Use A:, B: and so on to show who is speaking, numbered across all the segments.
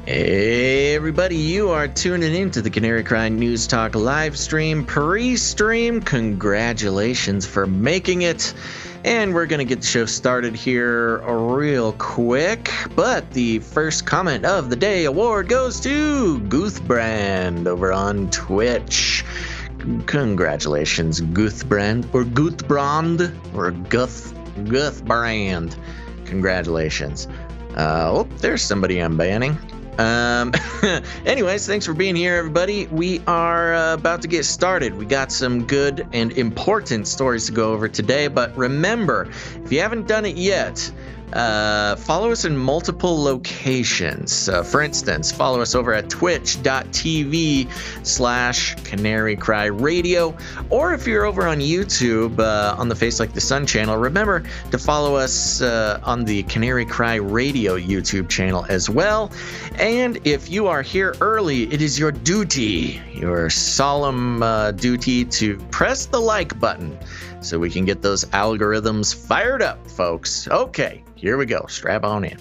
A: Hey everybody, you are tuning in to the Canary Cry News Talk live stream, pre-stream. Congratulations for making it. And we're going to get the show started here real quick. But the first comment of the day award goes to Guthbrand over on Twitch. Congratulations, Guthbrand, or Guthbrand, or Guthbrand. Congratulations. There's somebody I'm banning. Anyways, thanks for being here, everybody. We are about to get started. We got some good and important stories to go over today, but remember, if you haven't done it yet, follow us in multiple locations. For instance, follow us over at twitch.tv/Canary Cry Radio, or if you're over on YouTube on the Face Like the Sun channel, remember to follow us on the Canary Cry Radio YouTube channel as well. And if you are here early, it is your duty, your solemn duty, to press the like button so we can get those algorithms fired up, folks. Okay, here we go. Strap on in.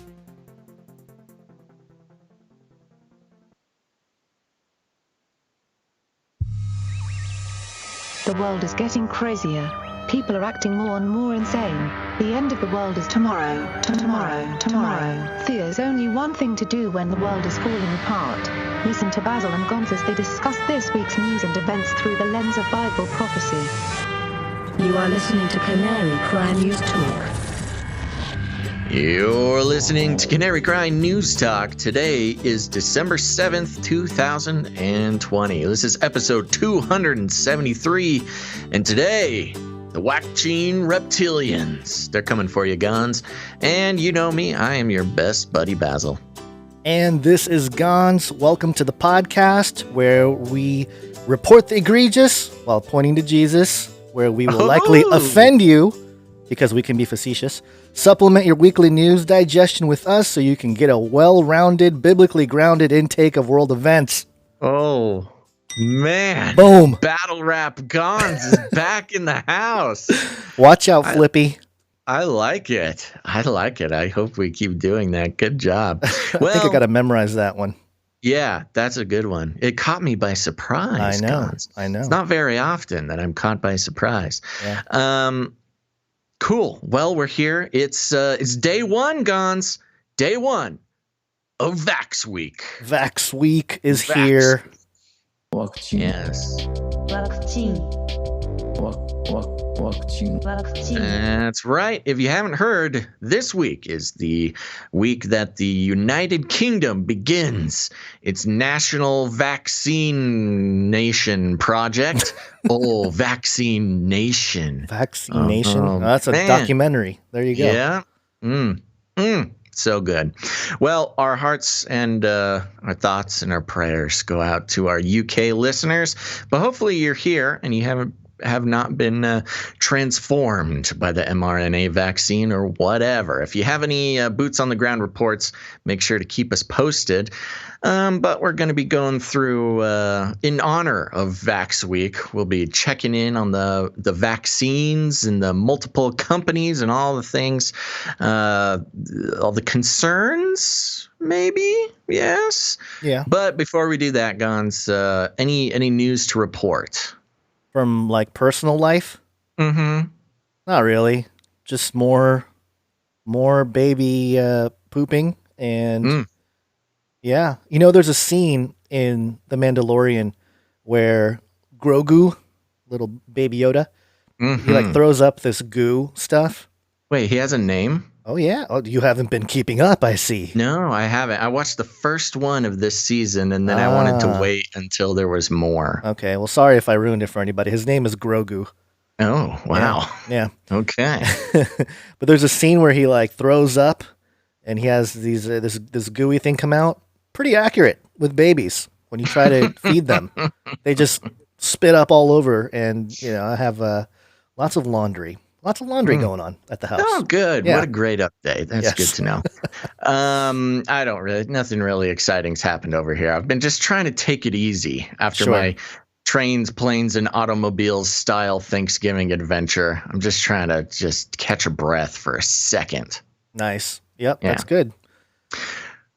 B: The world is getting crazier. People are acting more and more insane. The end of the world is tomorrow. Tomorrow. There's only one thing to do when the world is falling apart. Listen to Basil and Gonz as they discuss this week's news and events through the lens of Bible prophecy.
C: You are listening to Canary Cry News Talk.
A: You're listening to Canary Cry News Talk. Today is December 7th, 2020. This is episode 273. And today, the Waccine Reptilians. They're coming for you, Gonz. And you know me, I am your best buddy, Basil.
D: And this is Gonz. Welcome to the podcast where we report the egregious while pointing to Jesus, where we will likely offend you because we can be facetious. Supplement your weekly news digestion with us so you can get a well-rounded, biblically grounded intake of world events.
A: Oh, man.
D: Boom.
A: Battle Rap Gonz is back in the house.
D: Watch out, Flippy.
A: I like it. I hope we keep doing that. Good job.
D: Well, I think I got to memorize that one.
A: Yeah, that's a good one. It caught me by surprise.
D: I know.
A: It's not very often that I'm caught by surprise.
D: Yeah.
A: Cool. Well, we're here. It's day one, Gonz. Day one of Vax Week.
D: Vax Week is here.
E: Waccine.
A: Yes.
C: Waccine.
E: Waccine.
A: That's right. If you haven't heard, this week is the week that the United Kingdom begins its national vaccination project. Oh, vaccination.
D: Vaccination. Oh, that's a documentary. There you go.
A: Yeah. So good. Well, our hearts and our thoughts and our prayers go out to our UK listeners. But hopefully you're here and you have not been transformed by the mRNA vaccine or whatever. If you have any boots on the ground reports, make sure to keep us posted. But we're going to be going through, in honor of Vax Week, we'll be checking in on the vaccines and the multiple companies and all the things, all the concerns, maybe, yes.
D: Yeah.
A: But before we do that, Gonz, any news to report?
D: From like personal life?
A: Mm-hmm.
D: Not really. Just more baby pooping and yeah. You know, there's a scene in The Mandalorian where Grogu, little baby Yoda, he like throws up this goo stuff.
A: Wait, he has a name?
D: Oh yeah. Oh, you haven't been keeping up, I see.
A: No, I haven't. I watched the first one of this season, and then I wanted to wait until there was more.
D: Okay, well, sorry if I ruined it for anybody. His name is Grogu.
A: Oh, wow.
D: Yeah.
A: Okay.
D: But there's a scene where he like throws up, and he has these this gooey thing come out. Pretty accurate with babies when you try to feed them. They just spit up all over, and I have lots of laundry. Lots of laundry going on at the house.
A: Oh, good.
D: Yeah.
A: What a great update. That's good to know. Nothing really exciting's happened over here. I've been just trying to take it easy after my trains, planes, and automobiles style Thanksgiving adventure. I'm just trying to just catch a breath for a second.
D: Nice. Yep, that's good.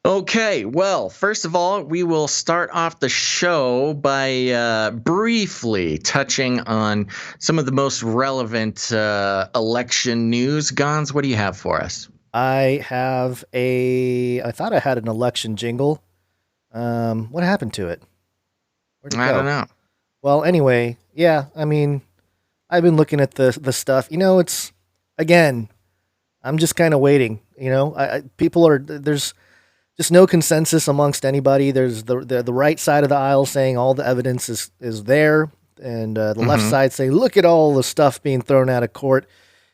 A: Okay, well, first of all, we will start off the show by briefly touching on some of the most relevant election news. Gonz, what do you have for us?
D: I thought I had an election jingle. What happened to it? Where'd it go?
A: I don't know.
D: Well, anyway, yeah, I mean, I've been looking at the stuff. It's, again, I'm just kind of waiting. There's just no consensus amongst anybody. There's the right side of the aisle saying all the evidence is there, and the left side saying, look at all the stuff being thrown out of court,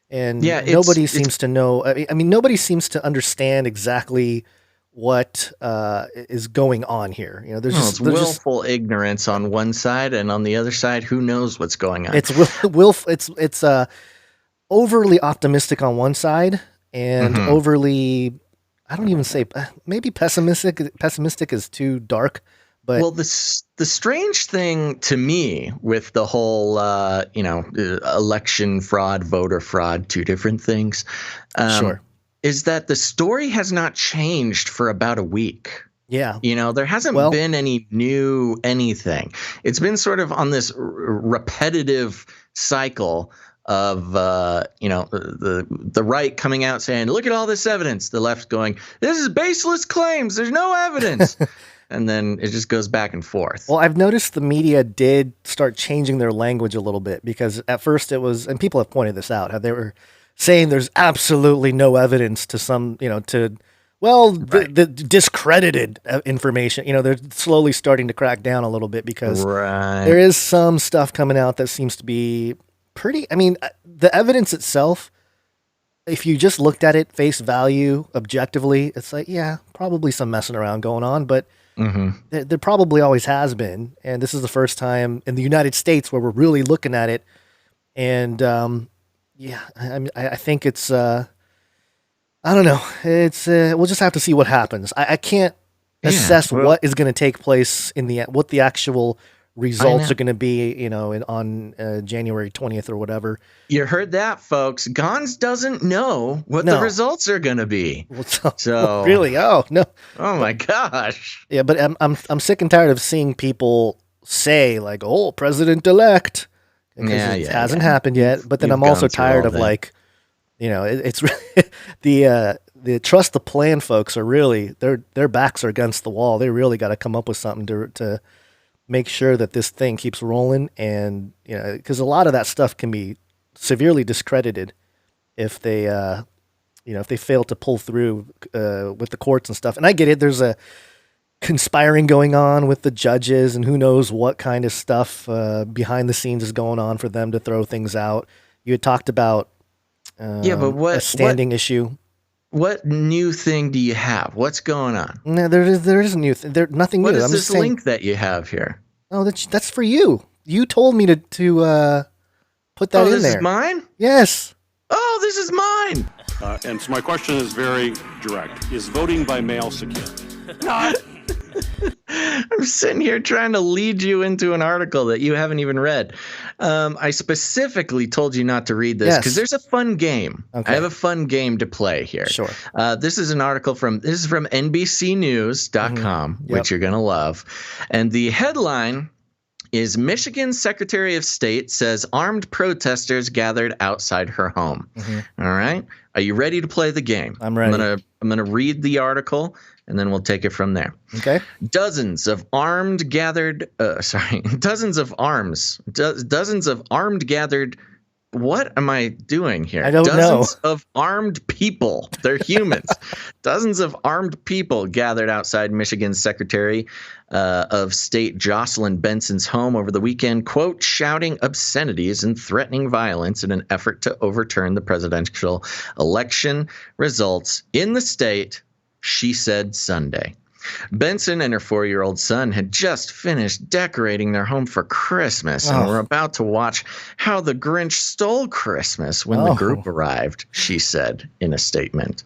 D: and nobody seems to know. I mean, nobody seems to understand exactly what is going on here. There's
A: willful ignorance on one side, and on the other side, who knows what's going on?
D: It's It's overly optimistic on one side, and overly, I don't even say, maybe pessimistic. Pessimistic is too dark. But
A: well, the strange thing to me with the whole election fraud, voter fraud, two different things.
D: Sure.
A: Is that the story has not changed for about a week.
D: Yeah.
A: There hasn't been any new anything. It's been sort of on this repetitive cycle of, the right coming out saying, look at all this evidence. The left going, this is baseless claims. There's no evidence. And then it just goes back and forth.
D: Well, I've noticed the media did start changing their language a little bit, because at first it was, and people have pointed this out, how they were saying there's absolutely no evidence to the discredited information. They're slowly starting to crack down a little bit, because there is some stuff coming out that seems to be pretty. I mean, the evidence itself, if you just looked at it face value objectively, it's like, yeah, probably some messing around going on, but there probably always has been. And this is the first time in the United States where we're really looking at it. And, I think it's, I don't know. It's, we'll just have to see what happens. I can't assess what is going to take place what the actual results are going to be, on January 20th or whatever.
A: You heard that, folks. Gonz doesn't know what the results are going to be. So
D: really? Oh, no.
A: Oh my gosh.
D: Yeah, but I'm sick and tired of seeing people say like, "Oh, president-elect." It hasn't happened yet. But then I'm also tired of it's really the trust the plan folks are really, their backs are against the wall. They really got to come up with something to make sure that this thing keeps rolling. And, because a lot of that stuff can be severely discredited if they, if they fail to pull through with the courts and stuff. And I get it. There's a conspiring going on with the judges, and who knows what kind of stuff behind the scenes is going on for them to throw things out. You had talked about a standing issue.
A: What new thing do you have? What's going on?
D: No, there is a new thing. There's nothing new.
A: What is this link that you have here?
D: Oh, that's for you. You told me to put that in there.
A: This is mine?
D: Yes.
A: Oh, this is mine.
E: And so my question is very direct. Is voting by mail secure?
A: I'm sitting here trying to lead you into an article that you haven't even read. I specifically told you not to read this because there's a fun game. Okay. I have a fun game to play here.
D: Sure.
A: This is an article from NBCnews.com, which you're going to love. And the headline is Michigan Secretary of State says armed protesters gathered outside her home. All right. Are you ready to play the game?
D: I'm ready.
A: I'm gonna read the article, and then we'll take it from there.
D: Okay.
A: Dozens of armed gathered. Dozens of armed gathered. What am I doing here?
D: I don't know.
A: Dozens of armed people. They're humans. Dozens of armed people gathered outside Michigan's Secretary of State Jocelyn Benson's home over the weekend, quote, shouting obscenities and threatening violence in an effort to overturn the presidential election results in the state, she said Sunday. Benson and her 4-year-old son had just finished decorating their home for Christmas and were about to watch How the Grinch Stole Christmas when the group arrived, she said in a statement.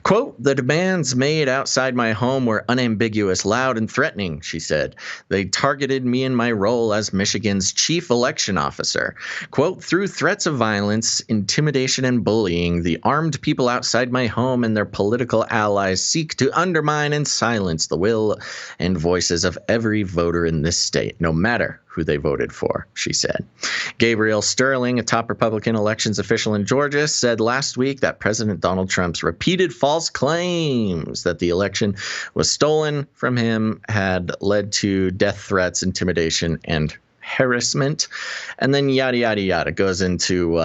A: Quote, "The demands made outside my home were unambiguous, loud, and threatening," she said. "They targeted me in my role as Michigan's chief election officer. Quote, through threats of violence, intimidation, and bullying, the armed people outside my home and their political allies seek to undermine and silence the will and voices of every voter in this state, no matter who they voted for," she said. Gabriel Sterling, a top Republican elections official in Georgia, said last week that President Donald Trump's repeated false claims that the election was stolen from him had led to death threats, intimidation, and harassment. And then yada, yada, yada goes into,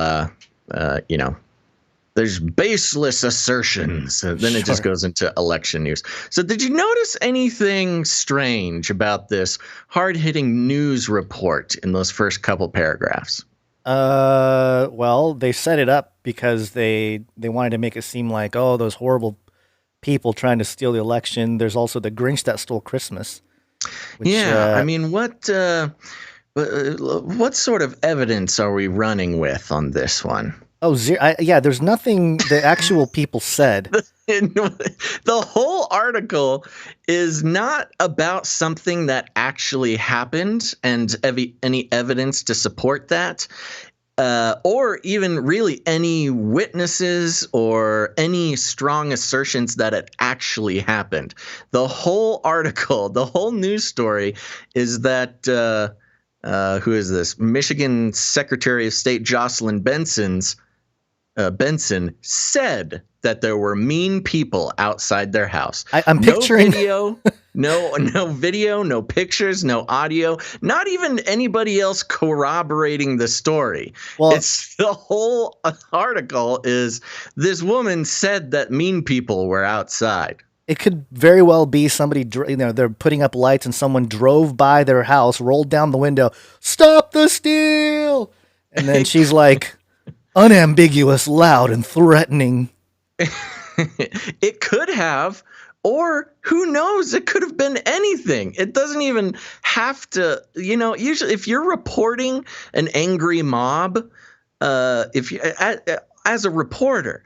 A: there's baseless assertions. Then it just goes into election news. So did you notice anything strange about this hard-hitting news report in those first couple paragraphs?
D: Well, they set it up because they wanted to make it seem like, oh, those horrible people trying to steal the election. There's also the Grinch that stole Christmas. Which,
A: I mean, what sort of evidence are we running with on this one?
D: Oh, there's nothing the actual people said.
A: The whole article is not about something that actually happened and any evidence to support that, or even really any witnesses or any strong assertions that it actually happened. The whole article, the whole news story is that who is this? Michigan Secretary of State Jocelyn Benson said that there were mean people outside their house.
D: I'm picturing
A: no video, no pictures, no audio, not even anybody else corroborating the story. Well, it's the whole article is this woman said that mean people were outside.
D: It could very well be somebody, they're putting up lights and someone drove by their house, rolled down the window, "Stop the steal!" And then she's like, unambiguous, loud, and threatening.
A: It could have, or who knows? It could have been anything. It doesn't even have to, usually if you're reporting an angry mob, if you, as a reporter,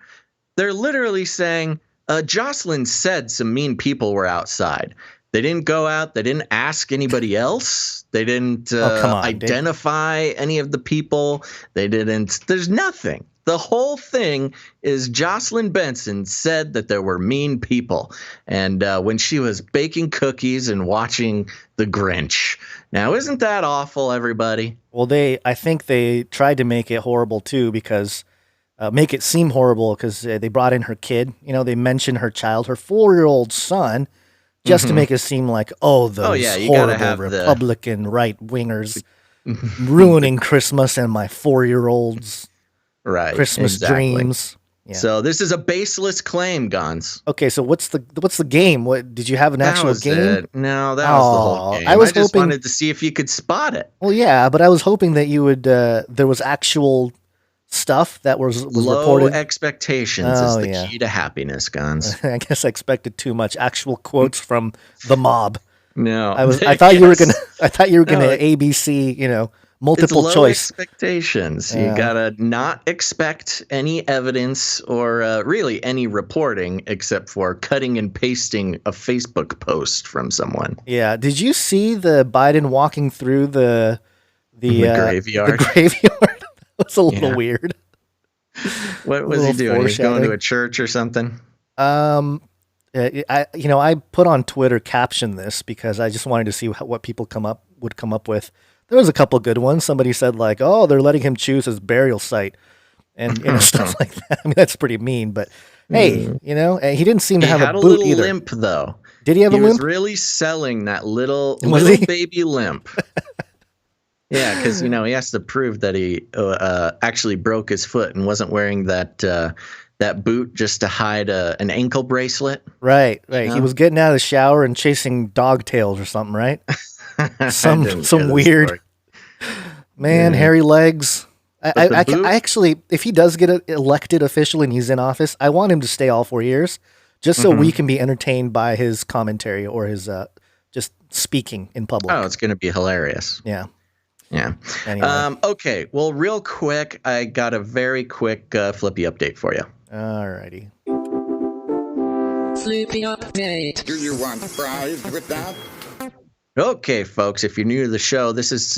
A: they're literally saying, Jocelyn said some mean people were outside. They didn't go out. They didn't ask anybody else. They didn't identify any of the people. They didn't. There's nothing. The whole thing is Jocelyn Benson said that there were mean people. And when she was baking cookies and watching The Grinch. Now, isn't that awful, everybody?
D: Well, I think they tried to make it horrible, too, because make it seem horrible because they brought in her kid. They mentioned her child, her 4-year-old son, just to make it seem like, those horrible Republican right-wingers ruining Christmas and my 4-year-old's Christmas dreams. Yeah.
A: So this is a baseless claim, Gonz.
D: Okay, so what's the game? What did you have an actual game?
A: No, that was the whole game. I just wanted to see if you could spot it.
D: Well, yeah, but I was hoping that you would. There was actual stuff that was
A: low
D: reported.
A: Expectations is the key to happiness, Gonz.
D: I guess I expected too much. Actual quotes from the mob.
A: No,
D: I thought you were gonna ABC. Multiple
A: it's
D: choice
A: expectations. You gotta not expect any evidence or really any reporting except for cutting and pasting a Facebook post from someone.
D: Yeah. Did you see the Biden walking through the
A: graveyard?
D: The graveyard. That's a little weird.
A: What was he doing? He was going to a church or something.
D: I put on Twitter caption this because I just wanted to see what people would come up with. There was a couple good ones. Somebody said like, "Oh, they're letting him choose his burial site," and stuff like that. I mean, that's pretty mean, but hey, he didn't seem to have a boot either.
A: Limp though.
D: Did he have a limp?
A: He was really selling that little baby limp. Yeah, because he has to prove that he actually broke his foot and wasn't wearing that boot just to hide an ankle bracelet.
D: Right. He was getting out of the shower and chasing dog tails or something, right? Some weird man, hairy legs. I actually, if he does get elected officially and he's in office, I want him to stay all 4 years just so we can be entertained by his commentary or his just speaking in public.
A: Oh, it's going to be hilarious.
D: Yeah.
A: Yeah.
D: Anyway.
A: Okay. Well, real quick, I got a very quick Flippy update for you.
D: Alrighty.
C: Flippy update.
F: Do you want fries with that?
A: Okay, folks, if you're new to the show, this is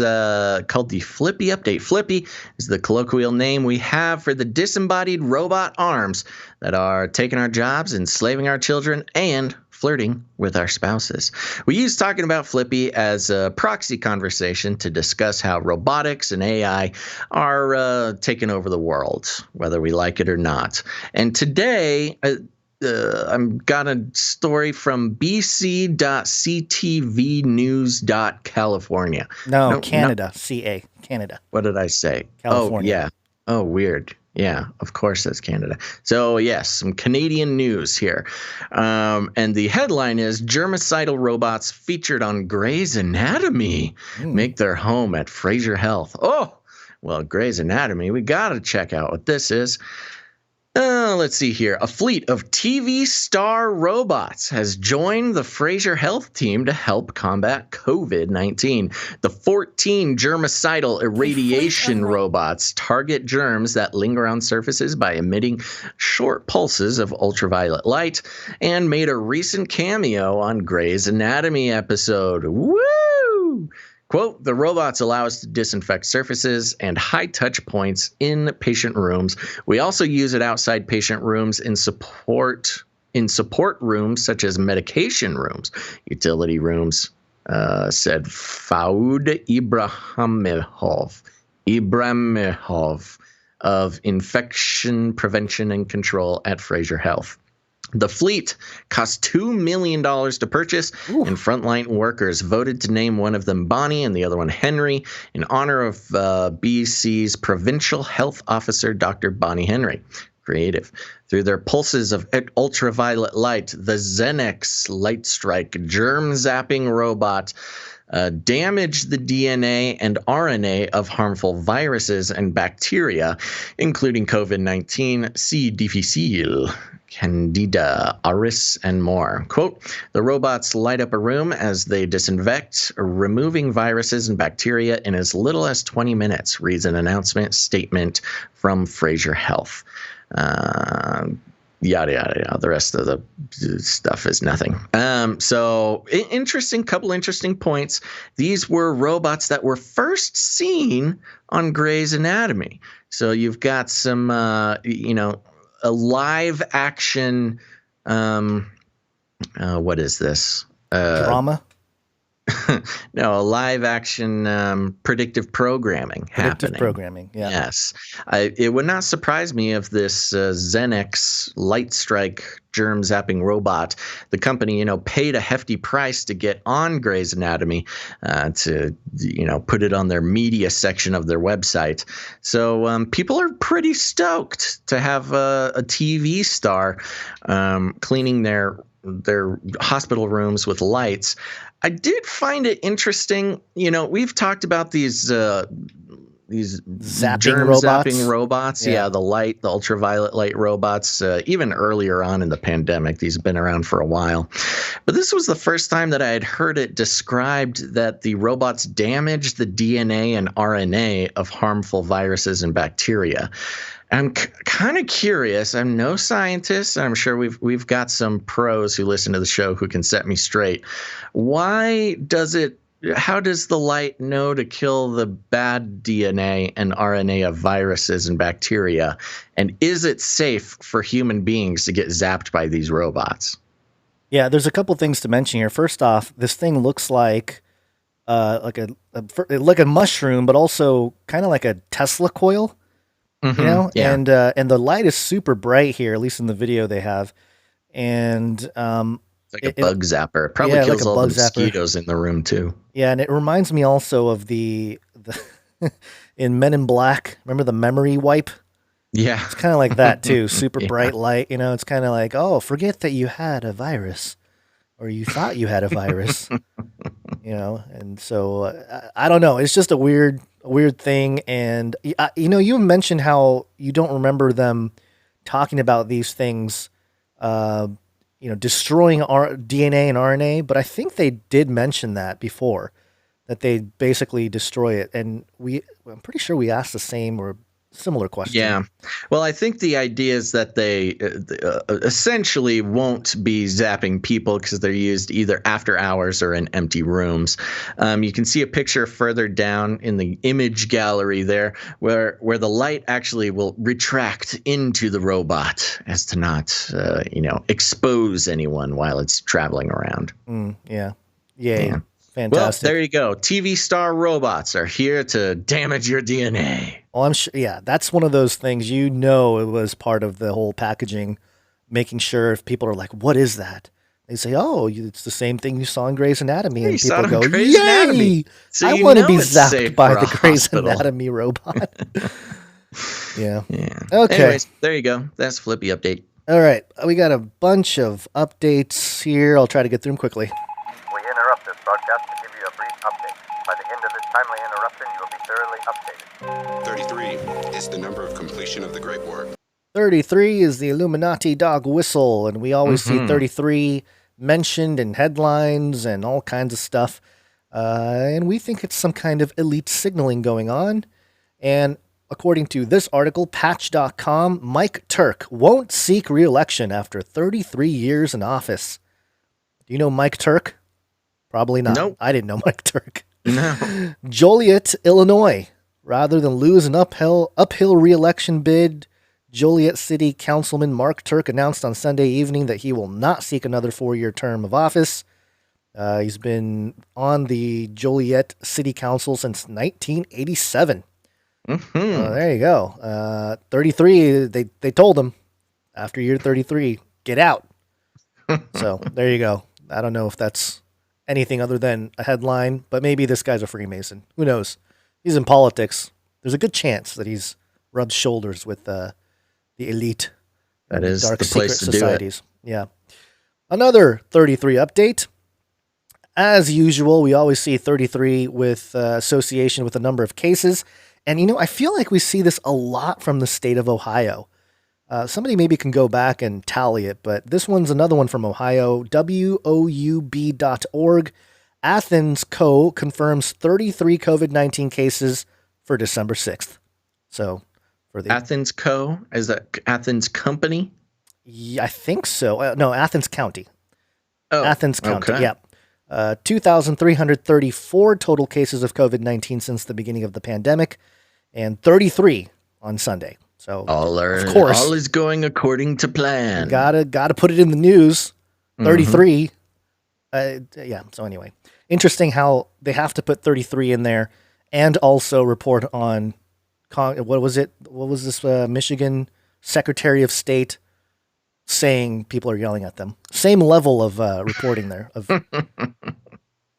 A: called the Flippy Update. Flippy is the colloquial name we have for the disembodied robot arms that are taking our jobs, enslaving our children, and flirting with our spouses. We use talking about Flippy as a proxy conversation to discuss how robotics and AI are taking over the world, whether we like it or not. And today, I've got a story from bc.ctvnews.california.
D: No, Canada. CA. Canada.
A: What did I say?
D: California.
A: Oh, yeah. Oh, weird. Yeah, of course that's Canada. So, yes, some Canadian news here. And the headline is Germicidal robots featured on Grey's Anatomy make their home at Fraser Health. Oh, well, Grey's Anatomy, we got to check out what this is. Let's see here. A fleet of TV star robots has joined the Fraser Health team to help combat COVID-19. The 14 germicidal irradiation robots target germs that linger on surfaces by emitting short pulses of ultraviolet light and made a recent cameo on Grey's Anatomy episode. Woo! Quote, the robots allow us to disinfect surfaces and high touch points in patient rooms. We also use it outside patient rooms in support rooms such as medication rooms, utility rooms, said Faoud Ibrahimov of Infection Prevention and Control at Fraser Health. The fleet cost $2 million to purchase, and frontline workers voted to name one of them Bonnie and the other one Henry in honor of BC's provincial health officer, Dr. Bonnie Henry. Creative. Through their pulses of ultraviolet light, the Xenex Light Strike germ-zapping robot damaged the DNA and RNA of harmful viruses and bacteria, including COVID-19, C. difficile, Candida auris, and more. Quote, the robots light up a room as they disinfect, removing viruses and bacteria in as little as 20 minutes, reads an announcement statement from Fraser Health. Yada, yada, yada. The rest of the stuff is nothing. So couple interesting points. These were robots that were first seen on Grey's Anatomy. So you've got some, a live action, what is this?
D: Drama?
A: No, a live action predictive programming happening.
D: Predictive programming, yeah.
A: Yes. It would not surprise me if this Xenex Light Strike germ zapping robot, the company, paid a hefty price to get on Grey's Anatomy to, put it on their media section of their website. So people are pretty stoked to have a TV star cleaning their hospital rooms with lights. I did find it interesting. We've talked about these zapping robots. Yeah, the ultraviolet light robots, even earlier on in the pandemic. These have been around for a while. But this was the first time that I had heard it described that the robots damaged the DNA and RNA of harmful viruses and bacteria. I'm kind of curious. I'm no scientist. I'm sure we've got some pros who listen to the show who can set me straight. How does the light know to kill the bad DNA and RNA of viruses and bacteria? And is it safe for human beings to get zapped by these robots?
D: Yeah, there's a couple things to mention here. First off, this thing looks like a mushroom, but also kind of like a Tesla coil. Yeah. And the light is super bright here, at least in the video they have. And
A: it's like a bug zapper. It probably kills all the mosquitoes in the room too.
D: Yeah, and it reminds me also of the in Men in Black. Remember the memory wipe?
A: Yeah,
D: it's kind of like that too. Super bright light. It's kind of like, oh, forget that you had a virus, or you thought you had a virus. And so I don't know. It's just a weird thing. And you mentioned how you don't remember them talking about these things destroying our DNA and RNA. But I think they did mention that before, that they basically destroy it. And I'm pretty sure we asked the same or similar question.
A: Yeah. Well, I think the idea is that they essentially won't be zapping people because they're used either after hours or in empty rooms. You can see a picture further down in the image gallery there where the light actually will retract into the robot as to not, expose anyone while it's traveling around.
D: Yeah. Yay.
A: Yeah.
D: Fantastic.
A: Well, there you go. TV star robots are here to damage your DNA.
D: Well, I'm sure. Yeah, that's one of those things. It was part of the whole packaging, making sure if people are like, "What is that?" They say, "Oh, it's the same thing you saw in Grey's Anatomy," and people go,
A: Grey's Anatomy. So
D: I want to be zapped by the Grey's Anatomy robot." Yeah. Okay.
A: Anyways, there you go. That's Flippy update.
D: All right, we got a bunch of updates here. I'll try to get through them quickly.
G: We interrupt this broadcast to give you a brief update. By the end of this timely interruption, you will be thoroughly updated.
H: 33 is the number of completion of the Great War.
D: 33 is the Illuminati dog whistle, and we always see 33 mentioned in headlines and all kinds of stuff. And we think it's some kind of elite signaling going on. And according to this article, Patch.com, Mike Turk won't seek re-election after 33 years in office. Do you know Mike Turk? Probably not.
A: Nope.
D: I didn't know Mike Turk.
A: No.
D: Joliet, Illinois. Rather than lose an uphill re-election bid, Joliet City Councilman Mark Turk announced on Sunday evening that he will not seek another 4-year term of office. He's been on the Joliet City Council since 1987. There you go. 33, they told him after year 33, get out. So there you go. I don't know if that's anything other than a headline, but maybe this guy's a Freemason. Who knows? He's in politics. There's a good chance that he's rubbed shoulders with the elite.
A: That is
D: dark
A: the place
D: secret
A: to
D: societies. Do it. Yeah. Another 33 update. As usual, we always see 33 with association with a number of cases. And, I feel like we see this a lot from the state of Ohio. Somebody maybe can go back and tally it, but this one's another one from Ohio, woub.org. Athens Co. confirms 33 COVID-19 cases for December 6th. So, for the
A: Athens Co. Is that Athens Company?
D: Yeah, I think so. No, Athens County.
A: Oh,
D: Athens County,
A: okay.
D: Yeah. 2,334 total cases of COVID-19 since the beginning of the pandemic, and 33 on Sunday. So
A: of course, all is going according to plan.
D: Gotta put it in the news. 33. Yeah. So anyway, interesting how they have to put 33 in there, and also report on what was it? What was this? Michigan Secretary of State saying people are yelling at them. Same level of reporting there.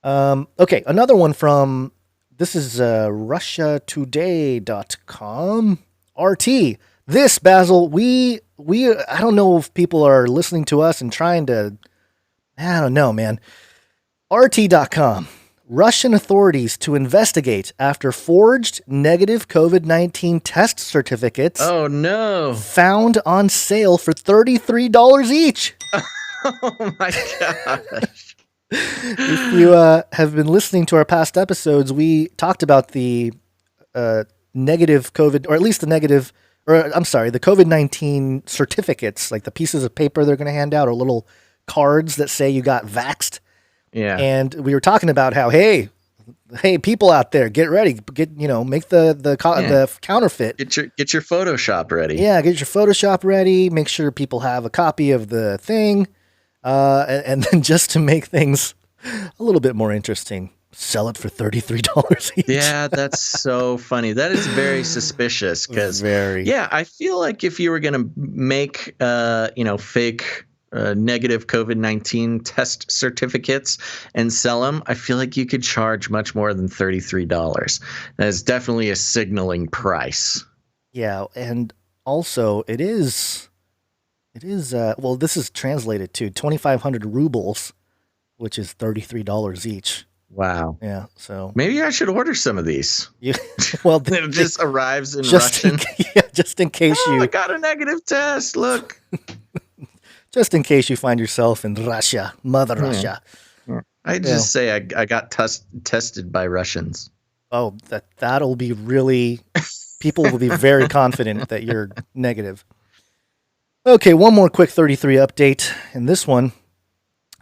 D: Okay, another one from, this is RussiaToday.com. RT. This, Basil, we I don't know if people are listening to us and trying to, I don't know, man. RT.com. Russian authorities to investigate after forged negative COVID-19 test certificates.
A: Oh, no.
D: Found on sale for $33 each.
A: Oh, my gosh.
D: If you have been listening to our past episodes, we talked about the negative COVID, or at least the COVID-19 certificates, like the pieces of paper they're going to hand out, or little cards that say you got vaxxed.
A: Yeah.
D: And we were talking about how, hey, people out there, get ready, make the counterfeit.
A: Get your Photoshop ready.
D: Yeah, get your Photoshop ready. Make sure people have a copy of the thing. And then just to make things a little bit more interesting, sell it for $33 each.
A: Yeah, that's so funny. That is very suspicious because, yeah, I feel like if you were going to make, fake negative COVID-19 test certificates and sell them, I feel like you could charge much more than $33. That is definitely a signaling price.
D: Yeah, and also it is well, this is translated to 2,500 rubles, which is $33 each.
A: Wow.
D: Yeah, so
A: maybe I should order some of these.
D: Yeah, well,
A: it just arrives in Russian.
D: Just in case
A: I got a negative test. Look.
D: just in case you find yourself in Russia, Mother Russia.
A: I'd just say I got tested by Russians.
D: Oh, that'll be really... People will be very confident that you're negative. Okay, one more quick 33 update. And this one,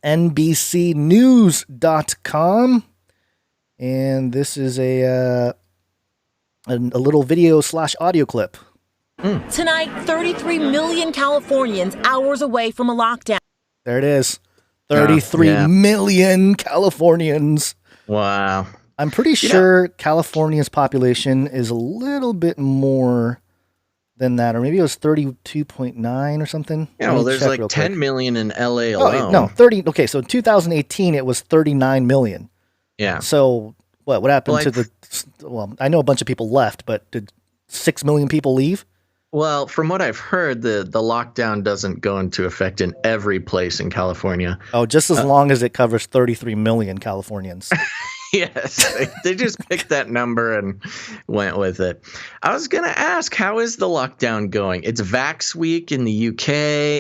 D: NBCnews.com. And this is a little video / audio clip.
I: Tonight, 33 million Californians hours away from a lockdown.
D: There it is. 33 million Californians.
A: Wow.
D: I'm pretty sure California's population is a little bit more than that, or maybe it was 32.9 or something.
A: Yeah, well, there's like 10 million in LA alone.
D: No, 30. Okay, so in 2018, it was 39 million.
A: Yeah.
D: So what happened to the... Well, I know a bunch of people left, but did 6 million people leave?
A: Well, from what I've heard, the lockdown doesn't go into effect in every place in California.
D: Oh, just as long as it covers 33 million Californians.
A: Yes, they just picked that number and went with it. I was going to ask, how is the lockdown going? It's Vax Week in the UK,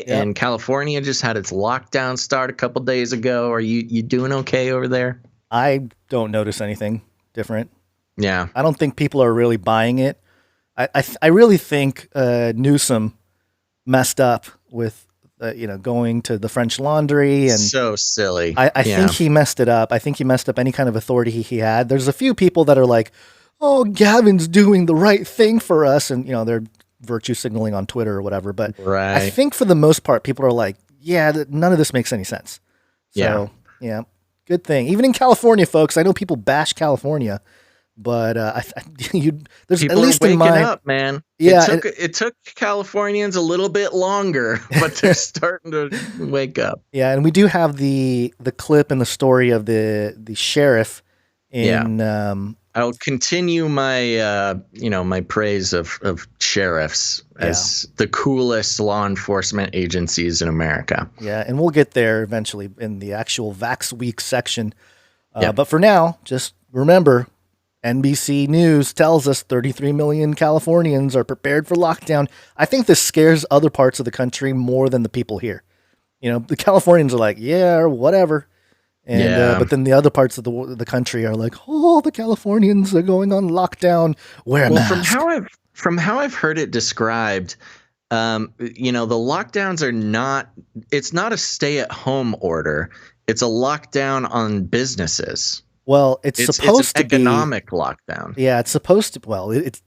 A: and California just had its lockdown start a couple days ago. Are you doing okay over there?
D: I don't notice anything different.
A: Yeah.
D: I don't think people are really buying it. I really think Newsom messed up with going to the French Laundry, and
A: so silly.
D: I think he messed it up. I think he messed up any kind of authority he had. There's a few people that are like, "Oh, Gavin's doing the right thing for us," and they're virtue signaling on Twitter or whatever. But I think for the most part, people are like, "Yeah, none of this makes any sense." So yeah, good thing. Even in California, folks, I know people bash California. But there's
A: people
D: at least
A: are waking
D: in my
A: up, man.
D: Yeah,
A: it took Californians a little bit longer, but they're starting to wake up.
D: Yeah, and we do have the clip and the story of the sheriff in.
A: I'll continue my my praise of sheriffs as the coolest law enforcement agencies in America.
D: Yeah, and we'll get there eventually in the actual Vax Week section. But for now, just remember. NBC News tells us 33 million Californians are prepared for lockdown. I think this scares other parts of the country more than the people here. The Californians are like, yeah, or whatever. And but then the other parts of the country are like, oh, the Californians are going on lockdown. Wear a mask.
A: From how I've heard it described, the lockdowns are not. It's not a stay-at-home order. It's a lockdown on businesses.
D: Well, it's supposed to be
A: economic lockdown.
D: Yeah, it's supposed to. Well, it's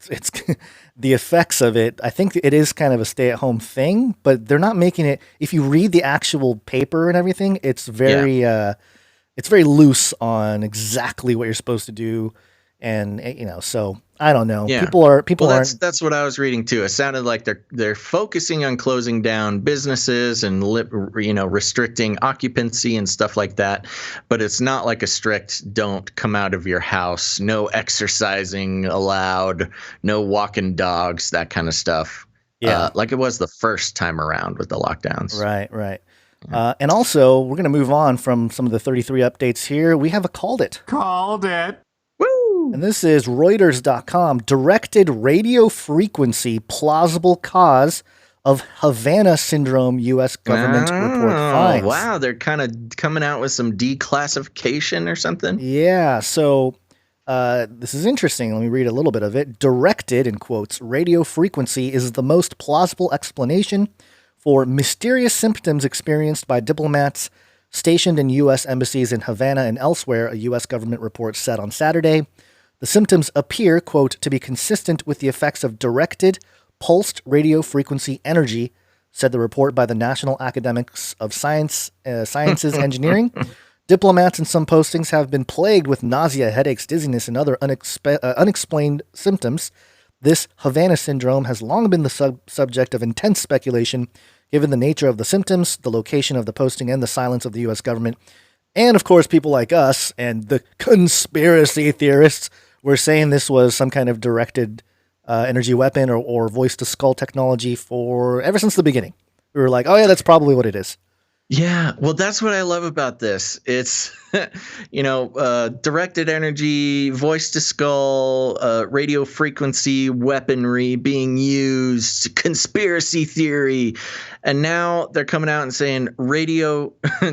D: the effects of it. I think it is kind of a stay-at-home thing, but they're not making it. If you read the actual paper and everything, it's very loose on exactly what you're supposed to do, and so I don't know.
A: Yeah.
D: People aren't.
A: That's what I was reading too. It sounded like they're focusing on closing down businesses and restricting occupancy and stuff like that. But it's not like a strict don't come out of your house, no exercising allowed, no walking dogs, that kind of stuff. Yeah, like it was the first time around with the lockdowns.
D: Right. And also, we're going to move on from some of the 33 updates here. We have a Called It. And this is Reuters.com. Directed radio frequency plausible cause of Havana syndrome U.S. government report finds.
A: Wow, they're kind of coming out with some declassification or something?
D: Yeah, so this is interesting. Let me read a little bit of it. Directed, in quotes, radio frequency is the most plausible explanation for mysterious symptoms experienced by diplomats stationed in U.S. embassies in Havana and elsewhere, a U.S. government report said on Saturday. The symptoms appear, quote, to be consistent with the effects of directed, pulsed radio frequency energy, said the report by the National Academics of Sciences Engineering. Diplomats in some postings have been plagued with nausea, headaches, dizziness, and other unexplained symptoms. This Havana syndrome has long been the subject of intense speculation, given the nature of the symptoms, the location of the posting, and the silence of the U.S. government. And, of course, people like us and the conspiracy theorists were saying this was some kind of directed energy weapon or voice-to-skull technology ever since the beginning. We were like, oh, yeah, that's probably what it is.
A: Yeah, well, that's what I love about this. It's, directed energy, voice to skull, radio frequency weaponry being used, conspiracy theory. And now they're coming out and saying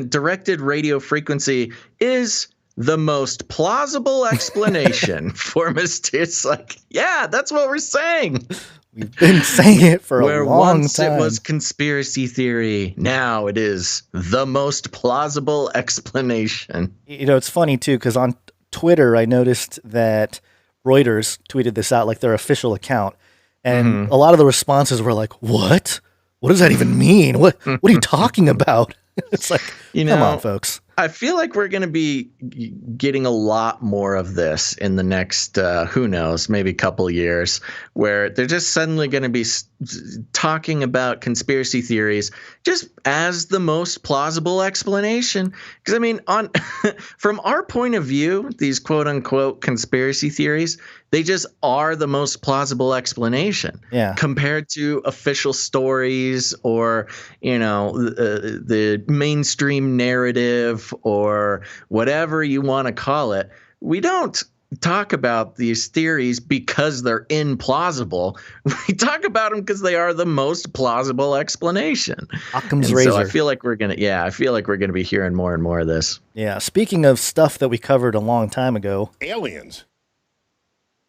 A: directed radio frequency is the most plausible explanation for mysterious. Like, yeah, that's what we're saying.
D: We've been saying it for
A: Where
D: a long
A: once
D: time.
A: it was conspiracy theory, now it is the most plausible explanation.
D: It's funny too, because on Twitter, I noticed that Reuters tweeted this out, like their official account. And a lot of the responses were like, what? What does that even mean? What are you talking about? It's like, come on, folks.
A: I feel like we're going to be getting a lot more of this in the next, who knows, maybe couple years, where they're just suddenly going to be talking about conspiracy theories just as the most plausible explanation. Because, I mean, from our point of view, these quote unquote conspiracy theories, they just are the most plausible explanation compared to official stories or, the mainstream narrative or whatever you want to call it. We don't talk about these theories because they're implausible. We talk about them because they are the most plausible explanation.
D: Occam's razor.
A: So I feel like we're gonna be hearing more and more of this.
D: Yeah. Speaking of stuff that we covered a long time ago,
F: Aliens.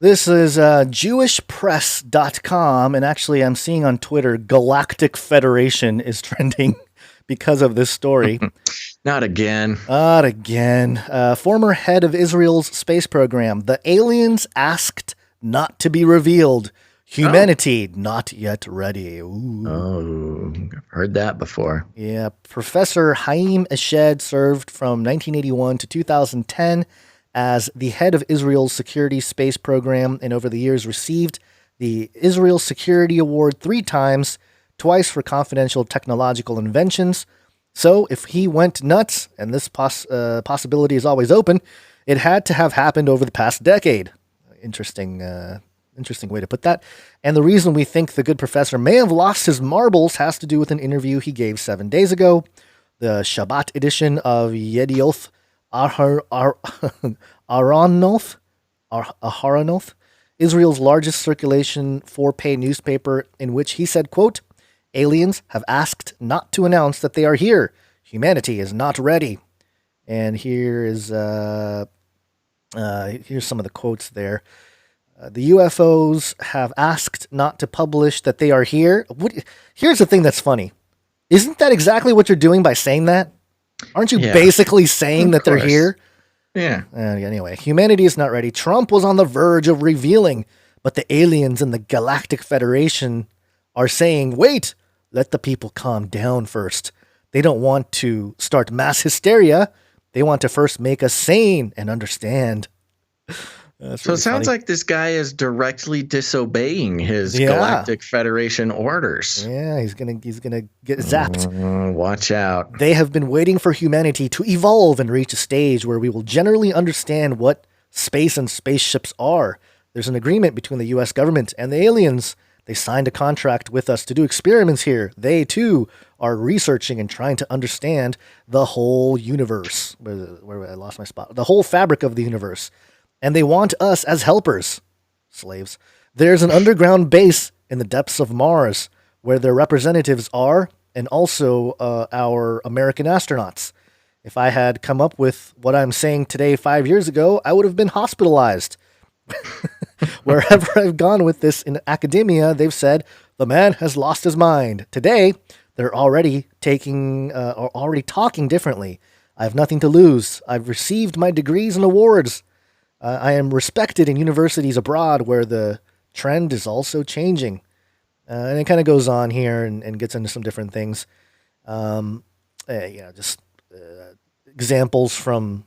D: This is jewishpress.com, and actually I'm seeing on Twitter Galactic Federation is trending because of this story.
A: Not again.
D: Not again. Former head of Israel's space program. The aliens asked not to be revealed. Humanity not yet ready. Ooh.
A: Oh, I've heard that before.
D: Yeah. Professor Haim Eshed served from 1981 to 2010 as the head of Israel's security space program, and over the years received the Israel Security Award 3 times, twice for confidential technological inventions. So if he went nuts, and this possibility is always open, it had to have happened over the past decade. Interesting way to put that. And the reason we think the good professor may have lost his marbles has to do with an interview he gave 7 days ago, the Shabbat edition of Yedioth Aharonoth, Israel's largest circulation 4-pay newspaper, in which he said, quote, aliens have asked not to announce that they are here. Humanity is not ready. And here's some of the quotes there. The UFOs have asked not to publish that they are here. Here's the thing that's funny. Isn't that exactly what you're doing by saying that? Aren't you basically saying that they're here?
A: Yeah.
D: Anyway, humanity is not ready. Trump was on the verge of revealing, but the aliens in the Galactic Federation are saying, wait, let the people calm down first. They don't want to start mass hysteria. They want to first make us sane and understand.
A: So it sounds like this guy is directly disobeying his Galactic Federation orders.
D: Yeah, he's gonna get zapped.
A: Watch out.
D: They have been waiting for humanity to evolve and reach a stage where we will generally understand what space and spaceships are. There's an agreement between the U.S. government and the aliens. They signed a contract with us to do experiments here. They, too, are researching and trying to understand the whole universe. Where I lost my spot. The whole fabric of the universe. And they want us as helpers, slaves. There's an underground base in the depths of Mars where their representatives are, and also our American astronauts. If I had come up with what I'm saying today 5 years ago, I would have been hospitalized. Wherever I've gone with this in academia, they've said the man has lost his mind. Today, they're already talking differently. I have nothing to lose. I've received my degrees and awards. I am respected in universities abroad where the trend is also changing. And it kind of goes on here and gets into some different things. Examples from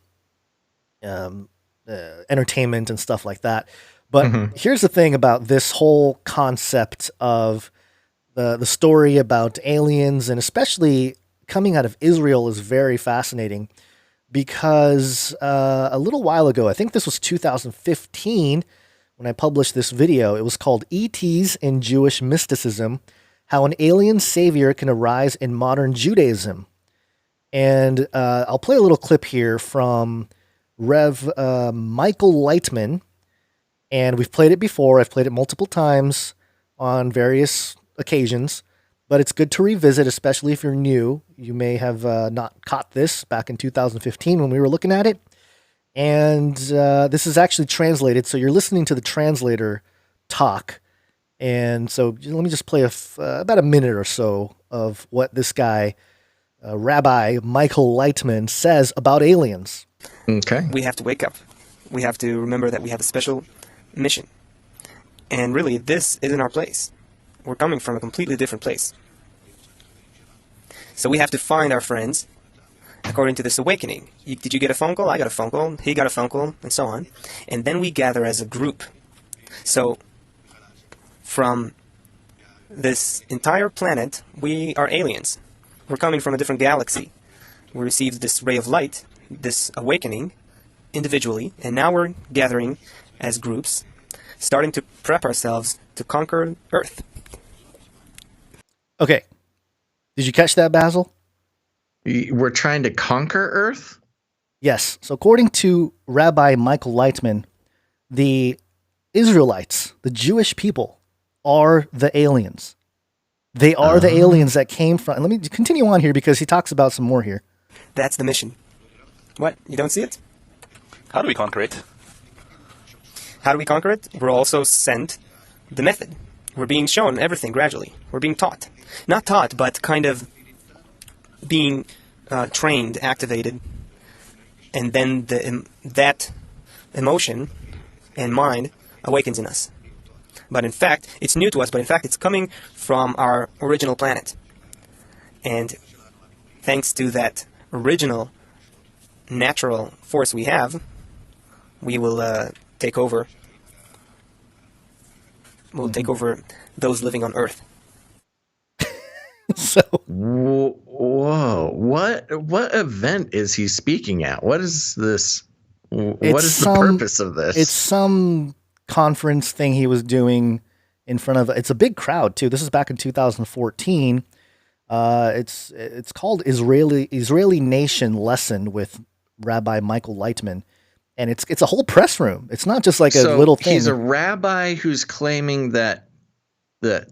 D: entertainment and stuff like that. But here's the thing about this whole concept of the story about aliens, and especially coming out of Israel, is very fascinating. Because a little while ago, I think this was 2015, when I published this video, it was called ETs in Jewish Mysticism, How an Alien Savior Can Arise in Modern Judaism. And I'll play a little clip here from Rev Michael Lightman. And we've played it before. I've played it multiple times on various occasions. But it's good to revisit, especially if you're new. You may have not caught this back in 2015 when we were looking at it. And this is actually translated, so you're listening to the translator talk. And so let me just play about a minute or so of what this guy, Rabbi Michael Lightman, says about aliens.
A: Okay.
J: We have to wake up. We have to remember that we have a special mission. And really, this isn't our place. We're coming from a completely different place. So we have to find our friends according to this awakening. Did you get a phone call? I got a phone call. He got a phone call, and so on. And then we gather as a group. So from this entire planet, we are aliens. We're coming from a different galaxy. We received this ray of light, this awakening, individually, and now we're gathering as groups, starting to prep ourselves to conquer Earth.
D: Okay. Did you catch that, Basil?
A: We're trying to conquer Earth?
D: Yes. So according to Rabbi Michael Lightman, the Israelites, the Jewish people, are the aliens. They are the aliens that came from... Let me continue on here because he talks about some more here.
J: That's the mission. What? You don't see it?
K: How do we conquer it?
J: How do we conquer it? We're also sent the method. We're being shown everything gradually. We're being taught. Not taught, but kind of being trained, activated, and then that emotion and mind awakens in us. But in fact, it's new to us, but in fact, it's coming from our original planet. And thanks to that original natural force we have, we will take over. We'll take over those living on Earth.
D: So,
A: whoa! What event is he speaking at? What is this? What is the purpose of this?
D: It's some conference thing he was doing in front of. It's a big crowd too. This is back in 2014. It's called Israeli Nation Lesson with Rabbi Michael Lightman, and it's a whole press room. It's not just like a little thing.
A: He's a rabbi who's claiming that the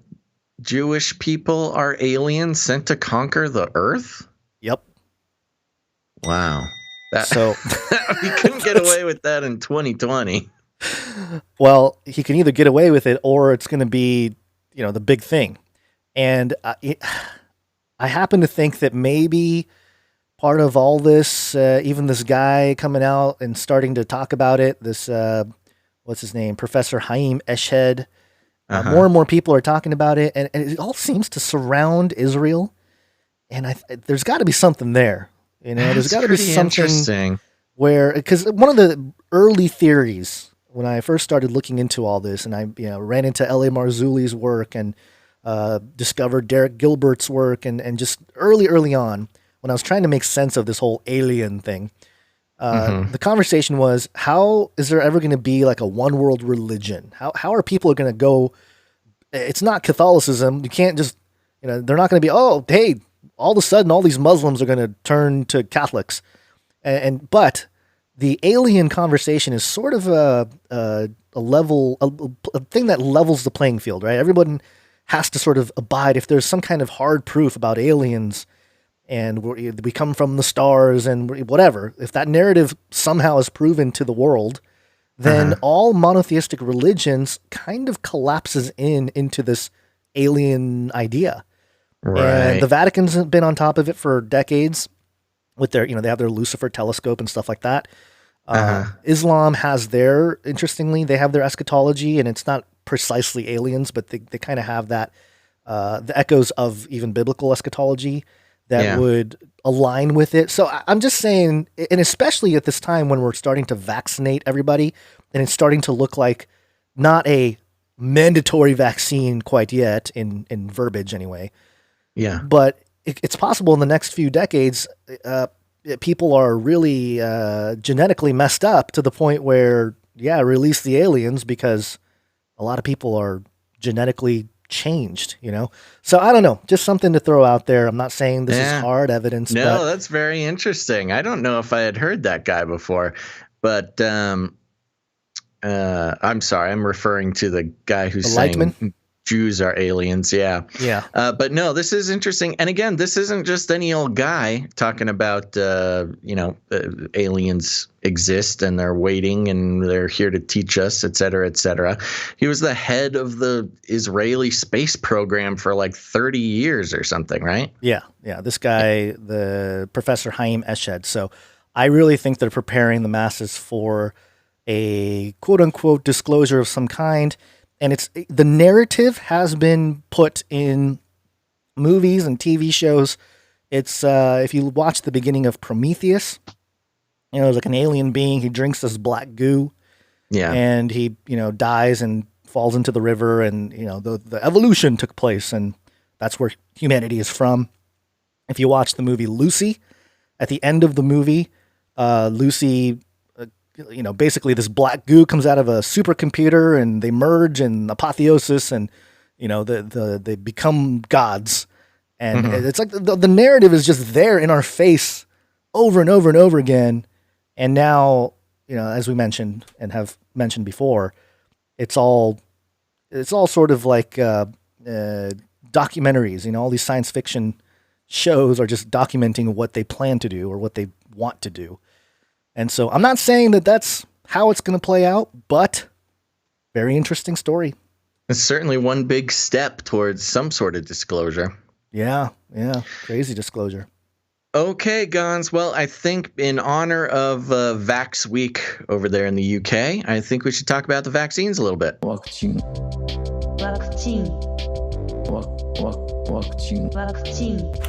A: Jewish people are aliens sent to conquer the earth?
D: Yep.
A: Wow.
D: So
A: he couldn't get away with that in 2020.
D: Well, he can either get away with it or it's going to be, the big thing. And I happen to think that maybe part of all this, even this guy coming out and starting to talk about it, this, what's his name? Professor Haim Eshed, more and more people are talking about it, and it all seems to surround Israel. And there's got to be something there. There's got to be something where, because one of the early theories when I first started looking into all this, and I ran into L.A. Marzulli's work and discovered Derek Gilbert's work, and just early on, when I was trying to make sense of this whole alien thing, the conversation was, how is there ever going to be like a one world religion? How are people going to go? It's not Catholicism. You can't just, they're not going to be, oh, hey, all of a sudden all these Muslims are going to turn to Catholics. But the alien conversation is sort of a thing that levels the playing field, right? Everyone has to sort of abide if there's some kind of hard proof about aliens and we come from the stars and whatever. If that narrative somehow is proven to the world, then all monotheistic religions kind of collapses into this alien idea. Right. And the Vatican's been on top of it for decades with their, they have their Lucifer telescope and stuff like that. Islam has interestingly, they have their eschatology, and it's not precisely aliens, but they kind of have that, the echoes of even biblical eschatology that would align with it. So I'm just saying, and especially at this time when we're starting to vaccinate everybody, and it's starting to look like not a mandatory vaccine quite yet in verbiage anyway.
A: Yeah.
D: But it's possible in the next few decades, people are really genetically messed up to the point where, release the aliens, because a lot of people are genetically changed, So I don't know, just something to throw out there. I'm not saying this is hard evidence.
A: No,
D: but
A: that's very interesting. I don't know if I had heard that guy before, but I'm sorry, I'm referring to the guy who's saying Jews are aliens. Yeah. But no, this is interesting. And again, this isn't just any old guy talking about, aliens exist and they're waiting and they're here to teach us, et cetera, et cetera. He was the head of the Israeli space program for like 30 years or something, right?
D: Yeah. This guy, the Professor Haim Eshed. So I really think they're preparing the masses for a quote unquote disclosure of some kind. And the narrative has been put in movies and TV shows. It's if you watch the beginning of Prometheus, it's like an alien being. He drinks this black goo, and he dies and falls into the river, and the evolution took place, and that's where humanity is from. If you watch the movie Lucy, at the end of the movie, Lucy. Basically this black goo comes out of a supercomputer and they merge and apotheosis and, they become gods. And it's like the narrative is just there in our face over and over and over again. And now, as we mentioned and have mentioned before, it's all sort of like documentaries, all these science fiction shows are just documenting what they plan to do or what they want to do. And so I'm not saying that that's how it's going to play out, but very interesting story.
A: It's certainly one big step towards some sort of disclosure.
D: Yeah. Crazy disclosure.
A: Okay, Gonz. Well, I think in honor of Vax Week over there in the UK, I think we should talk about the vaccines a little bit.
C: Waccine.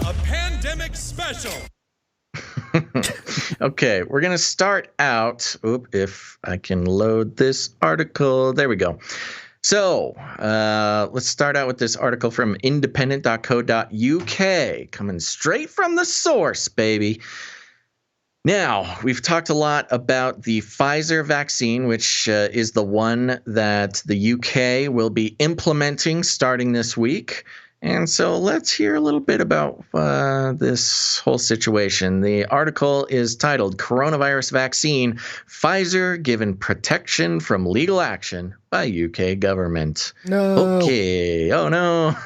L: A pandemic special.
A: Okay, we're going to start out. If I can load this article. There we go. So let's start out with this article from independent.co.uk, coming straight from the source, baby. Now, we've talked a lot about the Pfizer vaccine, which is the one that the UK will be implementing starting this week. And so let's hear a little bit about this whole situation. The article is titled Coronavirus Vaccine, Pfizer Given Protection from Legal Action by UK Government.
D: No.
A: Okay. Oh, no.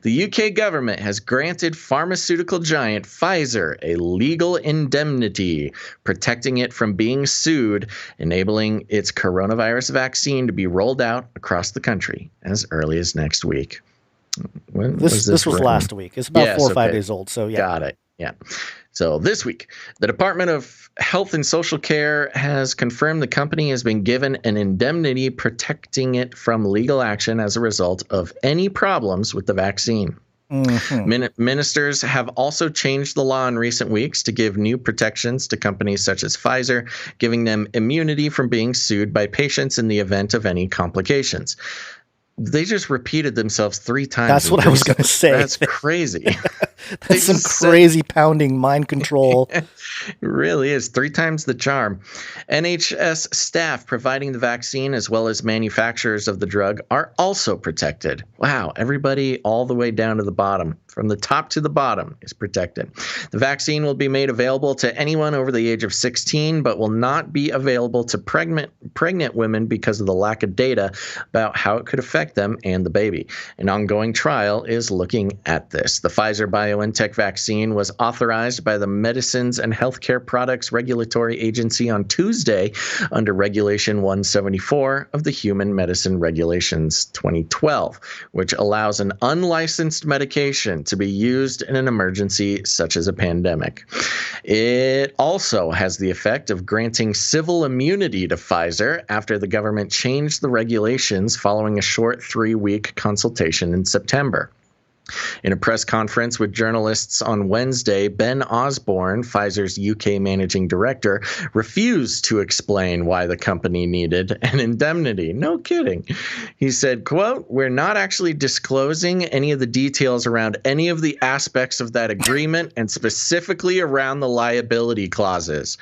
A: The UK government has granted pharmaceutical giant Pfizer a legal indemnity, protecting it from being sued, enabling its coronavirus vaccine to be rolled out across the country as early as next week.
D: This was last week. It's about 4 or 5 days old. So yeah.
A: Got it. Yeah. So this week, the Department of Health and Social Care has confirmed the company has been given an indemnity protecting it from legal action as a result of any problems with the vaccine. Ministers have also changed the law in recent weeks to give new protections to companies such as Pfizer, giving them immunity from being sued by patients in the event of any complications. They just repeated themselves 3 times.
D: That's what I was going to say.
A: That's crazy.
D: That's some crazy pounding mind control.
A: It really is. 3 times the charm. NHS staff providing the vaccine as well as manufacturers of the drug are also protected. Wow. Everybody all the way down to the bottom, from the top to the bottom, is protected. The vaccine will be made available to anyone over the age of 16, but will not be available to pregnant women because of the lack of data about how it could affect them and the baby. An ongoing trial is looking at this. The Pfizer BioNTech vaccine was authorized by the Medicines and Healthcare Products Regulatory Agency on Tuesday under Regulation 174 of the Human Medicine Regulations 2012, which allows an unlicensed medication to be used in an emergency such as a pandemic. It also has the effect of granting civil immunity to Pfizer after the government changed the regulations following a short 3-week consultation in September. In a press conference with journalists on Wednesday, Ben Osborne, Pfizer's UK managing director, refused to explain why the company needed an indemnity. No kidding. He said, quote, "We're not actually disclosing any of the details around any of the aspects of that agreement and specifically around the liability clauses."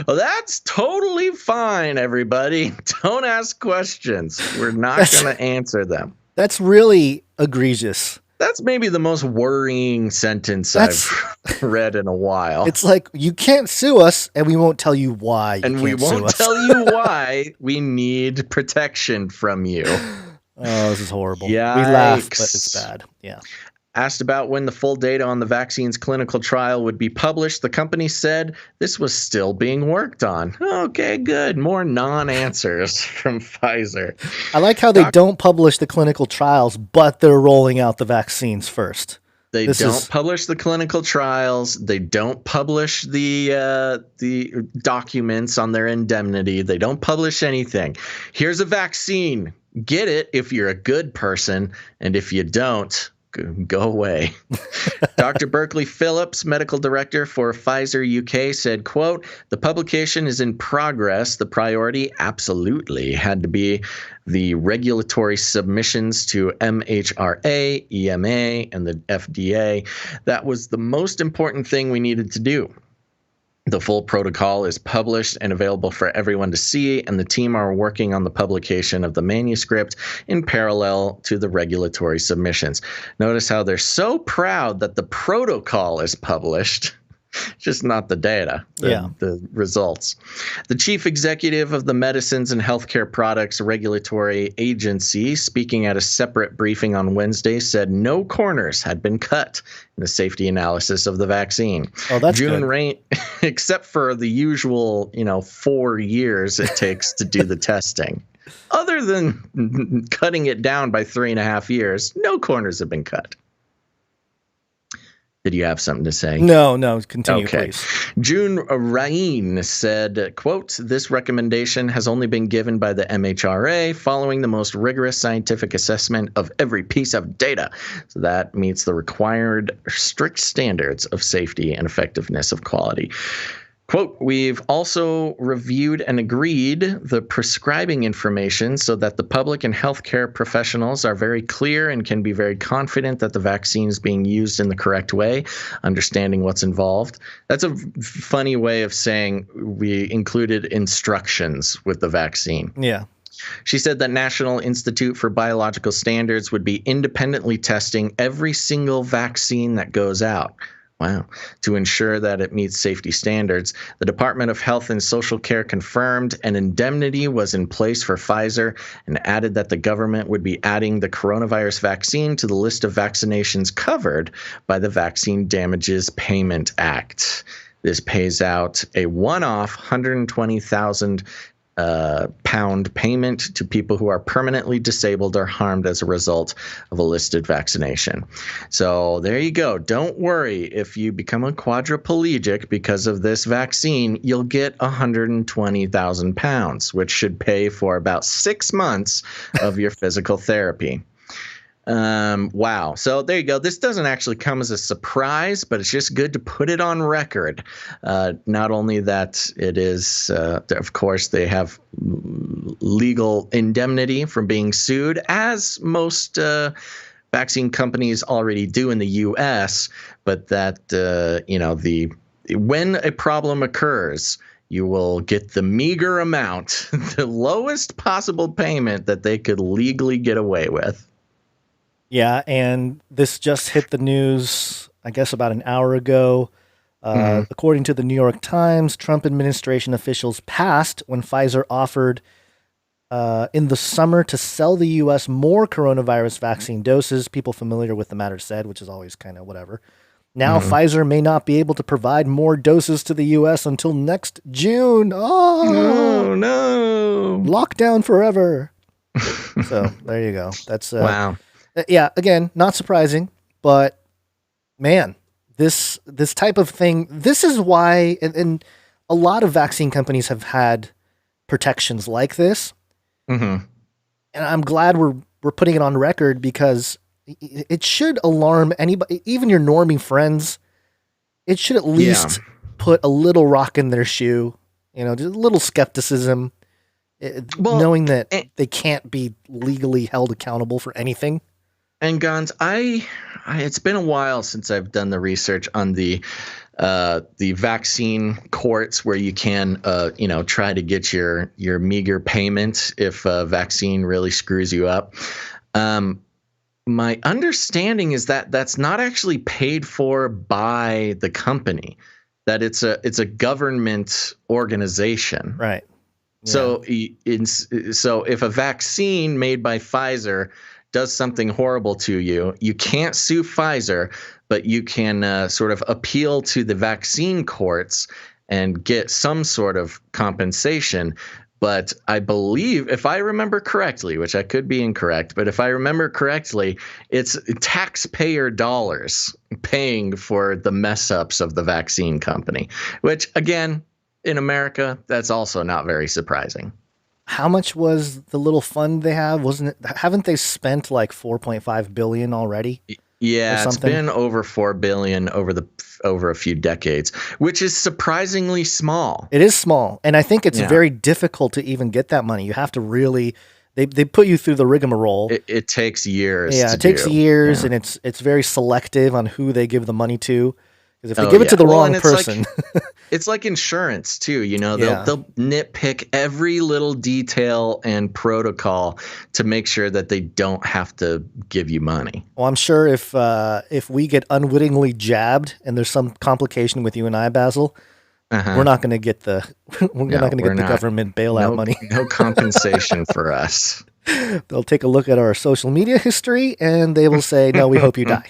A: Well, that's totally fine, everybody. Don't ask questions. We're not going to answer them.
D: That's really egregious.
A: That's maybe the most worrying sentence I've read in a while.
D: It's like, you can't sue us, and we won't tell you why.
A: And we won't tell you why we need protection from you.
D: Oh, this is horrible.
A: Yikes.
D: We laugh, but it's bad. Yeah.
A: Asked about when the full data on the vaccine's clinical trial would be published, the company said this was still being worked on. Okay, good. More non-answers from Pfizer.
D: I like how they don't publish the clinical trials, but they're rolling out the vaccines first.
A: They don't publish the clinical trials. They don't publish the documents on their indemnity. They don't publish anything. Here's a vaccine. Get it if you're a good person, and if you don't, go away. Dr. Berkeley Phillips, medical director for Pfizer UK, said, quote, the publication is in progress. The priority absolutely had to be the regulatory submissions to MHRA, EMA, and the FDA. That was the most important thing we needed to do. The full protocol is published and available for everyone to see, and the team are working on the publication of the manuscript in parallel to the regulatory submissions. Notice how they're so proud that the protocol is published, just not the data, the results. The chief executive of the Medicines and Healthcare Products Regulatory Agency, speaking at a separate briefing on Wednesday, said no corners had been cut in the safety analysis of the vaccine.
D: Oh, that's good.
A: Except for the usual, 4 years it takes to do the testing. Other than cutting it down by 3.5 years, no corners have been cut. Did you have something to say?
D: No, continue, please.
A: June Rain said, quote, this recommendation has only been given by the MHRA following the most rigorous scientific assessment of every piece of data. So that meets the required strict standards of safety and effectiveness of quality. Quote, we've also reviewed and agreed the prescribing information so that the public and healthcare professionals are very clear and can be very confident that the vaccine is being used in the correct way, understanding what's involved. That's a funny way of saying we included instructions with the vaccine.
D: Yeah.
A: She said that National Institute for Biological Standards would be independently testing every single vaccine that goes out. Wow. To ensure that it meets safety standards, the Department of Health and Social Care confirmed an indemnity was in place for Pfizer and added that the government would be adding the coronavirus vaccine to the list of vaccinations covered by the Vaccine Damages Payment Act. This pays out a one-off 120,000 pound payment to people who are permanently disabled or harmed as a result of a listed vaccination. So there you go. Don't worry if you become a quadriplegic because of this vaccine, you'll get 120,000 pounds, which should pay for about 6 months of your physical therapy. Wow. So there you go. This doesn't actually come as a surprise, but it's just good to put it on record. Not only that it is, of course, they have legal indemnity from being sued, as most vaccine companies already do in the U.S., but that, when a problem occurs, you will get the meager amount, the lowest possible payment that they could legally get away with.
D: Yeah, and this just hit the news, I guess, about an hour ago. According to the New York Times, Trump administration officials passed when Pfizer offered in the summer to sell the U.S. more coronavirus vaccine doses. People familiar with the matter said, which is always kind of whatever. Now Pfizer may not be able to provide more doses to the U.S. until next June. Oh,
A: no.
D: Lockdown forever. So there you go. That's
A: wow.
D: Yeah, again, not surprising, but man, this type of thing, this is why, and a lot of vaccine companies have had protections like this. And I'm glad we're putting it on record because it should alarm anybody, even your normie friends. It should at least put a little rock in their shoe, just a little skepticism, knowing that they can't be legally held accountable for anything.
A: And Gonz, it's been a while since I've done the research on the vaccine courts where you can, try to get your meager payment if a vaccine really screws you up. My understanding is that that's not actually paid for by the company, that it's a government organization.
D: Right. Yeah.
A: So if a vaccine made by Pfizer does something horrible to you, you can't sue Pfizer, but you can sort of appeal to the vaccine courts and get some sort of compensation. But I believe, if I remember correctly, which I could be incorrect, but if I remember correctly, it's taxpayer dollars paying for the mess ups of the vaccine company, which, again, in America, that's also not very surprising.
D: How much was the little fund they have? Haven't they spent like 4.5 billion already?
A: Yeah, it's been over 4 billion over a few decades, which is surprisingly small.
D: It is small, and I think it's very difficult to even get that money. You have to really they put you through the rigmarole.
A: It takes years.
D: Yeah, it takes years, and it's very selective on who they give the money to. Because if they give it to the wrong person,
A: it's like insurance too. You know, they'll nitpick every little detail and protocol to make sure that they don't have to give you money.
D: Well, I'm sure if we get unwittingly jabbed and there's some complication with you and I, Basil, we're not going to get the government bailout money.
A: No compensation for us.
D: They'll take a look at our social media history and they will say, "No, we hope you die."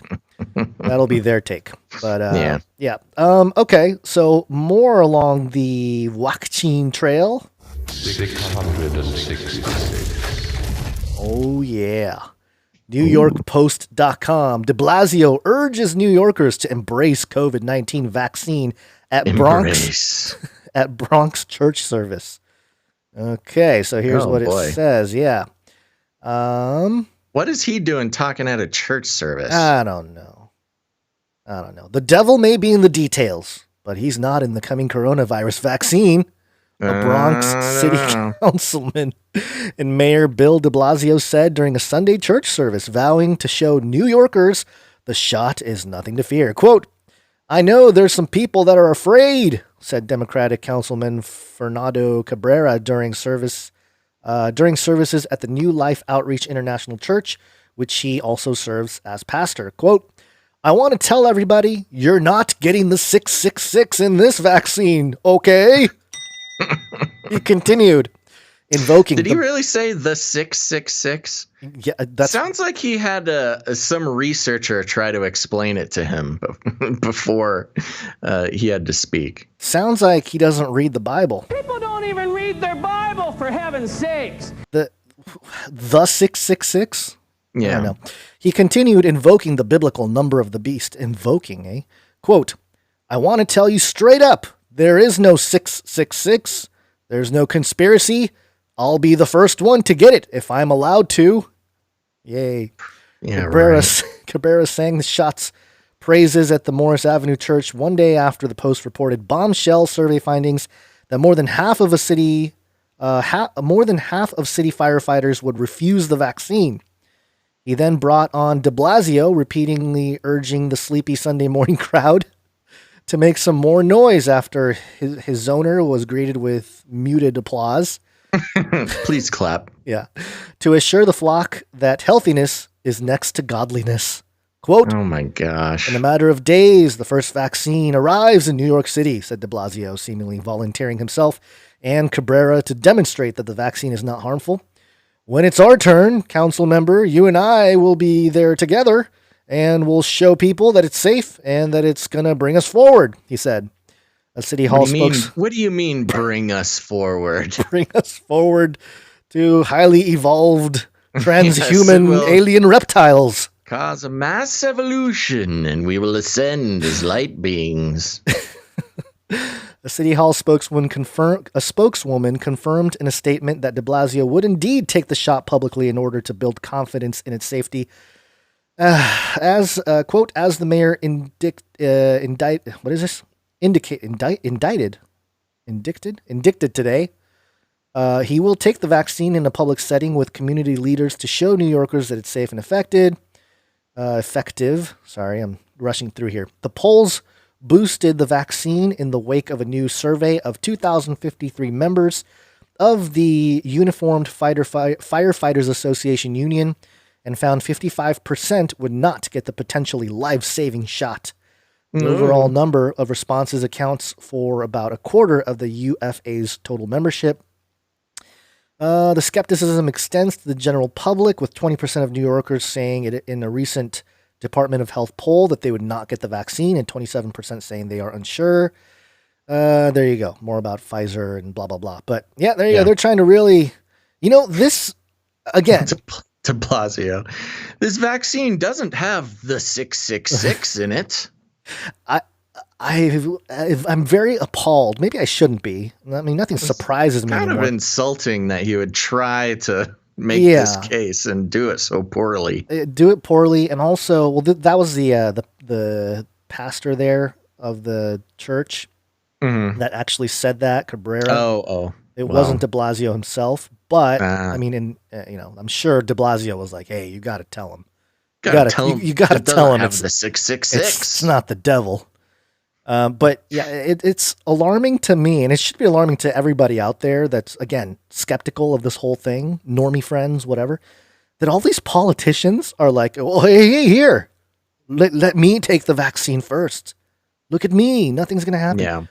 D: That'll be their take. But yeah. Okay, so more along the Waccine trail. 666. Oh yeah. NewYorkPost.com. De Blasio urges New Yorkers to embrace COVID-19 vaccine at Bronx church service. Okay, so here's what it says. Yeah.
A: What is he doing talking at a church service?
D: I don't know. The devil may be in the details, but he's not in the coming coronavirus vaccine. A Bronx City Councilman and Mayor Bill de Blasio said during a Sunday church service, vowing to show New Yorkers the shot is nothing to fear. Quote, "I know there's some people that are afraid," said Democratic Councilman Fernando Cabrera during services at the New Life Outreach International Church, which he also serves as pastor. Quote, "I want to tell everybody you're not getting the 666 in this vaccine, okay?" He continued, invoking.
A: Did he really say the 666?
D: Yeah, that
A: sounds like he had some researcher try to explain it to him before he had to speak.
D: Sounds like he doesn't read the Bible.
M: People don't even read their Bible, for heaven's sakes.
D: The 666?
A: Yeah.
D: I don't know. He continued, invoking the biblical number of the beast. Invoking, eh? Quote, "I want to tell you straight up, there is no 666. There's no conspiracy. I'll be the first one to get it if I'm allowed to." Yay.
A: Yeah,
D: Cabrera sang the shot's praises at the Morris Avenue Church one day after the Post reported bombshell survey findings that more than half of city firefighters would refuse the vaccine. He then brought on de Blasio, repeatedly urging the sleepy Sunday morning crowd to make some more noise after his zoner was greeted with muted applause.
A: Please clap.
D: Yeah. To assure the flock that healthiness is next to godliness. Quote,
A: "Oh my gosh.
D: In a matter of days, the first vaccine arrives in New York City," said de Blasio, seemingly volunteering himself and Cabrera to demonstrate that the vaccine is not harmful. "When it's our turn, council member, you and I will be there together and we'll show people that it's safe and that it's going to bring us forward," he said. A City Hall
A: What do you mean bring us forward?
D: Bring us forward to highly evolved transhuman alien reptiles.
A: Cause a mass evolution and we will ascend as light beings.
D: A City Hall spokeswoman confirmed in a statement that de Blasio would indeed take the shot publicly in order to build confidence in its safety. As the mayor indicted today, he will take the vaccine in a public setting with community leaders to show New Yorkers that it's safe and effective. Sorry, I'm rushing through here. The polls boosted the vaccine in the wake of a new survey of 2,053 members of the Uniformed Firefighters Association Union and found 55% would not get the potentially life-saving shot. The overall number of responses accounts for about a quarter of the UFA's total membership. The skepticism extends to the general public, with 20% of New Yorkers saying it in a recent Department of Health poll that they would not get the vaccine, and 27% saying they are unsure. There you go. More about Pfizer and blah, blah, blah. But yeah, there you go. They're trying to really, this, again.
A: To Blasio, this vaccine doesn't have the 666 in it.
D: I'm very appalled. Maybe I shouldn't be. I mean, nothing surprises me
A: anymore. Kind of insulting that he would try to make this case and do it so poorly.
D: Do it poorly, and also, well, that was the pastor there of the church that actually said that, Cabrera. It wasn't de Blasio himself, but I mean, I'm sure de Blasio was like, "Hey, you got to tell him. You got to tell him
A: it's the 666.
D: It's not the devil." But yeah, it's alarming to me, and it should be alarming to everybody out there that's, again, skeptical of this whole thing, normie friends, whatever, that all these politicians are like, "Oh, hey, here, let me take the vaccine first. Look at me. Nothing's going to happen."
A: Yeah.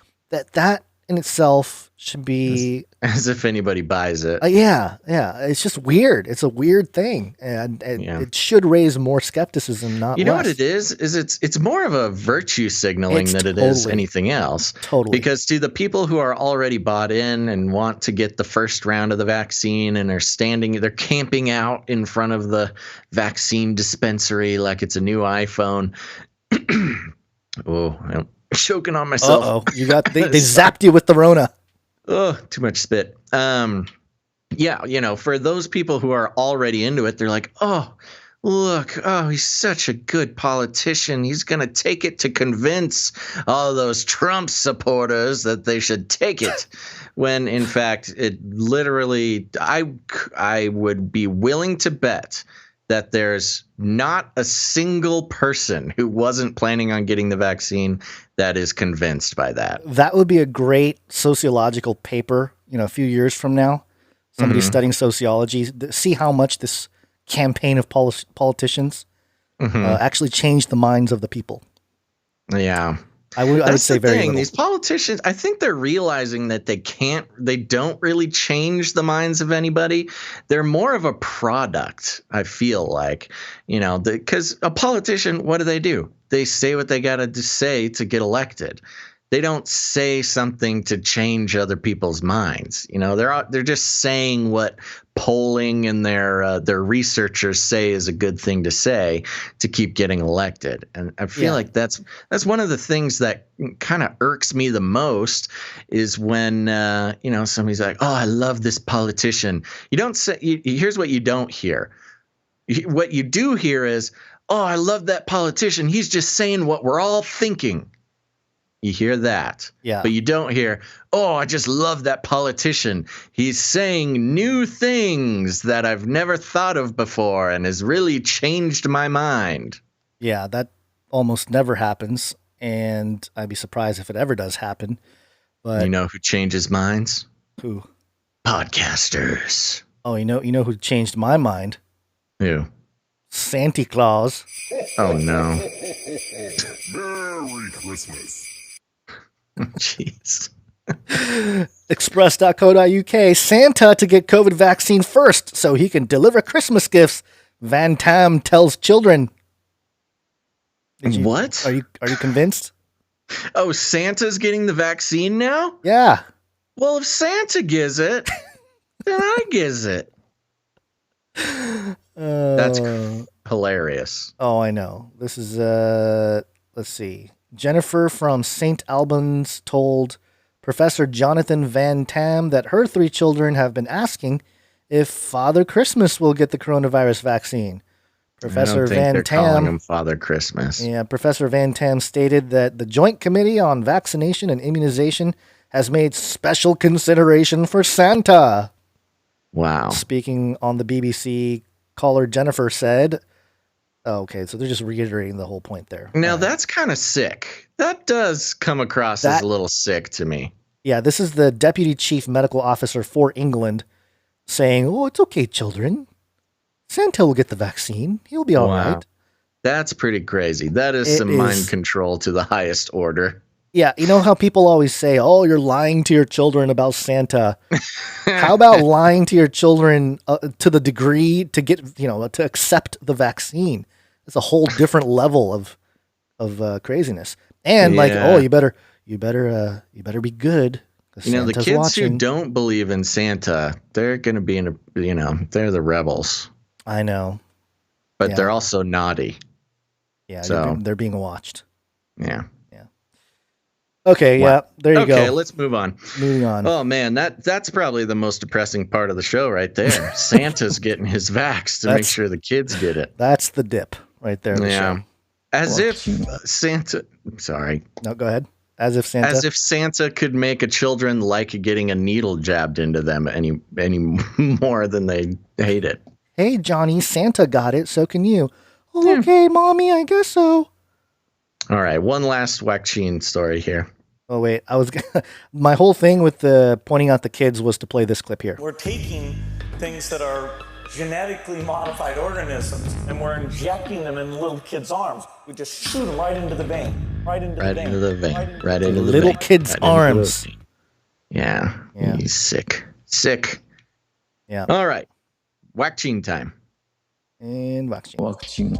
D: That in itself should be...
A: As if anybody buys it.
D: Yeah. It's just weird. It's a weird thing. And it should raise more skepticism, not less.
A: You know what it is? It's more of a virtue signaling than it is anything else.
D: Totally.
A: Because to the people who are already bought in and want to get the first round of the vaccine and are they're camping out in front of the vaccine dispensary like it's a new iPhone. I'm choking on myself.
D: You got they zapped you with the Rona.
A: Oh, too much spit. For those people who are already into it, they're like, "Oh, look, he's such a good politician. He's going to take it to convince all those Trump supporters that they should take it." When in fact, it literally, I would be willing to bet that there's not a single person who wasn't planning on getting the vaccine that is convinced by that.
D: That would be a great sociological paper, a few years from now. Somebody studying sociology, see how much this campaign of politicians actually changed the minds of the people.
A: Yeah.
D: I would say very little.
A: These politicians, I think they're realizing that they don't really change the minds of anybody. They're more of a product, I feel like, because a politician, what do? They say what they got to say to get elected. They don't say something to change other people's minds. They're just saying what polling and their researchers say is a good thing to say to keep getting elected. And I feel like that's one of the things that kind of irks me the most is when somebody's like, "Oh, I love this politician." You don't say. Here's what you don't hear. What you do hear is, "Oh, I love that politician. He's just saying what we're all thinking." You hear that.
D: Yeah.
A: But you don't hear, "Oh, I just love that politician. He's saying new things that I've never thought of before and has really changed my mind."
D: Yeah, that almost never happens, and I'd be surprised if it ever does happen. But
A: you know who changes minds?
D: Who?
A: Podcasters.
D: Oh, you know who changed my mind?
A: Who?
D: Santa Claus.
A: Oh no.
F: Merry Christmas.
A: Jeez.
D: Express.co.uk. Santa to get COVID vaccine first so he can deliver Christmas gifts. Van Tam tells children.
A: What?
D: Are you convinced?
A: Oh, Santa's getting the vaccine now?
D: Yeah.
A: Well, if Santa gives it, then I gives it. That's hilarious.
D: Oh, I know. This is let's see. Jennifer from St. Albans told Professor Jonathan Van Tam that her 3 children have been asking if Father Christmas will get the coronavirus vaccine. Professor Van Tam,
A: calling him Father Christmas.
D: Yeah, Professor Van Tam stated that the Joint Committee on Vaccination and Immunization has made special consideration for Santa.
A: Wow.
D: Speaking on the BBC, caller Jennifer said, okay, so they're just reiterating the whole point there.
A: Now, that's kind of sick. That does come across as a little sick to me.
D: Yeah, this is the Deputy Chief Medical Officer for England saying, "Oh, it's okay, children. Santa will get the vaccine. He'll be all right.
A: That's pretty crazy. That is some mind control to the highest order.
D: Yeah, you know how people always say, "Oh, you're lying to your children about Santa." How about lying to your children to the degree to get, to accept the vaccine? It's a whole different level of craziness. And you better be good.
A: The kids who don't believe in Santa, they're going to be they're the rebels.
D: I know,
A: but they're also naughty.
D: Yeah, so they're being watched.
A: Yeah.
D: Okay, there you go.
A: Okay, let's move on.
D: Moving on.
A: Oh man, that's probably the most depressing part of the show right there. Santa's getting his vax to make sure the kids get it.
D: That's the dip right there.
A: Yeah. As if Santa. Sorry.
D: No, go ahead. As if Santa
A: could make a children like getting a needle jabbed into them any more than they hate it.
D: Hey, Johnny, Santa got it, so can you. Oh, okay, Mommy, I guess so.
A: All right, one last Waccine story here.
D: Oh, wait, my whole thing with the pointing out the kids was to play this clip here.
N: We're taking things that are genetically modified organisms and we're injecting them in little kids' arms. We just shoot them right into the vein. Right into the vein.
D: Little kids' arms.
A: Yeah, he's sick.
D: Yeah.
A: All right, Waccine time.
D: And Waccine.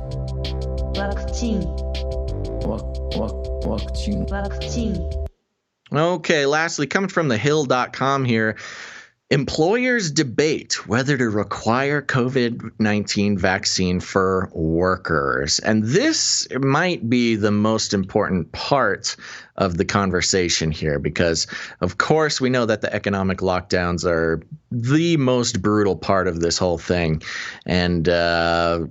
A: Okay, lastly, coming from thehill.com here, employers debate whether to require COVID-19 vaccine for workers. And this might be the most important part of the conversation here because, of course, we know that the economic lockdowns are the most brutal part of this whole thing. And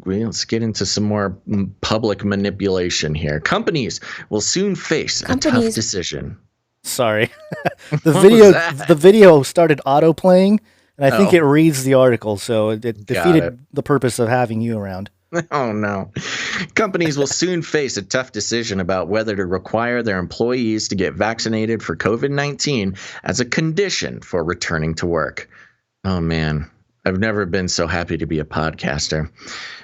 A: let's get into some more public manipulation here. Companies will soon face a tough decision.
D: Sorry. The video started auto playing, and I think it reads the article, so it defeated the purpose of having you around.
A: Oh, no. Companies will soon face a tough decision about whether to require their employees to get vaccinated for COVID-19 as a condition for returning to work. Oh, man. I've never been so happy to be a podcaster.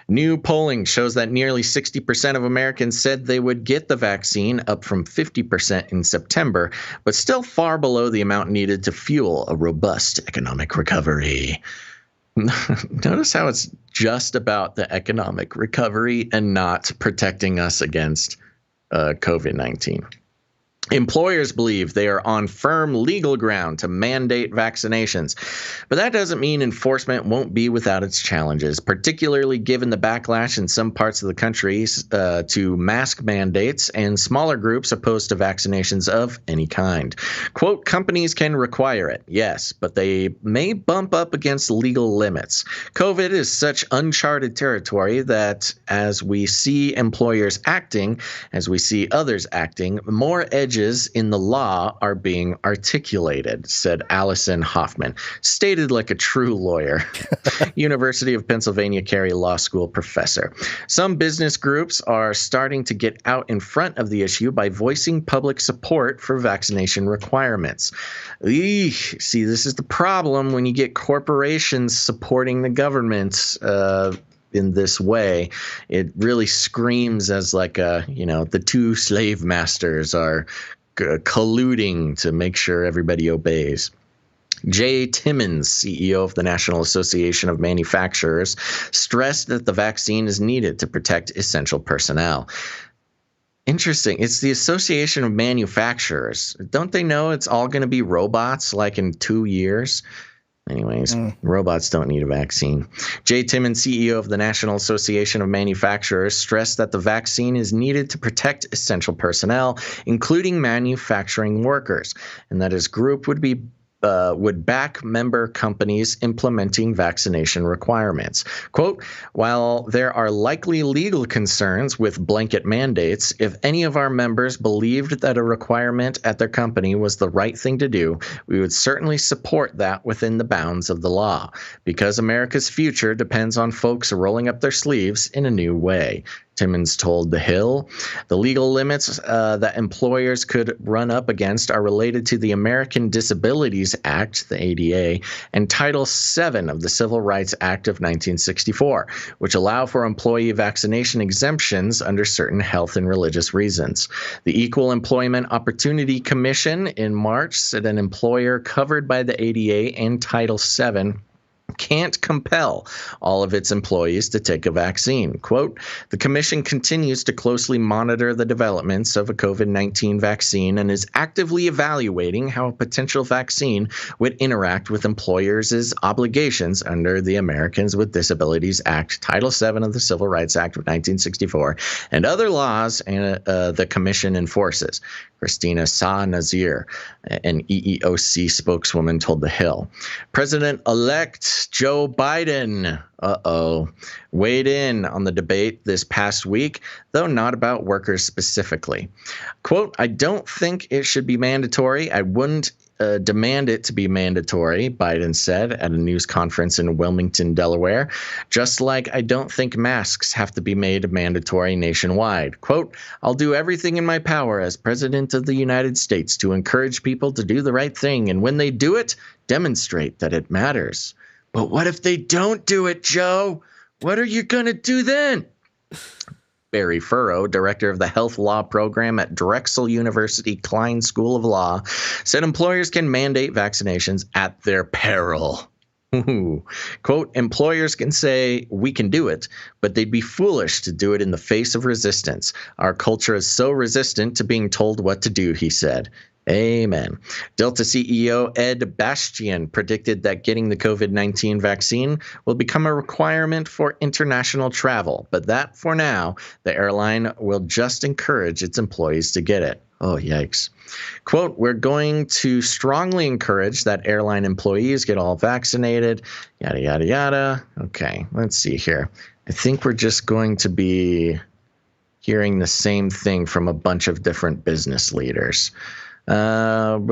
A: New polling shows that nearly 60% of Americans said they would get the vaccine, up from 50% in September, but still far below the amount needed to fuel a robust economic recovery. Notice how it's just about the economic recovery and not protecting us against COVID-19. Employers believe they are on firm legal ground to mandate vaccinations, but that doesn't mean enforcement won't be without its challenges, particularly given the backlash in some parts of the country to mask mandates and smaller groups opposed to vaccinations of any kind. Quote, companies can require it, yes, but they may bump up against legal limits. COVID is such uncharted territory that as we see employers acting, as we see others acting, more edges in the law are being articulated, said Allison Hoffman, stated like a true lawyer, University of Pennsylvania Carey Law School professor. Some business groups are starting to get out in front of the issue by voicing public support for vaccination requirements. See, this is the problem when you get corporations supporting the government in this way. It really screams as like the two slave masters are colluding to make sure everybody obeys. Jay Timmons, CEO of the National Association of Manufacturers, stressed that the vaccine is needed to protect essential personnel. Interesting. It's the Association of Manufacturers. Don't they know it's all going to be robots like in 2 years? Anyways, robots don't need a vaccine. Jay Timmons, CEO of the National Association of Manufacturers, stressed that the vaccine is needed to protect essential personnel, including manufacturing workers, and that his group would back member companies implementing vaccination requirements. Quote, while there are likely legal concerns with blanket mandates, if any of our members believed that a requirement at their company was the right thing to do, we would certainly support that within the bounds of the law, because America's future depends on folks rolling up their sleeves in a new way. Timmons told The Hill. The legal limits that employers could run up against are related to the American Disabilities Act, the ADA, and Title VII of the Civil Rights Act of 1964, which allow for employee vaccination exemptions under certain health and religious reasons. The Equal Employment Opportunity Commission in March said an employer covered by the ADA and Title VII can't compel all of its employees to take a vaccine. Quote, the commission continues to closely monitor the developments of a COVID-19 vaccine and is actively evaluating how a potential vaccine would interact with employers' obligations under the Americans with Disabilities Act, Title VII of the Civil Rights Act of 1964, and other laws the commission enforces. Christina Sa Nazir, an EEOC spokeswoman, told The Hill. President-elect Joe Biden, weighed in on the debate this past week, though not about workers specifically. Quote, I don't think it should be mandatory. I wouldn't demand it to be mandatory, Biden said at a news conference in Wilmington, Delaware, just like I don't think masks have to be made mandatory nationwide. Quote, I'll do everything in my power as President of the United States to encourage people to do the right thing, and when they do it, demonstrate that it matters. But what if they don't do it, Joe? What are you going to do then? Barry Furrow, director of the health law program at Drexel University Klein School of Law, said employers can mandate vaccinations at their peril. Quote, employers can say, we can do it, but they'd be foolish to do it in the face of resistance. Our culture is so resistant to being told what to do, he said. Amen. Delta CEO Ed Bastian predicted that getting the COVID-19 vaccine will become a requirement for international travel, but that, for now, the airline will just encourage its employees to get it. Oh, yikes. Quote, we're going to strongly encourage that airline employees get all vaccinated, yada, yada, yada. Okay, let's see here. I think we're just going to be hearing the same thing from a bunch of different business leaders. Quote,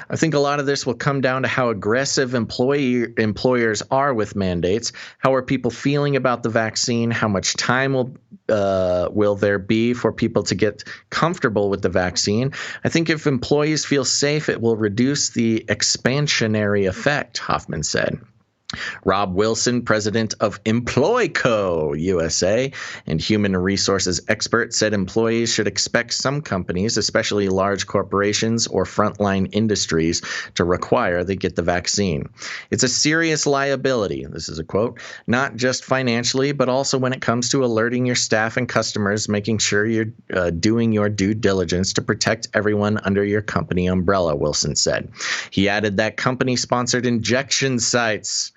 A: I think a lot of this will come down to how aggressive employers are with mandates. How are people feeling about the vaccine? How much time will there be for people to get comfortable with the vaccine? I think if employees feel safe, it will reduce the expansionary effect, Hoffman said. Rob Wilson, president of Employco USA and human resources expert, said employees should expect some companies, especially large corporations or frontline industries, to require they get the vaccine. It's a serious liability, this is a quote, not just financially, but also when it comes to alerting your staff and customers, making sure you're doing your due diligence to protect everyone under your company umbrella, Wilson said. He added that company-sponsored injection sites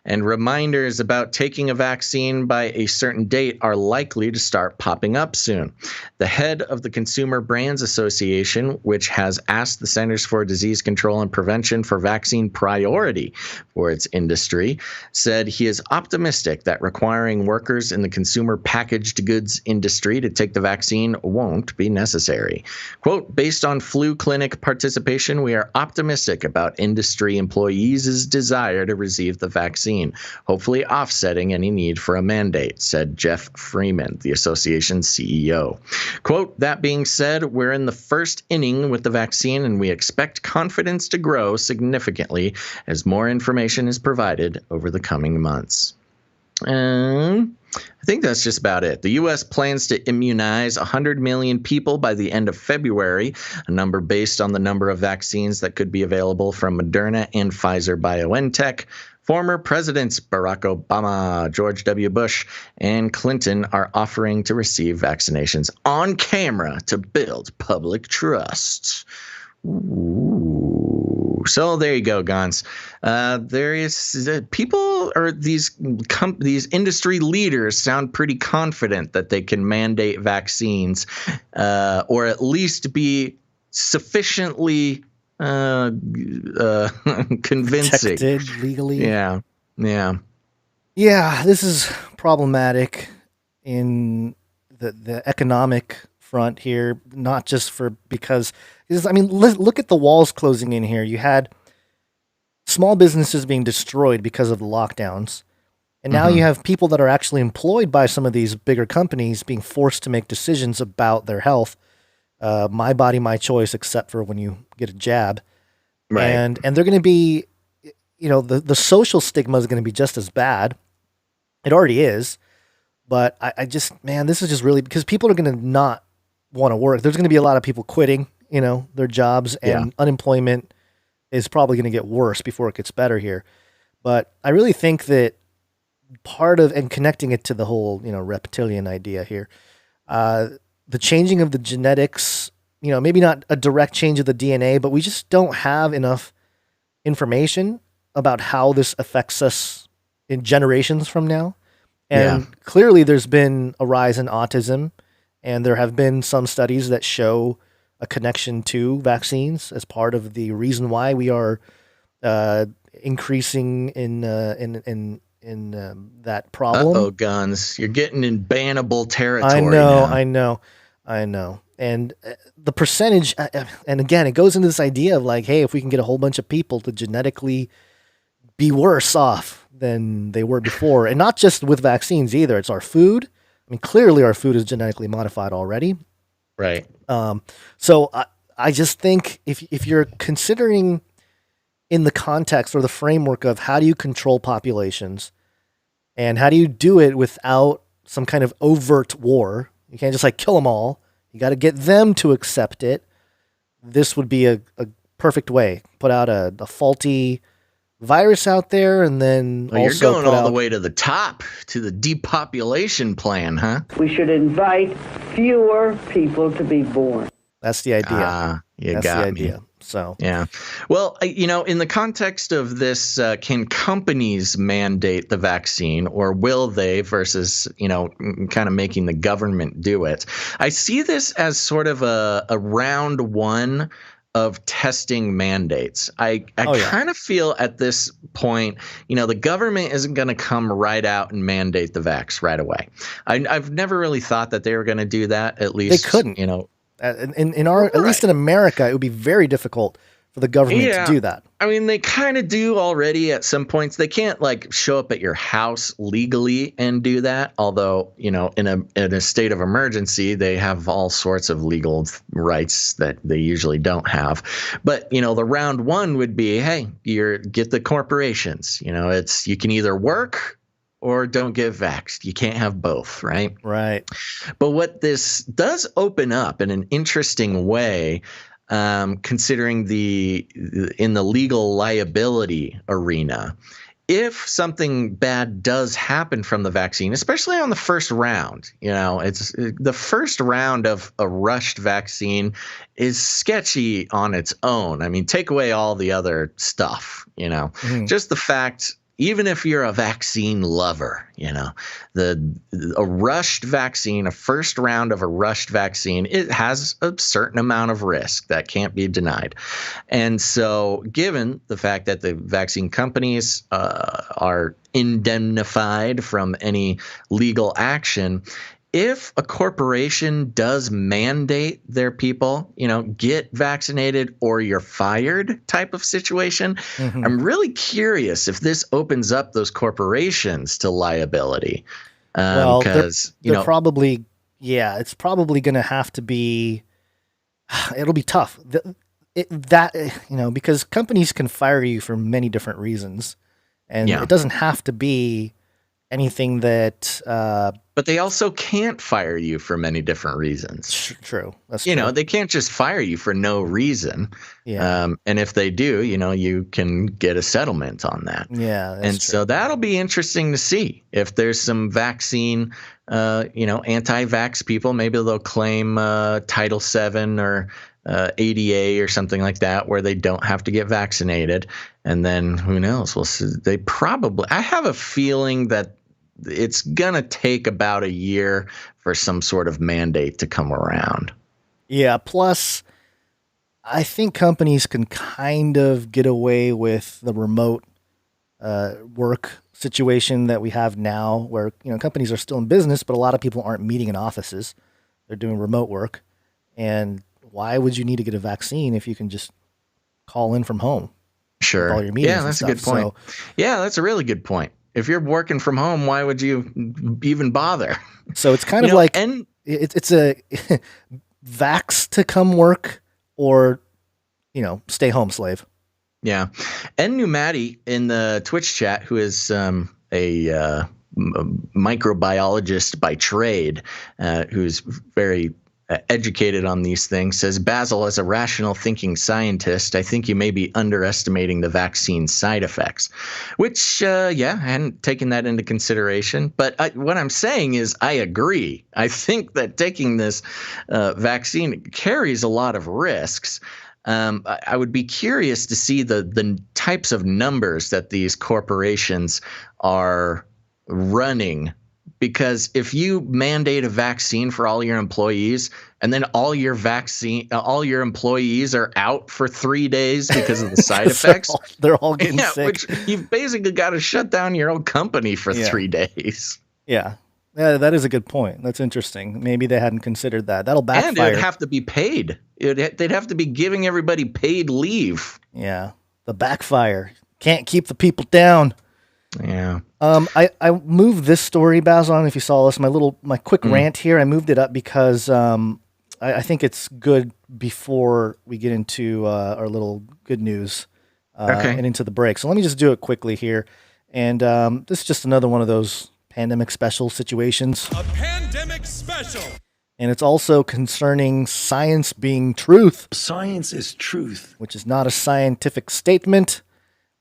A: and reminders about taking a vaccine by a certain date are likely to start popping up soon. The head of the Consumer Brands Association, which has asked the Centers for Disease Control and Prevention for vaccine priority for its industry, said he is optimistic that requiring workers in the consumer packaged goods industry to take the vaccine won't be necessary. Quote, based on flu clinic participation, we are optimistic about industry employees' desire to receive the vaccine, hopefully offsetting any need for a mandate, said Jeff Freeman, the association's CEO. Quote, that being said, we're in the first inning with the vaccine and we expect confidence to grow significantly as more information is provided over the coming months. I think that's just about it. The U.S. plans to immunize 100 million people by the end of February, a number based on the number of vaccines that could be available from Moderna and Pfizer BioNTech. Former presidents Barack Obama, George W. Bush, and Clinton are offering to receive vaccinations on camera to build public trust. Ooh. So there you go, Gonz. There is people, or these industry leaders sound pretty confident that they can mandate vaccines, or at least be sufficiently convincing.
D: Protected legally.
A: Yeah.
D: This is problematic in the economic front here, not just because look at the walls closing in here. You had small businesses being destroyed because of the lockdowns, And now you have people that are actually employed by some of these bigger companies being forced to make decisions about their health. My body, my choice, except for when you get a jab.
A: Right.
D: And they're going to be, the social stigma is going to be just as bad. It already is. But I just, man, this is just really, because people are going to not want to work. There's going to be a lot of people quitting, their jobs, and unemployment is probably going to get worse before it gets better here. But I really think that part of, and connecting it to the whole, reptilian idea here, the changing of the genetics, maybe not a direct change of the DNA, but we just don't have enough information about how this affects us in generations from now. And clearly there's been a rise in autism, and there have been some studies that show a connection to vaccines as part of the reason why we are increasing in that problem.
A: Uh-oh, Gonz. You're getting in bannable territory now.
D: I know. And the percentage, and again, it goes into this idea of like, hey, if we can get a whole bunch of people to genetically be worse off than they were before, and not just with vaccines either. It's our food. I mean, clearly our food is genetically modified already.
A: Right.
D: So I just think if you're considering in the context or the framework of how do you control populations and how do you do it without some kind of overt war, you can't just like kill them all. You got to get them to accept it. This would be a perfect way. Put out a faulty virus out there, and then
A: you're going all the way to the top, to the depopulation plan, huh?
O: We should invite fewer people to be born.
D: That's the idea.
A: That's the idea.
D: So
A: yeah. Well, in the context of this, can companies mandate the vaccine, or will they? Versus kind of making the government do it. I see this as sort of a round one of testing mandates. I kind of feel at this point, the government isn't going to come right out and mandate the vax right away. I've never really thought that they were going to do that. At least
D: they couldn't. In our, at least in America, it would be very difficult for the government to do that.
A: I mean, they kind of do already at some points. They can't like show up at your house legally and do that. Although, in a state of emergency, they have all sorts of legal rights that they usually don't have. But, the round one would be, hey, get the corporations. It's you can either work or don't get vaxxed. You can't have both, right?
D: Right.
A: But what this does open up in an interesting way, considering in the legal liability arena, if something bad does happen from the vaccine, especially on the first round, it's the first round of a rushed vaccine is sketchy on its own. I mean, take away all the other stuff, just the fact. Even if you're a vaccine lover, a rushed vaccine, a first round of a rushed vaccine, it has a certain amount of risk that can't be denied. And so given the fact that the vaccine companies are indemnified from any legal action, if a corporation does mandate their people, get vaccinated or you're fired type of situation, I'm really curious if this opens up those corporations to liability. Because
D: they're probably, it's probably going to have to be. It'll be tough. Because companies can fire you for many different reasons, and it doesn't have to be anything that.
A: But they also can't fire you for many different reasons.
D: True. That's true.
A: They can't just fire you for no reason.
D: Yeah.
A: And if they do, you can get a settlement on that.
D: Yeah.
A: And so that'll be interesting to see if there's some vaccine, anti-vax people. Maybe they'll claim Title VII or ADA or something like that, where they don't have to get vaccinated. And then who knows? We'll see. I have a feeling that it's going to take about a year for some sort of mandate to come around.
D: Yeah. Plus, I think companies can kind of get away with the remote work situation that we have now, where, companies are still in business, but a lot of people aren't meeting in offices. They're doing remote work. And why would you need to get a vaccine if you can just call in from home?
A: Sure.
D: All your meetings.
A: Yeah, that's a good point. That's a really good point. If you're working from home, why would you even bother?
D: So it's kind of like it's a vax to come work or, stay home, slave.
A: Yeah. And Numati in the Twitch chat, who is a microbiologist by trade, who's very educated on these things, says, Basil, as a rational thinking scientist, I think you may be underestimating the vaccine side effects, which, I hadn't taken that into consideration. But what I'm saying is I agree. I think that taking this vaccine carries a lot of risks. I would be curious to see the types of numbers that these corporations are running, because if you mandate a vaccine for all your employees and then all your employees are out for 3 days because of the side effects,
D: they're all getting sick.
A: Which you've basically got to shut down your own company for 3 days.
D: Yeah. Yeah, that is a good point. That's interesting. Maybe they hadn't considered that. That'll backfire.
A: And it'd have to be paid. They'd have to be giving everybody paid leave.
D: Yeah, the backfire. Can't keep the people down.
A: Yeah.
D: I moved this story, Basil, if you saw this, my quick rant here. I moved it up because I think it's good before we get into our little good news and into the break. So let me just do it quickly here. And this is just another one of those pandemic special situations.
L: A pandemic special.
D: And it's also concerning science being truth.
P: Science is truth.
D: Which is not a scientific statement.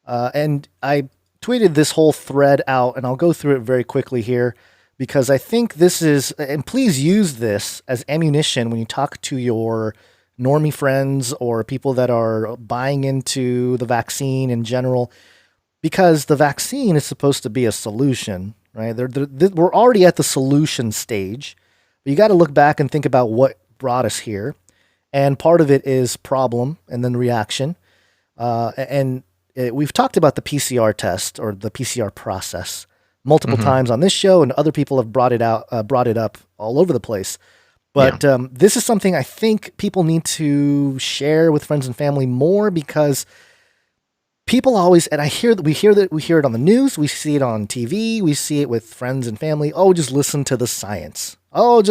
D: And I tweeted this whole thread out, and I'll go through it very quickly here, because I think this is, and please use this as ammunition when you talk to your normie friends or people that are buying into the vaccine in general, because the vaccine is supposed to be a solution, right? We're already at the solution stage, but you got to look back and think about what brought us here. And part of it is problem and then reaction. We've talked about the PCR test or the PCR process multiple times on this show, and other people have brought it up all over the place. But this is something I think people need to share with friends and family more, because people always, and we hear it on the news, we see it on TV, we see it with friends and family. Oh, just listen to the science. Oh,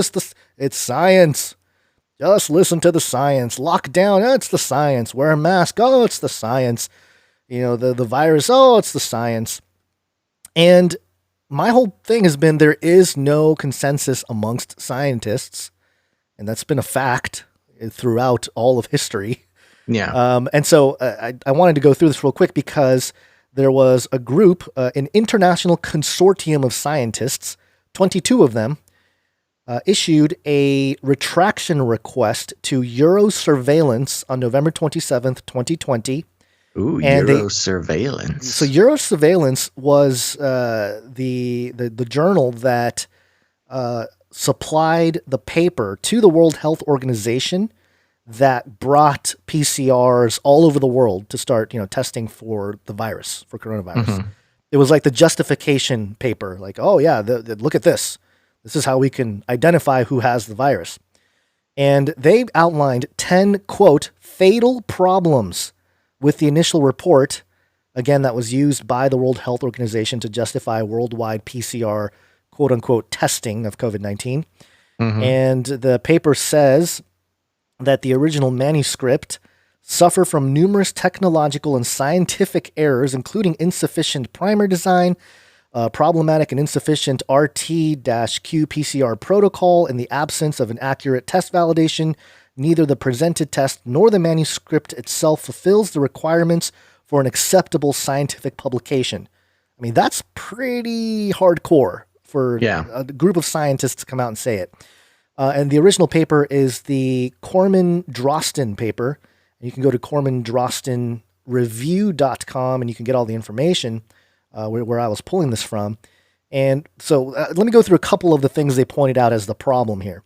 D: it's science. Just listen to the science. Lockdown, it's the science. Wear a mask. Oh, it's the science. The virus, it's the science. And my whole thing has been there is no consensus amongst scientists, and that's been a fact throughout all of history.
A: Yeah.
D: And so I wanted to go through this real quick, because there was a group, an international consortium of scientists, 22 of them, issued a retraction request to Eurosurveillance on November 27th, 2020.
A: Ooh, Eurosurveillance.
D: So Eurosurveillance was the journal that supplied the paper to the World Health Organization that brought PCRs all over the world to start, testing for the virus, for coronavirus. It was like the justification paper, like, oh yeah, look at this. This is how we can identify who has the virus. And they outlined 10, quote, fatal problems with the initial report, again, that was used by the World Health Organization to justify worldwide PCR, quote-unquote, testing of COVID-19. And the paper says that the original manuscript suffer from numerous technological and scientific errors, including insufficient primer design, problematic and insufficient RT-Q PCR protocol, in the absence of an accurate test validation. Neither the presented test nor the manuscript itself fulfills the requirements for an acceptable scientific publication. I mean, that's pretty hardcore for a group of scientists to come out and say it. And the original paper is the Corman-Drosten paper. You can go to cormandrostenreview.com and you can get all the information where I was pulling this from. And so let me go through a couple of the things they pointed out as the problem here.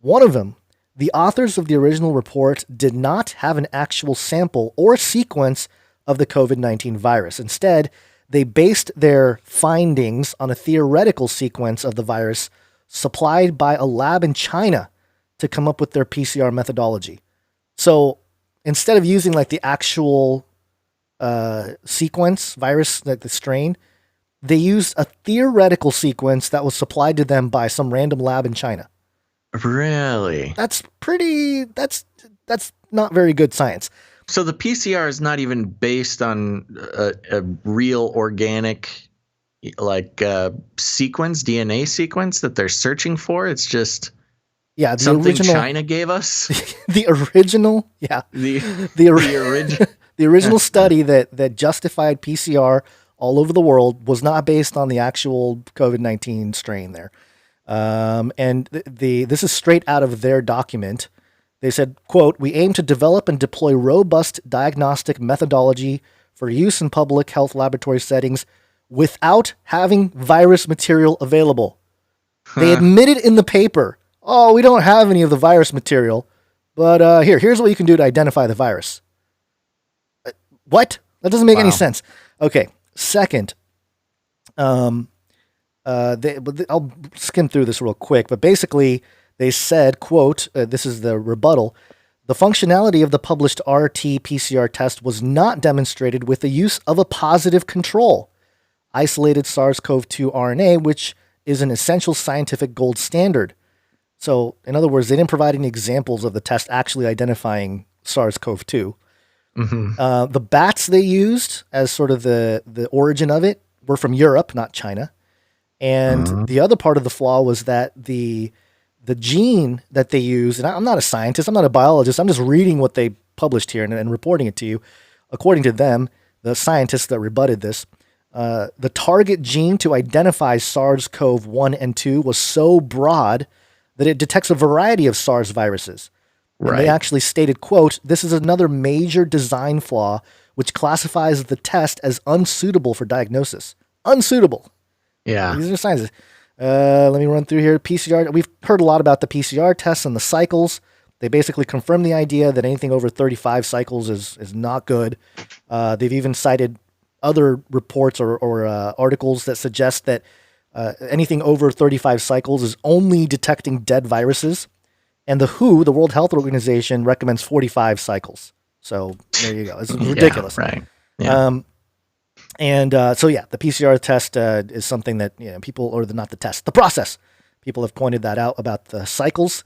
D: One of them, the authors of the original report did not have an actual sample or sequence of the COVID-19 virus. Instead, they based their findings on a theoretical sequence of the virus supplied by a lab in China to come up with their PCR methodology. So instead of using like the actual sequence, virus, like the strain, they used a theoretical sequence that was supplied to them by some random lab in China.
A: Really?
D: That's not very good science.
A: So the PCR is not even based on a real organic sequence, DNA sequence that they're searching for. It's just something China gave us.
D: The original, the original study that justified PCR all over the world was not based on the actual COVID-19 strain there. And this is straight out of their document. They said, quote, "We aim to develop and deploy robust diagnostic methodology for use in public health laboratory settings without having virus material available." They admitted in the paper, "Oh, we don't have any of the virus material, but here's what you can do to identify the virus." What? That doesn't make any sense. Okay. Second, I'll skim through this real quick, but basically they said, quote, this is the rebuttal, "The functionality of the published RT-PCR test was not demonstrated with the use of a positive control, isolated SARS-CoV-2 RNA, which is an essential scientific gold standard." So, in other words, they didn't provide any examples of the test actually identifying SARS-CoV-2. Mm-hmm. The bats they used as sort of the origin of it were from Europe, not China. And the other part of the flaw was that the gene that they used, and I'm not a scientist, I'm not a biologist, I'm just reading what they published here and reporting it to you. According to them, the scientists that rebutted this, the target gene to identify SARS-CoV-1 and 2 was so broad that it detects a variety of SARS viruses. And they actually stated, quote, "This is another major design flaw which classifies the test as unsuitable for diagnosis." Unsuitable.
A: Yeah.
D: These are sciences. Let me run through here. PCR. We've heard a lot about the PCR tests and the cycles. They basically confirm the idea that anything over 35 cycles is not good. They've even cited other reports or articles that suggest that anything over 35 cycles is only detecting dead viruses. And the WHO, the World Health Organization, recommends 45 cycles. So there you go. It's ridiculous.
A: Yeah, right. Yeah.
D: The PCR test is something that people, or not the test, the process. People have pointed that out about the cycles,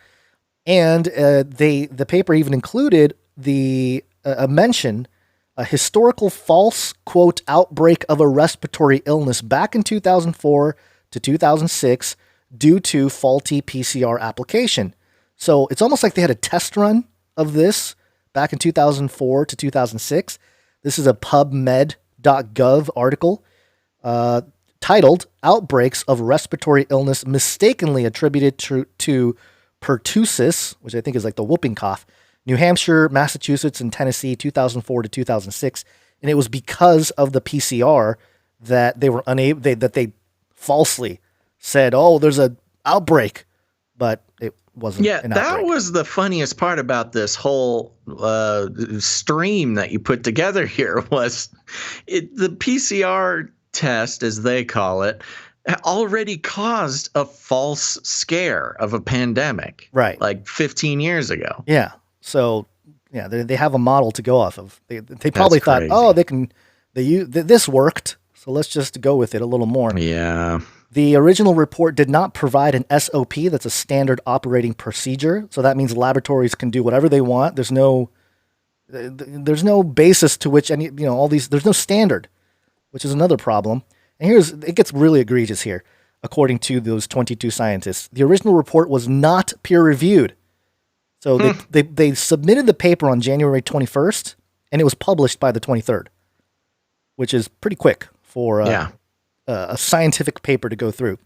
D: and the paper even included a mention, a historical false quote outbreak of a respiratory illness back in 2004 to 2006 due to faulty PCR application. So it's almost like they had a test run of this back in 2004 to 2006. This is a PubMed.gov article titled "Outbreaks of Respiratory Illness Mistakenly Attributed to Pertussis," which I think is like the whooping cough, New Hampshire, Massachusetts, and Tennessee, 2004 to 2006. And it was because of the PCR that they were that they falsely said, "Oh, there's an outbreak," but it wasn't.
A: Yeah, that was the funniest part about this whole stream that you put together here was the PCR test, as they call it, already caused a false scare of a pandemic.
D: Right.
A: Like 15 years ago.
D: Yeah. So, yeah, they have a model to go off of. They probably thought, "Oh, this worked, so let's just go with it a little more."
A: Yeah.
D: The original report did not provide an SOP, that's a standard operating procedure. So that means laboratories can do whatever they want. There's no basis to which there's no standard, which is another problem. And it gets really egregious here. According to those 22 scientists, the original report was not peer reviewed. So they submitted the paper on January 21st and it was published by the 23rd, which is pretty quick for a scientific paper to go through.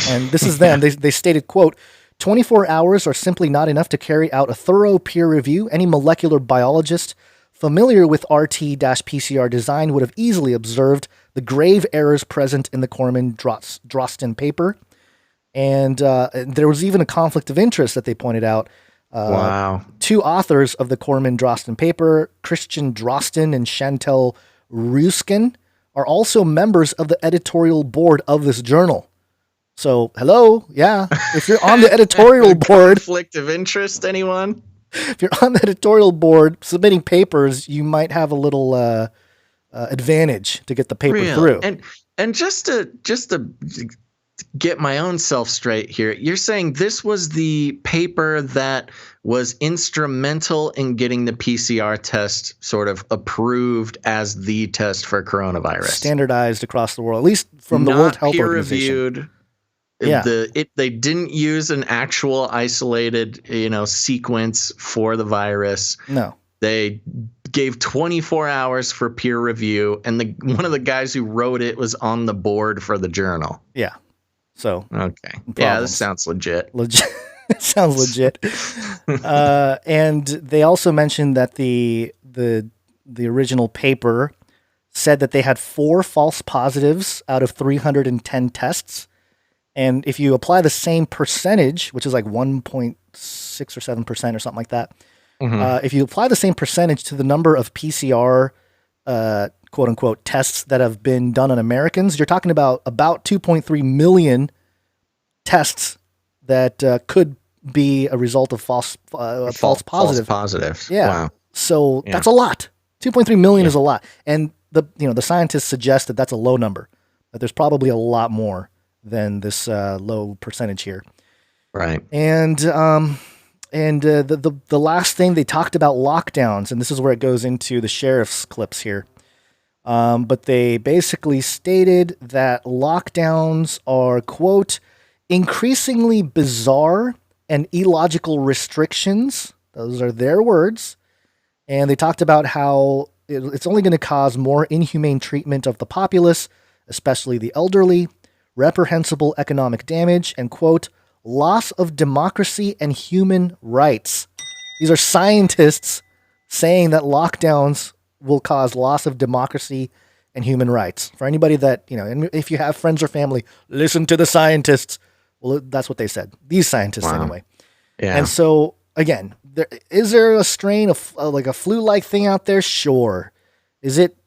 D: And this is them. They stated, quote, 24 hours are simply not enough to carry out a thorough peer review. Any molecular biologist familiar with RT-PCR design would have easily observed the grave errors present in the Corman-Drosten paper. And there was even a conflict of interest that they pointed out.
A: Wow.
D: Two authors of the Corman-Drosten paper, Christian Drosten and Chantal Ruskin, are also members of the editorial board of this journal. So, hello, yeah, if you're on the editorial board...
A: Conflict of interest, anyone?
D: If you're on the editorial board submitting papers, you might have a little advantage to get the paper
A: Real.
D: through.
A: And just to get my own self straight here, you're saying this was the paper that was instrumental in getting the PCR test sort of approved as the test for coronavirus,
D: standardized across the world, at least from the World Health Organization.
A: Peer-reviewed.
D: Yeah.
A: They didn't use an actual isolated, sequence for the virus.
D: No.
A: They gave 24 hours for peer review, and one of the guys who wrote it was on the board for the journal.
D: Yeah. So
A: okay.
D: Problems.
A: Yeah, this sounds legit.
D: It sounds legit. And they also mentioned that the original paper said that they had 4 false positives out of 310 tests. And if you apply the same percentage, which is like 1.6 or 7% or something like that, if you apply the same percentage to the number of PCR, quote unquote, tests that have been done on Americans, you're talking about 2.3 million tests that could be a result of false positives. Yeah.
A: Wow.
D: So that's a lot. 2.3 million is a lot. And the scientists suggest that that's a low number, that there's probably a lot more than this low percentage here.
A: Right.
D: And the last thing, they talked about lockdowns, and this is where it goes into the sheriff's clips here. But they basically stated that lockdowns are, quote, increasingly bizarre and illogical restrictions. Those are their words. And they talked about how it's only going to cause more inhumane treatment of the populace, especially the elderly, reprehensible economic damage, and, quote, loss of democracy and human rights. These are scientists saying that lockdowns will cause loss of democracy and human rights. For anybody that, and if you have friends or family, listen to the scientists. Well, that's what they said. These scientists, anyway.
A: Yeah.
D: And so, again, is there a strain of like a flu-like thing out there? Sure. Is it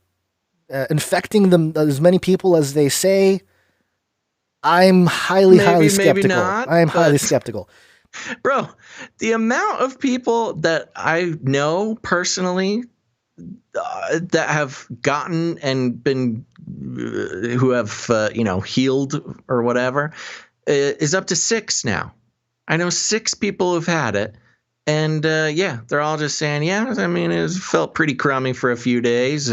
D: infecting them as many people as they say? I'm highly skeptical.
A: Maybe not,
D: I am highly skeptical.
A: Bro, the amount of people that I know personally that have gotten and been who have healed or whatever is up to 6 now. I know 6 people who've had it, and they're all just saying, it felt pretty crummy for a few days,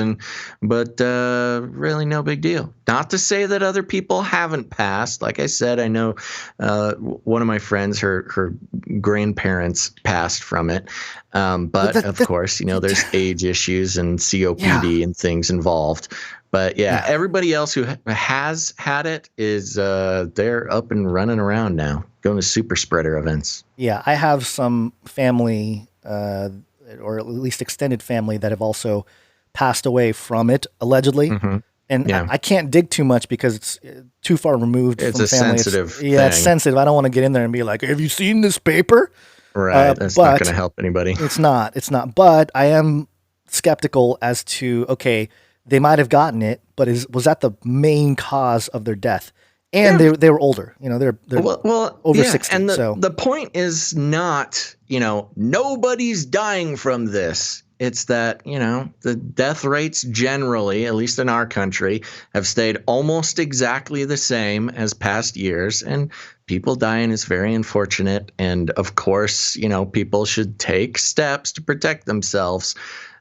A: but really no big deal. Not to say that other people haven't passed. Like I said, I know one of my friends, her grandparents passed from it, but of course, there's age issues and COPD and things involved. But everybody else who has had it is they're up and running around now, going to super spreader events.
D: Yeah, I have some family, or at least extended family, that have also passed away from it, allegedly. Mm-hmm. And I can't dig too much because it's too far removed from family. It's
A: sensitive thing.
D: It's sensitive. I don't want to get in there and be like, have you seen this paper?
A: Right, that's not going to help anybody.
D: It's not. But I am skeptical as to, okay, they might have gotten it, but was that the main cause of their death? And they were older, they're over 60.
A: And
D: so
A: the point is not, nobody's dying from this. It's that, the death rates generally, at least in our country, have stayed almost exactly the same as past years. And people dying is very unfortunate. And of course, people should take steps to protect themselves.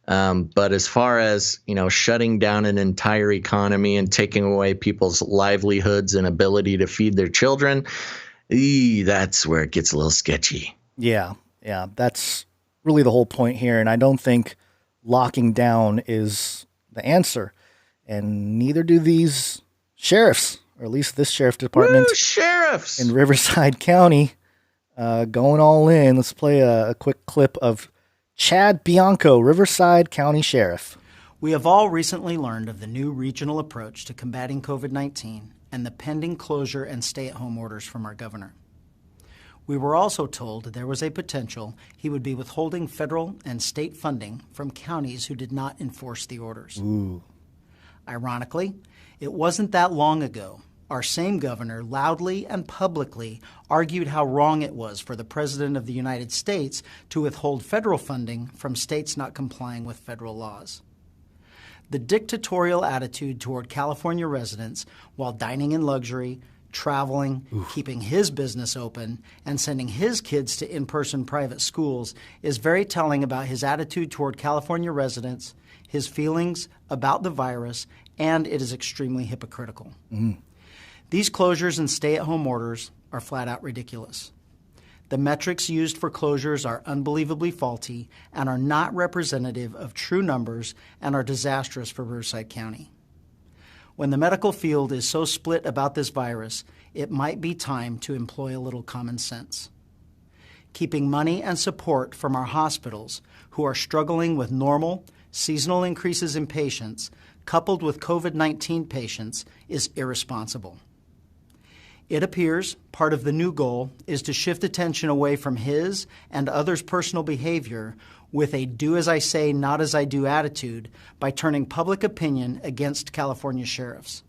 A: But as far as, shutting down an entire economy and taking away people's livelihoods and ability to feed their children, that's where it gets a little sketchy.
D: Yeah, that's really the whole point here. And I don't think locking down is the answer. And neither do these sheriffs, or at least this sheriff department.
A: Woo, sheriffs!
D: In Riverside County, going all in. Let's play a quick clip of Chad Bianco, Riverside County Sheriff.
Q: We have all recently learned of the new regional approach to combating COVID-19 and the pending closure and stay-at-home orders from our governor. We were also told there was a potential he would be withholding federal and state funding from counties who did not enforce the orders.
D: Ooh.
Q: Ironically, it wasn't that long ago our same governor loudly and publicly argued how wrong it was for the President of the United States to withhold federal funding from states not complying with federal laws. The dictatorial attitude toward California residents while dining in luxury, traveling, keeping his business open, and sending his kids to in-person private schools is very telling about his attitude toward California residents, his feelings about the virus, and it is extremely hypocritical. These closures and stay-at-home orders are flat out ridiculous. The metrics used for closures are unbelievably faulty and are not representative of true numbers and are disastrous for Riverside County. When the medical field is so split about this virus, it might be time to employ a little common sense. Keeping money and support from our hospitals, who are struggling with normal, seasonal increases in patients, coupled with COVID-19 patients, is irresponsible. It appears part of the new goal is to shift attention away from his and others' personal behavior with a do as I say, not as I do attitude by turning public opinion against California sheriffs.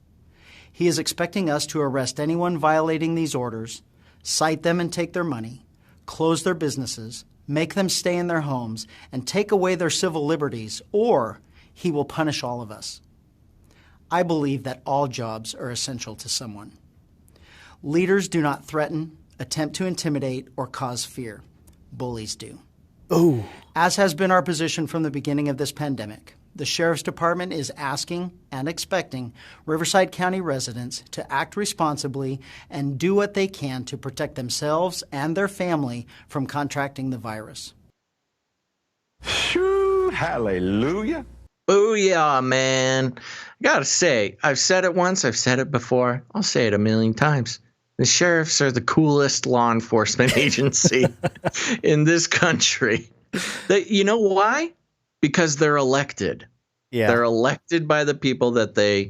Q: He is expecting us to arrest anyone violating these orders, cite them and take their money, close their businesses, make them stay in their homes, and take away their civil liberties, or he will punish all of us. I believe that all jobs are essential to someone. Leaders do not threaten, attempt to intimidate, or cause fear. Bullies do.
D: Oh.
Q: As has been our position from the beginning of this pandemic, the Sheriff's Department is asking and expecting Riverside County residents to act responsibly and do what they can to protect themselves and their family from contracting the virus.
F: Shoo, hallelujah.
A: Booyah, man. I gotta say, I've said it once, I've said it before, I'll say it a million times. The sheriffs are the coolest law enforcement agency in this country. You know why? Because they're elected.
D: Yeah.
A: They're elected by the people that they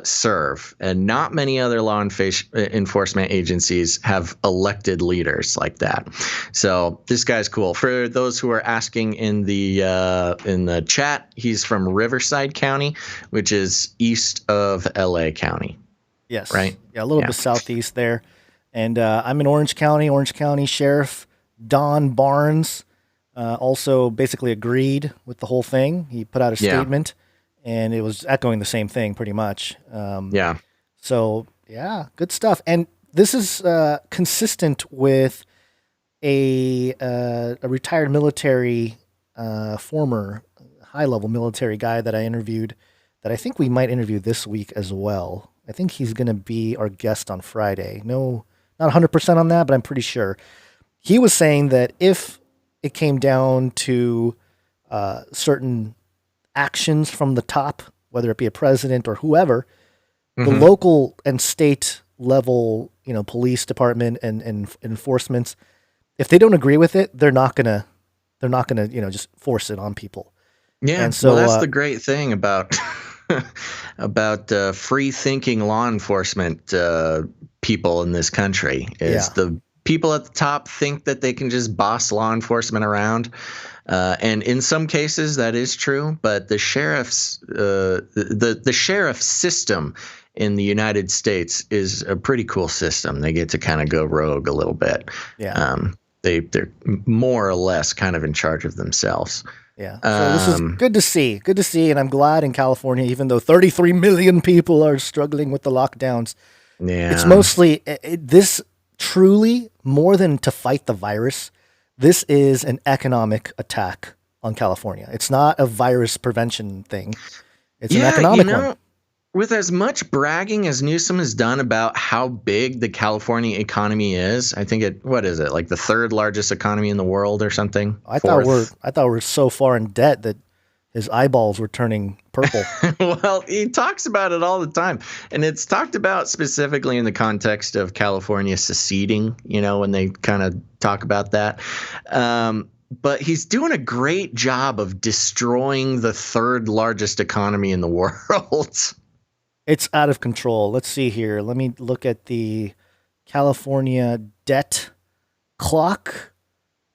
A: serve. And not many other law enforcement agencies have elected leaders like that. So this guy's cool. For those who are asking in the chat, he's from Riverside County, which is east of LA County.
D: Yes.
A: Right?
D: Yeah, a little bit southeast there. And I'm in Orange County Sheriff Don Barnes also basically agreed with the whole thing. He put out a statement, and it was echoing the same thing pretty much. So, yeah, good stuff. And this is consistent with a retired military, former high-level military guy that I interviewed that I think we might interview this week as well. I think he's going to be our guest on Friday. No, not 100% on that, but I'm pretty sure. He was saying that if it came down to certain actions from the top, whether it be a president or whoever, the local and state level, police department and enforcements, if they don't agree with it, they're not gonna, just force it on people.
A: Yeah, and so that's the great thing about about free thinking law enforcement people in this country is the people at the top think that they can just boss law enforcement around. And in some cases that is true, but the sheriff's the sheriff system in the United States is a pretty cool system. They get to kind of go rogue a little bit. They're more or less kind of in charge of themselves.
D: Yeah. So this is good to see. Good to see. And I'm glad in California, even though 33 million people are struggling with the lockdowns, it's mostly this truly, more than to fight the virus, this is an economic attack on California. It's not a virus prevention thing. It's an economic one.
A: With as much bragging as Newsom has done about how big the California economy is, I think what is it, like the third largest economy in the world or something?
D: I thought we're so far in debt that his eyeballs were turning purple.
A: Well, he talks about it all the time, and it's talked about specifically in the context of California seceding. When they kind of talk about that. But he's doing a great job of destroying the third largest economy in the world.
D: It's out of control. Let's see here. Let me look at the California debt clock.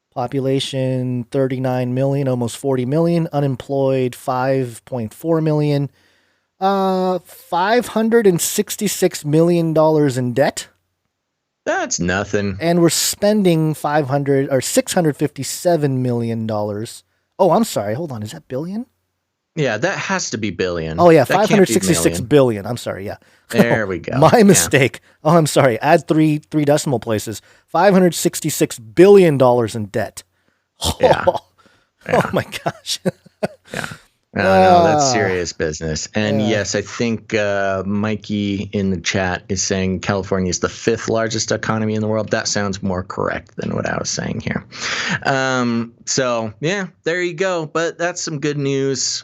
D: Population 39 million, almost 40 million. Unemployed 5.4 million. $566 million in debt.
A: That's nothing.
D: And we're spending $657 million. Oh, I'm sorry. Hold on. Is that billion?
A: Yeah, that has to be billion.
D: Oh yeah,
A: That can't be
D: 566
A: million.
D: billion. I'm sorry. Yeah.
A: There we go.
D: My mistake. Oh, I'm sorry. Add three decimal places. $566 billion in debt.
A: Yeah.
D: Oh my gosh.
A: No, that's serious business. And yes, I think Mikey in the chat is saying California is the 5th largest economy in the world. That sounds more correct than what I was saying here. So yeah, there you go. But that's some good news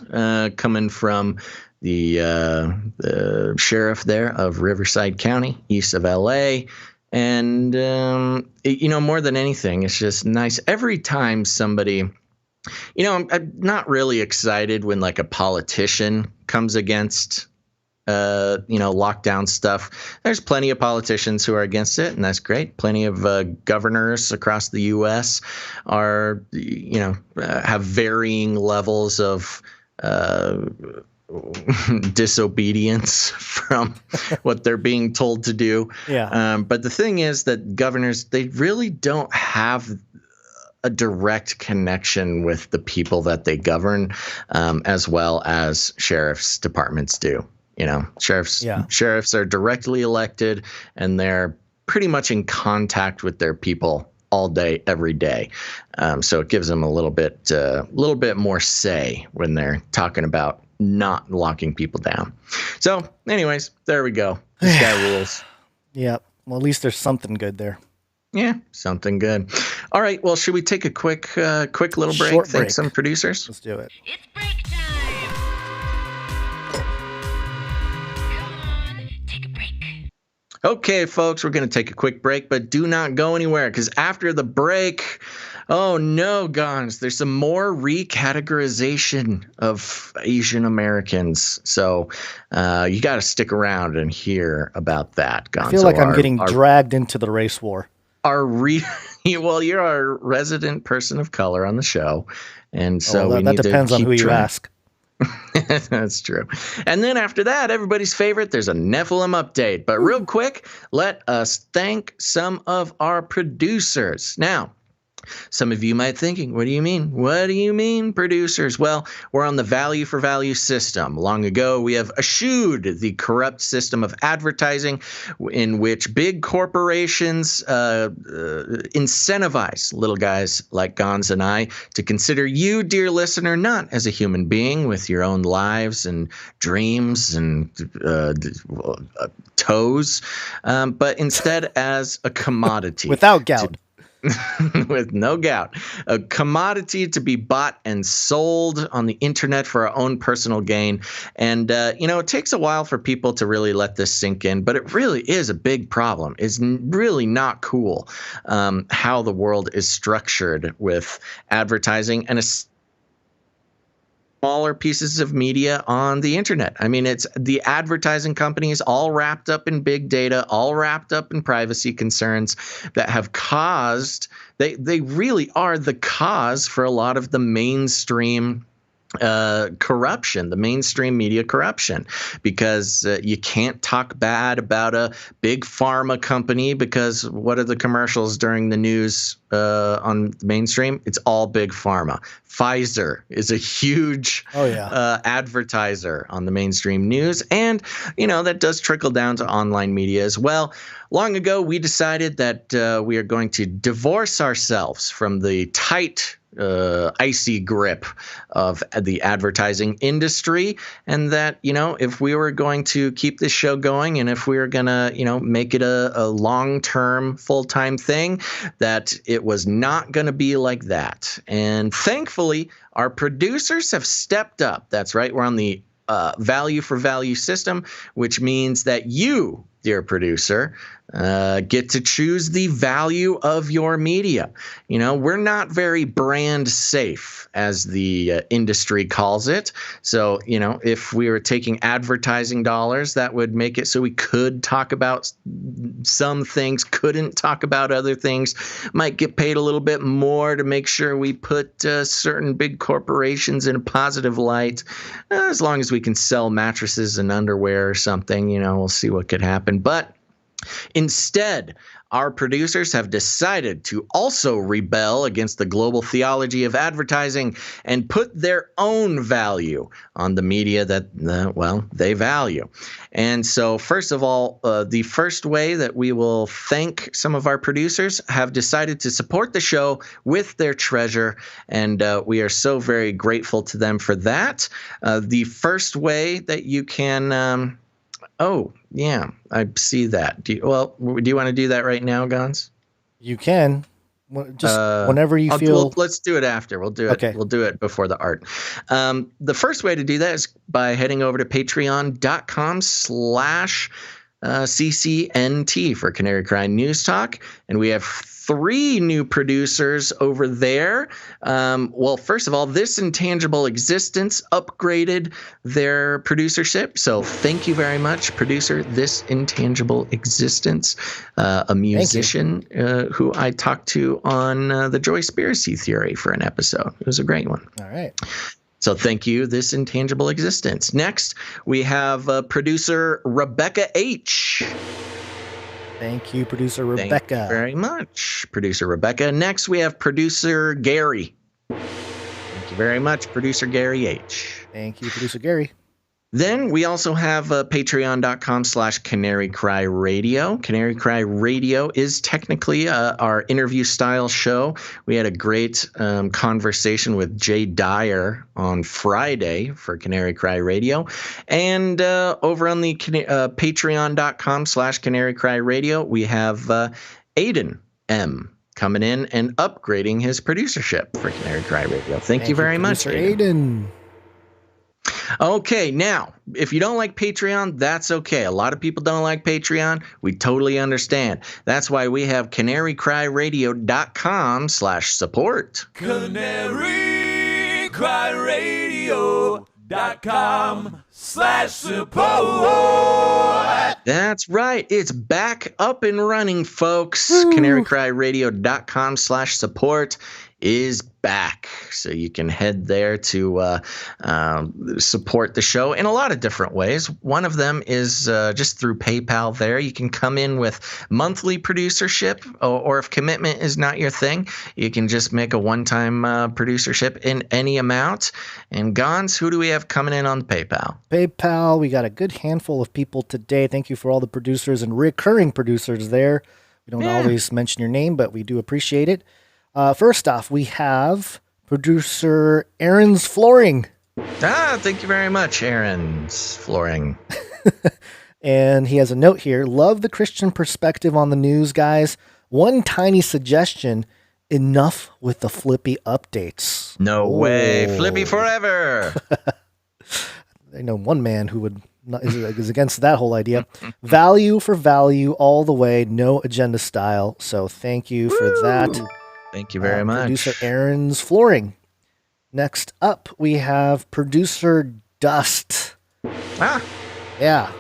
A: coming from the sheriff there of Riverside County, east of LA. And more than anything, it's just nice every time somebody. I'm not really excited when like a politician comes against, lockdown stuff. There's plenty of politicians who are against it, and that's great. Plenty of governors across the U.S. are, have varying levels of disobedience from what they're being told to do.
D: Yeah.
A: But the thing is that governors, they really don't have a direct connection with the people that they govern, as well as sheriff's departments do. Sheriffs are directly elected, and they're pretty much in contact with their people all day, every day. So it gives them a little bit more say when they're talking about not locking people down. So, anyways, there we go. This guy rules.
D: Yeah. Well, at least there's something good there.
A: Yeah, something good. All right. Well, should we take a quick little break?
D: Short
A: Thank
D: break.
A: some producers.
D: Let's do it.
R: It's break time. Come on, take a break.
A: Okay, folks, we're going to take a quick break, but do not go anywhere because after the break, oh no, Gonz, there's some more recategorization of Asian Americans. So you got to stick around and hear about that, Gonz.
D: I feel like I'm getting dragged into the race war.
A: Well, you're our resident person of color on the show, and so
D: that depends on who you ask.
A: That's true. And then after that, everybody's favorite, there's a Nephilim update. But real quick, let us thank some of our producers. Now, some of you might be thinking, what do you mean? What do you mean, producers? Well, we're on the value for value system. Long ago, we have eschewed the corrupt system of advertising in which big corporations incentivize little guys like Gonz and I to consider you, dear listener, not as a human being with your own lives and dreams and toes, but instead as a commodity.
D: Without gout.
A: With no gout, a commodity to be bought and sold on the internet for our own personal gain. And, it takes a while for people to really let this sink in, but it really is a big problem. It's really not cool how the world is structured with advertising and smaller pieces of media on the internet. I mean, it's the advertising companies all wrapped up in big data, all wrapped up in privacy concerns that have caused, they really are the cause for a lot of the mainstream corruption, the mainstream media corruption, because you can't talk bad about a big pharma company because what are the commercials during the news on mainstream? It's all big pharma. Pfizer is a huge advertiser on the mainstream news, and that does trickle down to online media as well. Long ago, we decided that we are going to divorce ourselves from the tight icy grip of the advertising industry, and that if we were going to keep this show going and if we were gonna make it a long-term full-time thing, that it was not going to be like that. And thankfully our producers have stepped up. That's right, we're on the value for value system, which means that you, dear producer, get to choose the value of your media. We're not very brand safe, as the industry calls it. So, if we were taking advertising dollars, that would make it so we could talk about some things, couldn't talk about other things, might get paid a little bit more to make sure we put certain big corporations in a positive light. As long as we can sell mattresses and underwear or something, we'll see what could happen. But Instead, our producers have decided to also rebel against the global theology of advertising and put their own value on the media that, they value. And so, first of all, the first way that we will thank some of our producers have decided to support the show with their treasure, and we are so very grateful to them for that. The first way that you can... Oh, yeah, I see that. Do you want to do that right now, Gonz?
D: You can. Just whenever you feel.
A: Let's do it after. We'll do it.
D: Okay.
A: We'll do it before the art. The first way to do that is by heading over to patreon.com/CCNT for Canary Cry News Talk. And we have 3 new producers over there. Well, first of all, This Intangible Existence upgraded their producership. So thank you very much, producer This Intangible Existence, a musician who I talked to on the Joyspiracy Theory for an episode. It was a great one.
D: All right.
A: So thank you, This Intangible Existence. Next, we have producer Rebecca H.
D: Thank you, producer Rebecca.
A: Thank you very much, producer Rebecca. Next, we have producer Gary. Thank you very much, producer Gary H.
D: Thank you, producer Gary.
A: Then we also have patreon.com/Canary Cry Radio. Canary Cry Radio is technically our interview style show. We had a great conversation with Jay Dyer on Friday for Canary Cry Radio. And over on the patreon.com/Canary Cry Radio, we have Aiden M. coming in and upgrading his producership for Canary Cry Radio. Thank you very much,
D: Aiden.
A: Okay, now, if you don't like Patreon, that's okay. A lot of people don't like Patreon. We totally understand. That's why we have canarycryradio.com/support.
L: canarycryradio.com/support.
A: That's right. It's back up and running, folks. canarycryradio.com/support is back. So you can head there to support the show in a lot of different ways. One of them is just through PayPal there. You can come in with monthly producership, or if commitment is not your thing, you can just make a one-time producership in any amount. And Gonz, who do we have coming in on PayPal?
D: PayPal, we got a good handful of people today. Thank you for all the producers and recurring producers there. We don't always mention your name, but we do appreciate it. First off, we have producer Aaron's Flooring.
A: Thank you very much, Aaron's Flooring.
D: And he has a note here. Love the Christian perspective on the news, guys. One tiny suggestion. Enough with the Flippy updates.
A: No way. Flippy forever.
D: I know one man who is against that whole idea. Value for value all the way. No agenda style. So thank you for that.
A: Thank you very much.
D: Producer Aaron's Flooring. Next up, we have producer Dust. Yeah.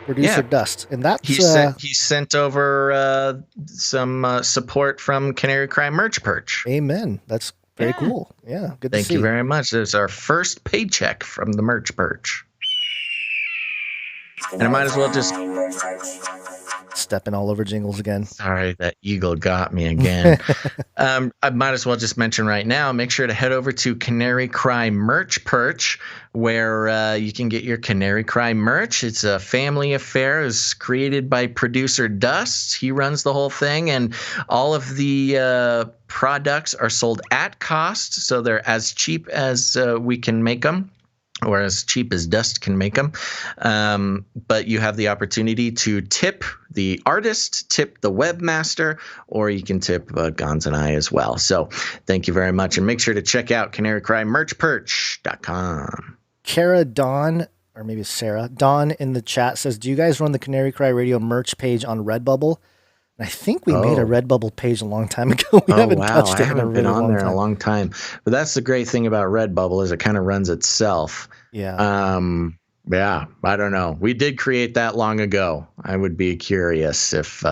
D: Producer Dust. And that's...
A: He sent over some support from Canary Cry Merch Perch.
D: Amen. That's very cool. Yeah, good to see.
A: Thank you very much. There's our first paycheck from the Merch Perch. And I might as well just...
D: Stepping all over jingles again.
A: Sorry, that eagle got me again. I might as well just mention right now, make sure to head over to Canary Cry Merch Perch, where you can get your Canary Cry merch. It's a family affair. It's created by producer Dust. He runs the whole thing, and all of the products are sold at cost, so they're as cheap as we can make them, or as cheap as Dust can make them. But you have the opportunity to tip the artist, tip the webmaster, or you can tip Gonz and I as well. So thank you very much. And make sure to check out canarycrymerchperch.com.
D: Kara Dawn, or maybe it's Sarah, Dawn in the chat says, do you guys run the Canary Cry Radio merch page on Redbubble? And I think we made a Redbubble page a long time ago. We haven't touched it.
A: I haven't been on there in a long time. But that's the great thing about Redbubble, is it kind of runs itself.
D: Yeah.
A: Yeah, I don't know. We did create that long ago. I would be curious if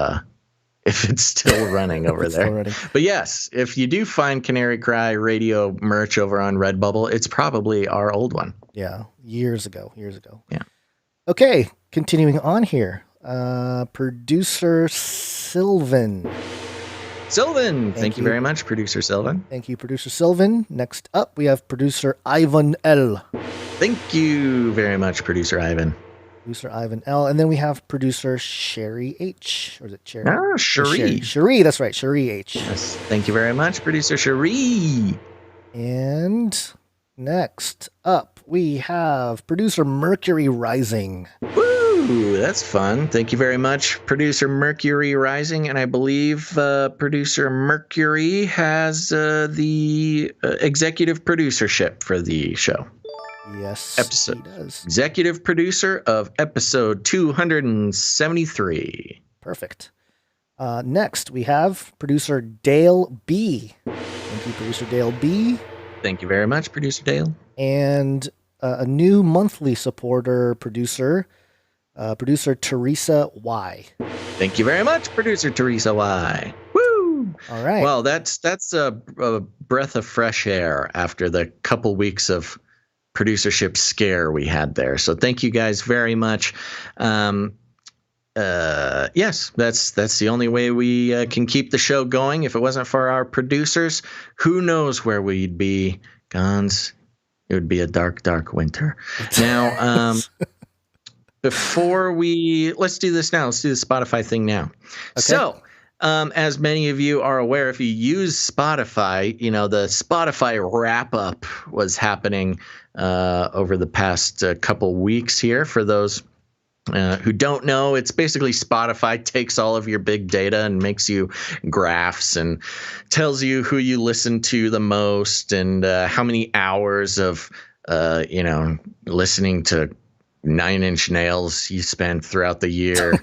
A: it's still running over there. But yes, if you do find Canary Cry Radio merch over on Redbubble, it's probably our old one.
D: Yeah, years ago.
A: Yeah.
D: Okay, continuing on here. Producer Sylvan.
A: Thank you very much, Producer Sylvan.
D: Thank you, Producer Sylvan. Next up, we have Producer Ivan L.
A: Thank you very much, Producer Ivan.
D: Producer Ivan L. And then we have Producer Sherry H. Or is it Sherry?
A: Cherie.
D: Cherie, that's right. Cherie H.
A: Yes, thank you very much, Producer Cherie.
D: And next up, we have Producer Mercury Rising.
A: Woo, that's fun. Thank you very much, Producer Mercury Rising. And I believe Producer Mercury has the executive producership for the show.
D: Yes,
A: he
D: does.
A: Executive producer of episode 273.
D: Perfect. Next, we have Producer Dale B. Thank you, Producer Dale B.
A: Thank you very much, Producer Dale.
D: And a new monthly supporter, Producer Teresa Y.
A: Thank you very much, Producer Teresa Y. Woo!
D: All right.
A: Well, that's a breath of fresh air after the couple weeks of producership scare we had there. So thank you guys very much. Yes, that's the only way we can keep the show going. If it wasn't for our producers, who knows where we'd be, Gonz? It would be a dark, dark winter. Now, let's do this now. Let's do the Spotify thing now. Okay. So, as many of you are aware, if you use Spotify, the Spotify wrap up was happening over the past couple weeks here. For those who don't know, it's basically Spotify takes all of your big data and makes you graphs and tells you who you listen to the most and how many hours of listening to Nine Inch Nails you spend throughout the year,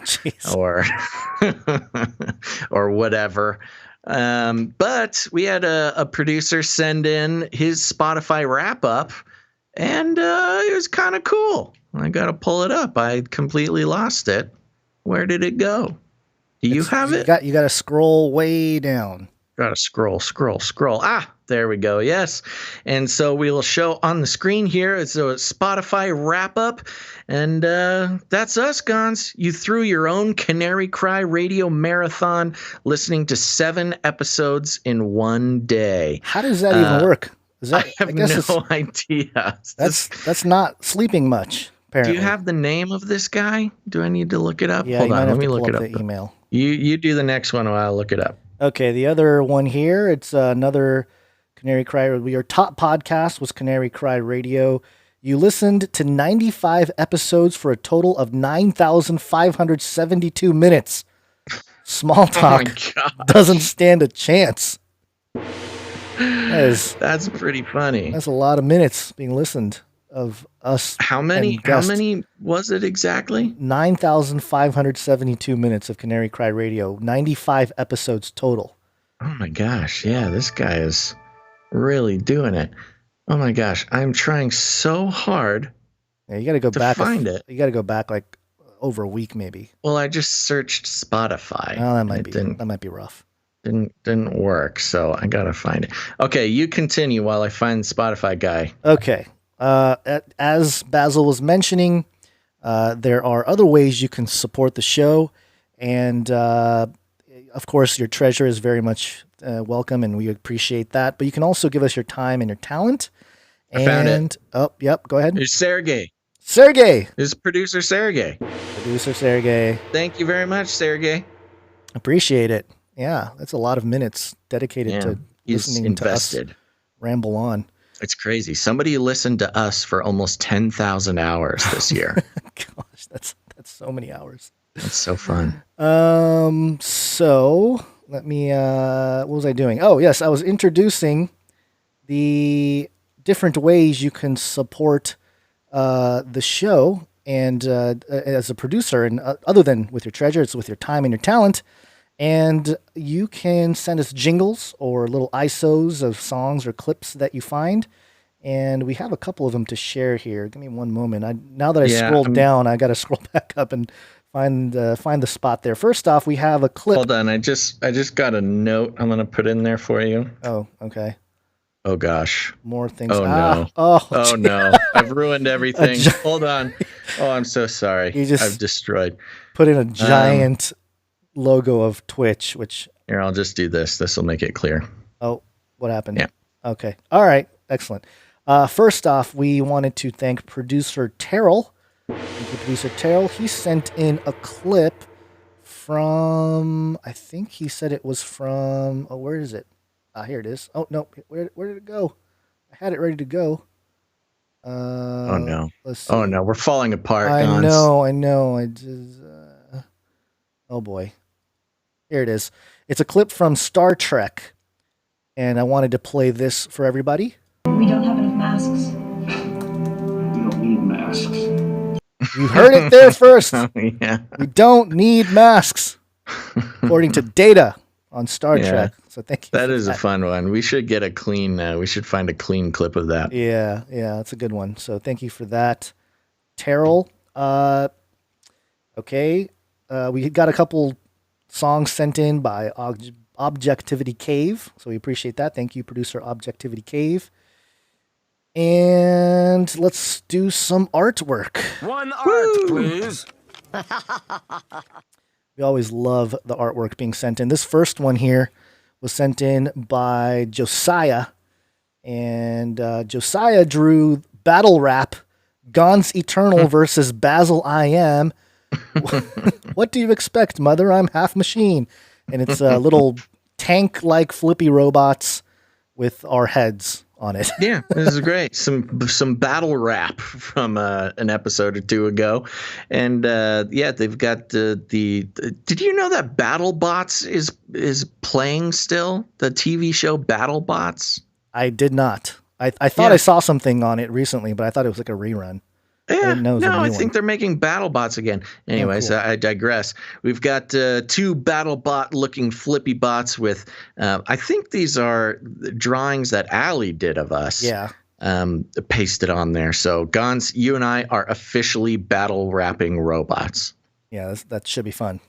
A: or whatever. But we had a producer send in his Spotify wrap up, and it was kind of cool. I got to pull it up. I completely lost it. Where did it go? Do you have it?
D: You got to scroll way down.
A: Got to scroll. Ah, there we go. Yes. And so we will show on the screen here. It's a Spotify wrap up. And that's us, Gonz. You threw your own Canary Cry radio marathon listening to 7 episodes in one day.
D: How does that even work?
A: I have no idea.
D: That's not sleeping much, apparently.
A: Do you have the name of this guy? Do I need to look it up?
D: Yeah,
A: Hold on. Let me
D: look
A: it up.
D: The email.
A: You do the next one while I look it up.
D: Okay, the other one here, it's another Canary Cry. Your top podcast was Canary Cry Radio. You listened to 95 episodes for a total of 9,572 minutes. Small talk doesn't stand a chance.
A: That's pretty funny.
D: That's a lot of minutes being listened of us.
A: How many was it exactly?
D: 9,572 minutes of Canary Cry Radio. 95 episodes total.
A: Oh my gosh. Yeah, this guy is really doing it. Oh my gosh. I'm trying so hard.
D: Yeah, you got to go back.
A: Find it.
D: You got to go back like over a week maybe.
A: Well, I just searched Spotify.
D: Oh, that might be rough.
A: Didn't work, so I gotta find it. Okay, you continue while I find the Spotify guy.
D: Okay. As Basil was mentioning, there are other ways you can support the show, and of course, your treasure is very much welcome, and we appreciate that. But you can also give us your time and your talent.
A: I found it.
D: Oh, yep. Go ahead.
A: It's Sergey.
D: It's
A: producer Sergey. Thank you very much, Sergey.
D: Appreciate it. Yeah, that's a lot of minutes dedicated to listening to us ramble on.
A: It's crazy. Somebody listened to us for almost 10,000 hours this year.
D: Gosh, that's so many hours.
A: That's so fun.
D: So let me. What was I doing? Oh, yes, I was introducing the different ways you can support the show, and as a producer, and other than with your treasure, it's with your time and your talent. And you can send us jingles or little ISOs of songs or clips that you find. And we have a couple of them to share here. Give me one moment. Now that I scrolled down, I got to scroll back up and find the spot there. First off, we have a clip.
A: Hold on. I just got a note I'm going to put in there for you.
D: Oh, okay.
A: Oh, gosh.
D: More things.
A: Oh, no.
D: Oh,
A: no. I've ruined everything. Hold on. Oh, I'm so sorry. I've destroyed.
D: Put in a giant logo of Twitch, which...
A: Here, I'll just do this. This will make it clear.
D: Oh, what happened?
A: Yeah.
D: Okay. All right. Excellent. First off, we wanted to thank producer Terrell. Thank you, producer Terrell. He sent in a clip from... I think he said it was from... Oh, where is it? Here it is. Oh, no. Where did it go? I had it ready to go.
A: Oh, no.
D: Let's see.
A: Oh, no. We're falling apart,
D: I
A: Gonz.
D: know. I just... Oh, boy. Here it is. It's a clip from Star Trek, and I wanted to play this for everybody.
C: We don't have enough masks.
P: We don't need masks.
D: You heard it there first.
A: Yeah.
D: We don't need masks, according to data on Star Trek. So thank you.
A: That is a fun one. We should get a clean. We should find a clean clip of that.
D: Yeah, that's a good one. So thank you for that, Terrell. Okay, we got a couple songs sent in by Objectivity Cave, so we appreciate that. Thank you, producer Objectivity Cave. And let's do some artwork.
L: One art, please.
D: We always love the artwork being sent in. This first one here was sent in by Josiah, and Josiah drew Battle Rap, Gonz Eternal versus Basil I Am. What do you expect, mother? I'm half machine. And it's little tank-like Flippy robots with our heads on it.
A: Yeah, this is great. Some battle rap from an episode or two ago. And they've got the did you know that BattleBots is playing still? The TV show BattleBots?
D: I did not. I thought I saw something on it recently, but I thought it was like a rerun.
A: Yeah, I think they're making BattleBots again. Anyways,
D: cool.
A: I digress. We've got two BattleBot-looking Flippy bots with, I think these are drawings that Allie did of us.
D: Yeah.
A: Pasted on there. So, Gonz, you and I are officially battle-rapping robots.
D: Yeah, that should be fun.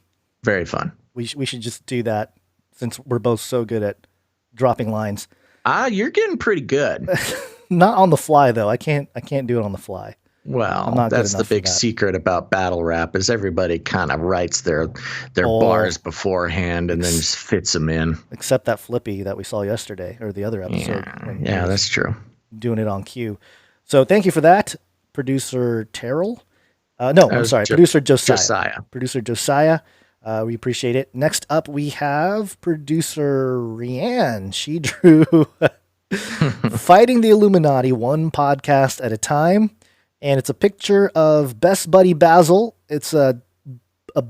A: Very fun.
D: We should just do that since we're both so good at dropping lines.
A: You're getting pretty good.
D: Not on the fly, though. I can't do it on the fly.
A: Well, that's the big secret about battle rap is everybody kind of writes their bars beforehand and then just fits them in.
D: Except that Flippy that we saw yesterday or the other episode.
A: Yeah, that's true.
D: Doing it on cue. So thank you for that, producer Terrell. Producer Josiah. Producer Josiah. We appreciate it. Next up, we have producer Rianne. She drew Fighting the Illuminati, one podcast at a time. And it's a picture of best buddy Basil. It's a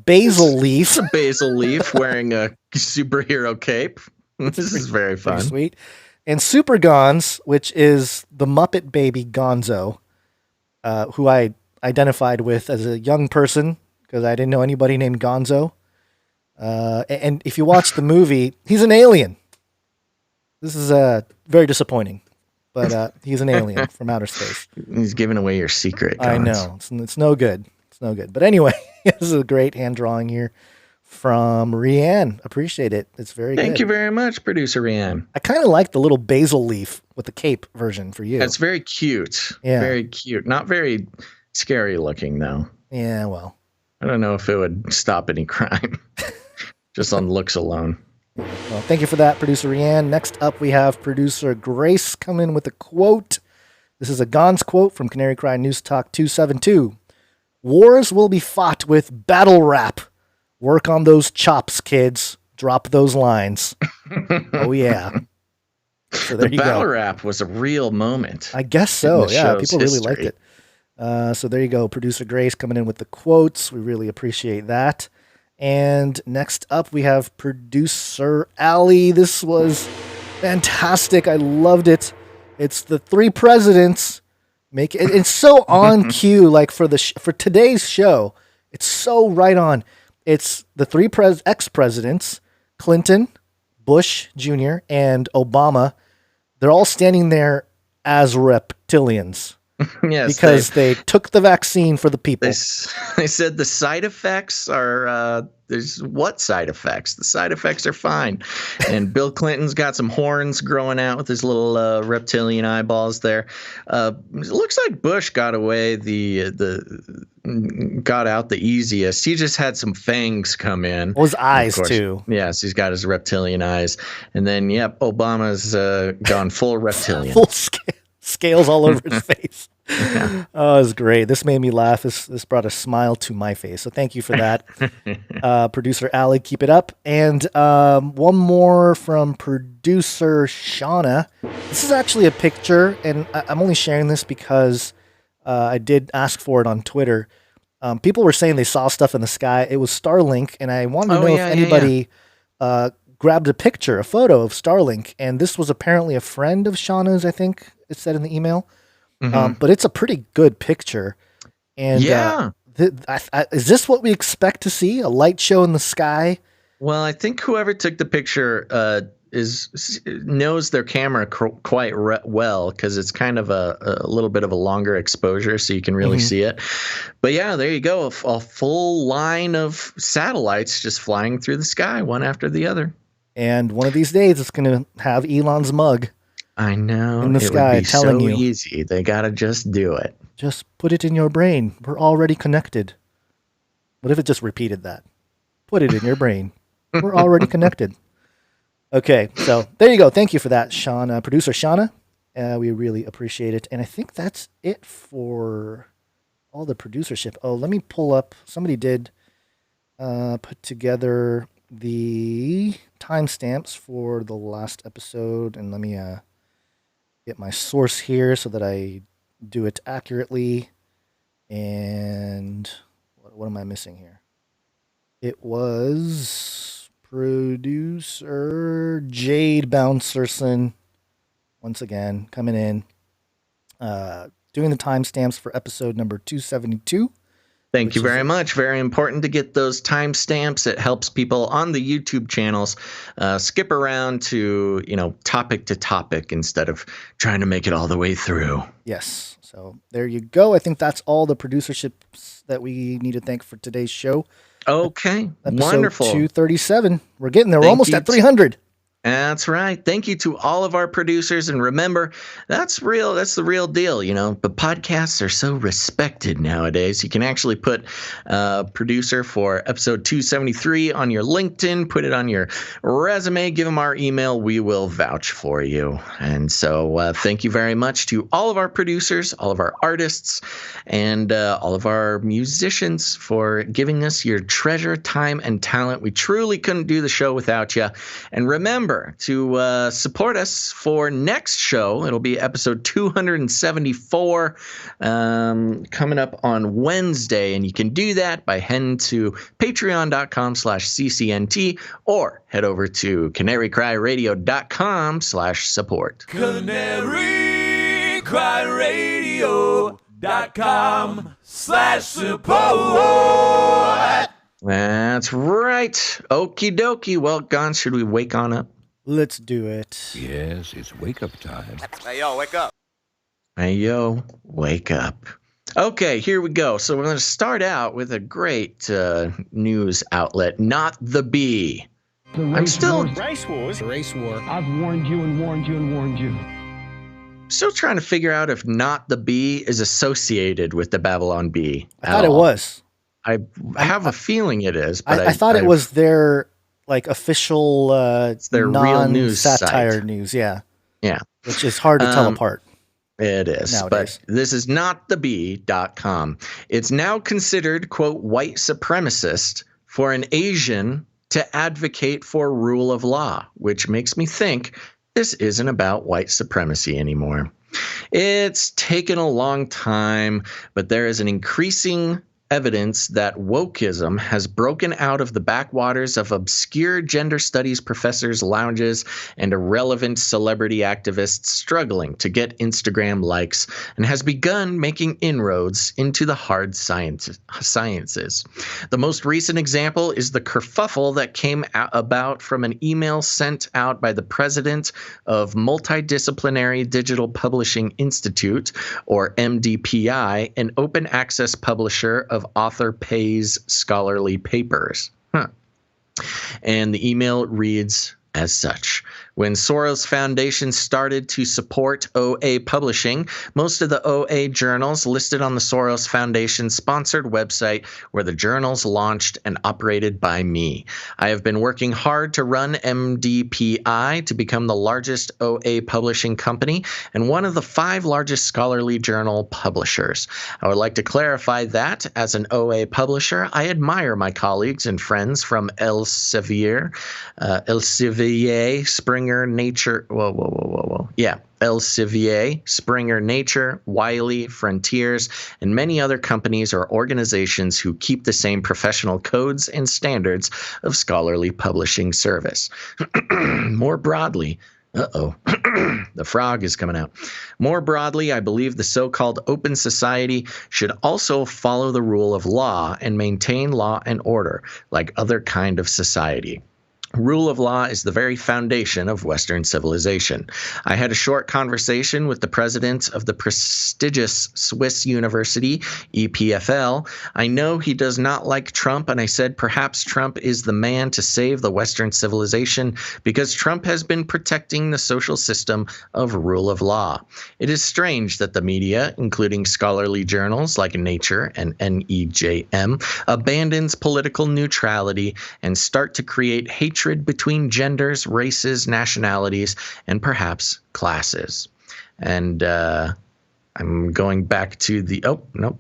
D: basil leaf.
A: It's a basil leaf wearing a superhero cape. This is very fun.
D: Sweet. And Super Gonz, which is the Muppet baby Gonzo, who I identified with as a young person because I didn't know anybody named Gonzo. And if you watch the movie, he's an alien. This is very disappointing. But he's an alien from outer space.
A: He's giving away your secret, Gonz.
D: I know. It's no good. It's no good. But anyway, this is a great hand drawing here from Rianne. Appreciate it. It's very good.
A: Thank you very much, producer Rianne.
D: I kind of like the little basil leaf with the cape version for you.
A: It's very cute.
D: Yeah.
A: Very cute. Not very scary looking, though.
D: Yeah, well.
A: I don't know if it would stop any crime. Just on looks alone.
D: Well, thank you for that, producer Rianne. Next up, we have producer Grace come in with a quote. This is a Gonz quote from Canary Cry News Talk 272. Wars will be fought with battle rap. Work on those chops, kids. Drop those lines. Oh, yeah. So there
A: the
D: you go.
A: battle rap was a real moment.
D: I guess so. Yeah, people really liked it. So there you go. Producer Grace coming in with the quotes. We really appreciate that. And next up, we have producer Allie. This was fantastic. I loved it. It's the three presidents. It's so on cue, like for today's show. It's so right on. It's the three ex-presidents, Clinton, Bush Jr., and Obama. They're all standing there as reptilians.
A: Yes,
D: because they took the vaccine for the people.
A: They said the side effects are there's what side effects? The side effects are fine. And Bill Clinton's got some horns growing out with his little reptilian eyeballs there. It looks like Bush got away got out the easiest. He just had some fangs come in.
D: Well, his eyes too.
A: Yes, he's got his reptilian eyes. And then Obama's gone full reptilian.
D: Full scales all over his face. Yeah. Oh, it was great. This made me laugh. This brought a smile to my face. So thank you for that. Producer Allie, keep it up. And one more from producer Shauna. This is actually a picture, and I'm only sharing this because I did ask for it on Twitter. People were saying they saw stuff in the sky. It was Starlink, and I wanted to know if anybody grabbed a picture, a photo of Starlink. And this was apparently a friend of Shauna's, I think it said in the email. Mm-hmm. But it's a pretty good picture. And is this what we expect to see? A light show in the sky?
A: Well, I think whoever took the picture knows their camera quite well, because it's kind of a little bit of a longer exposure, so you can really see it. But yeah, there you go. A full line of satellites just flying through the sky, one after the other.
D: And one of these days, it's going to have Elon's mug.
A: I know.
D: In the sky, telling you.
A: Easy. They got to just do it.
D: Just put it in your brain. We're already connected. What if it just repeated that? Put it in your brain. We're already connected. Okay, so there you go. Thank you for that, Shauna. Producer Shauna. We really appreciate it. And I think that's it for all the producership. Oh, let me pull up. Somebody did put together the timestamps for the last episode. And let me get my source here so that I do it accurately. And what am I missing here? It was producer Jade Bouncerson, once again, coming in, doing the timestamps for episode number 272.
A: Thank you very much. Very important to get those timestamps. It helps people on the YouTube channels skip around to, topic to topic instead of trying to make it all the way through.
D: Yes. So there you go. I think that's all the producerships that we need to thank for today's show.
A: Okay.
D: Episode
A: Wonderful.
D: 237. We're getting there. We're almost at 300.
A: That's right. Thank you to all of our producers. And remember, that's real. That's the real deal. But podcasts are so respected nowadays. You can actually put producer for episode 273 on your LinkedIn, put it on your resume, give them our email. We will vouch for you. And so thank you very much to all of our producers, all of our artists, and all of our musicians for giving us your treasure, time, and talent. We truly couldn't do the show without you. And remember, to support us for next show. It'll be episode 274 coming up on Wednesday. And you can do that by heading to patreon.com/CCNT or head over to canarycryradio.com/support.
L: canarycryradio.com/support.
A: That's right. Okie dokie. Well, Gonz, should we wake on up?
D: Let's do it.
L: Yes, it's wake up time.
G: Hey, yo, wake up.
A: Hey, yo, wake up. Okay, here we go. So we're going to start out with a great news outlet, Not the Bee.
M: Race war. I've warned you and warned you and warned you.
A: Still trying to figure out if Not the Bee is associated with the Babylon Bee.
D: I thought it was.
A: I have a feeling it is, but
D: I thought it was their official
A: it's their real news
D: satire
A: site.
D: News, yeah,
A: yeah,
D: which is hard to tell apart.
A: It is,
D: nowadays.
A: But this is notthebee.com. It's now considered, quote, white supremacist for an Asian to advocate for rule of law, which makes me think this isn't about white supremacy anymore. It's taken a long time, but there is an increasing evidence that wokeism has broken out of the backwaters of obscure gender studies professors' lounges and irrelevant celebrity activists struggling to get Instagram likes, and has begun making inroads into the hard sciences. The most recent example is the kerfuffle that came about from an email sent out by the president of Multidisciplinary Digital Publishing Institute, or MDPI, an open access publisher of author pays scholarly papers. And the email reads as such. When Soros Foundation started to support OA publishing, most of the OA journals listed on the Soros Foundation sponsored website were the journals launched and operated by me. I have been working hard to run MDPI to become the largest OA publishing company and one of the 5 largest scholarly journal publishers. I would like to clarify that, as an OA publisher, I admire my colleagues and friends from Elsevier, Springer, Nature, Elsevier, Springer Nature, Wiley, Frontiers, and many other companies or organizations who keep the same professional codes and standards of scholarly publishing service. More broadly, the frog is coming out. More broadly, I believe the so-called open society should also follow the rule of law and maintain law and order like other kind of society. Rule of law is the very foundation of Western civilization. I had a short conversation with the president of the prestigious Swiss university, EPFL. I know he does not like Trump, and I said perhaps Trump is the man to save the Western civilization because Trump has been protecting the social system of rule of law. It is strange that the media, including scholarly journals like Nature and NEJM, abandons political neutrality and start to create hatred between genders, races, nationalities, and perhaps classes. And I'm going back to the,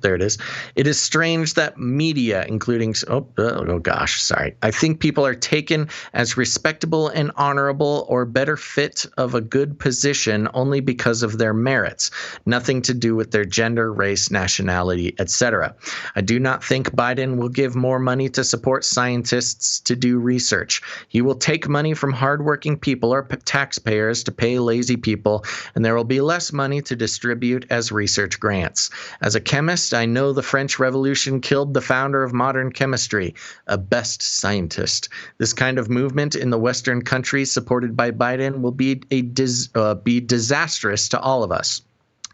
A: there it is. It is strange that media, including, I think people are taken as respectable and honorable or better fit of a good position only because of their merits, nothing to do with their gender, race, nationality, etc. I do not think Biden will give more money to support scientists to do research. He will take money from hardworking people or taxpayers to pay lazy people, and there will be less money to distribute as research grants. As a chemist, I know the French Revolution killed the founder of modern chemistry, a best scientist. This kind of movement in the Western countries supported by Biden will be disastrous to all of us.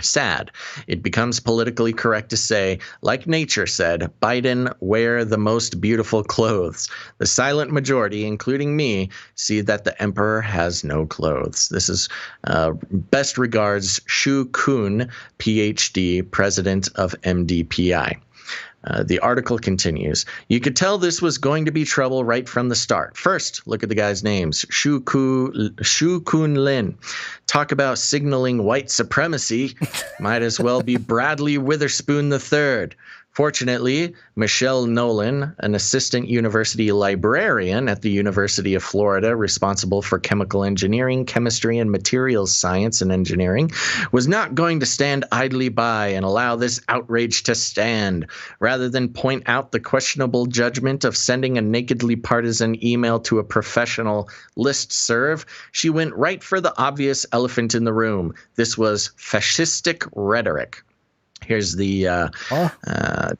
A: Sad. It becomes politically correct to say, like Nature said, Biden, wear the most beautiful clothes. The silent majority, including me, see that the emperor has no clothes. This is best regards, Shu Kun, PhD, president of MDPI. The article continues. You could tell this was going to be trouble right from the start. First, look at the guy's names. Shu Kun Lin. Talk about signaling white supremacy. Might as well be Bradley Witherspoon III. Fortunately, Michelle Nolan, an assistant university librarian at the University of Florida responsible for chemical engineering, chemistry, and materials science and engineering, was not going to stand idly by and allow this outrage to stand. Rather than point out the questionable judgment of sending a nakedly partisan email to a professional listserv, she went right for the obvious elephant in the room. This was fascistic rhetoric. Here's the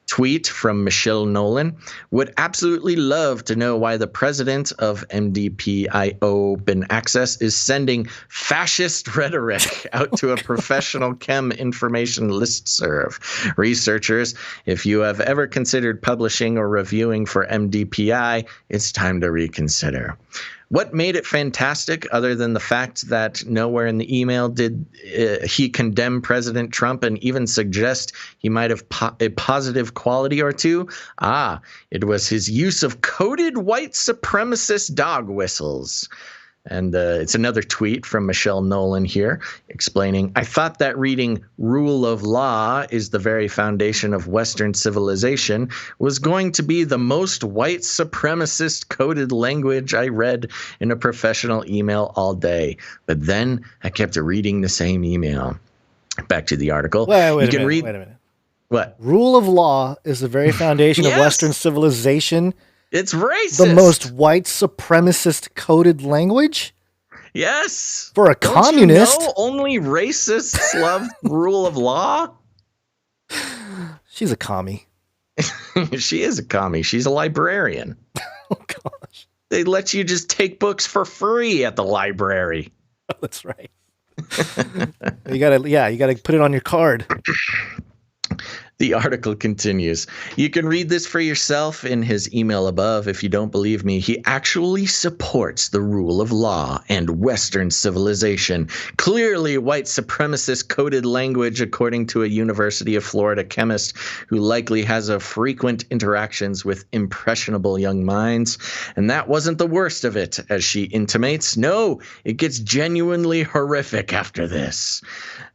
A: tweet from Michelle Nolan. Would absolutely love to know why the president of MDPI Open Access is sending fascist rhetoric out to a professional chem information listserv. Researchers, if you have ever considered publishing or reviewing for MDPI, it's time to reconsider. What made it fantastic, other than the fact that nowhere in the email did he condemn President Trump and even suggest he might have a positive quality or two? It was his use of coded white supremacist dog whistles. And it's another tweet from Michelle Nolan here explaining, I thought that reading rule of law is the very foundation of Western civilization was going to be the most white supremacist coded language I read in a professional email all day. But then I kept reading the same email. Back to the article.
D: Wait a minute.
A: What?
D: Rule of law is the very foundation of Western civilization.
A: It's racist.
D: The most white supremacist coded language?
A: Yes.
D: For a communist?
A: You know only racists love rule of law?
D: She's a commie.
A: She is a commie. She's a librarian.
D: Oh, gosh.
A: They let you just take books for free at the library.
D: Oh, that's right. You gotta put it on your card.
A: The article continues. You can read this for yourself in his email above. If you don't believe me, he actually supports the rule of law and Western civilization. Clearly white supremacist coded language, according to a University of Florida chemist who likely has a frequent interactions with impressionable young minds. And that wasn't the worst of it, as she intimates. No, it gets genuinely horrific after this.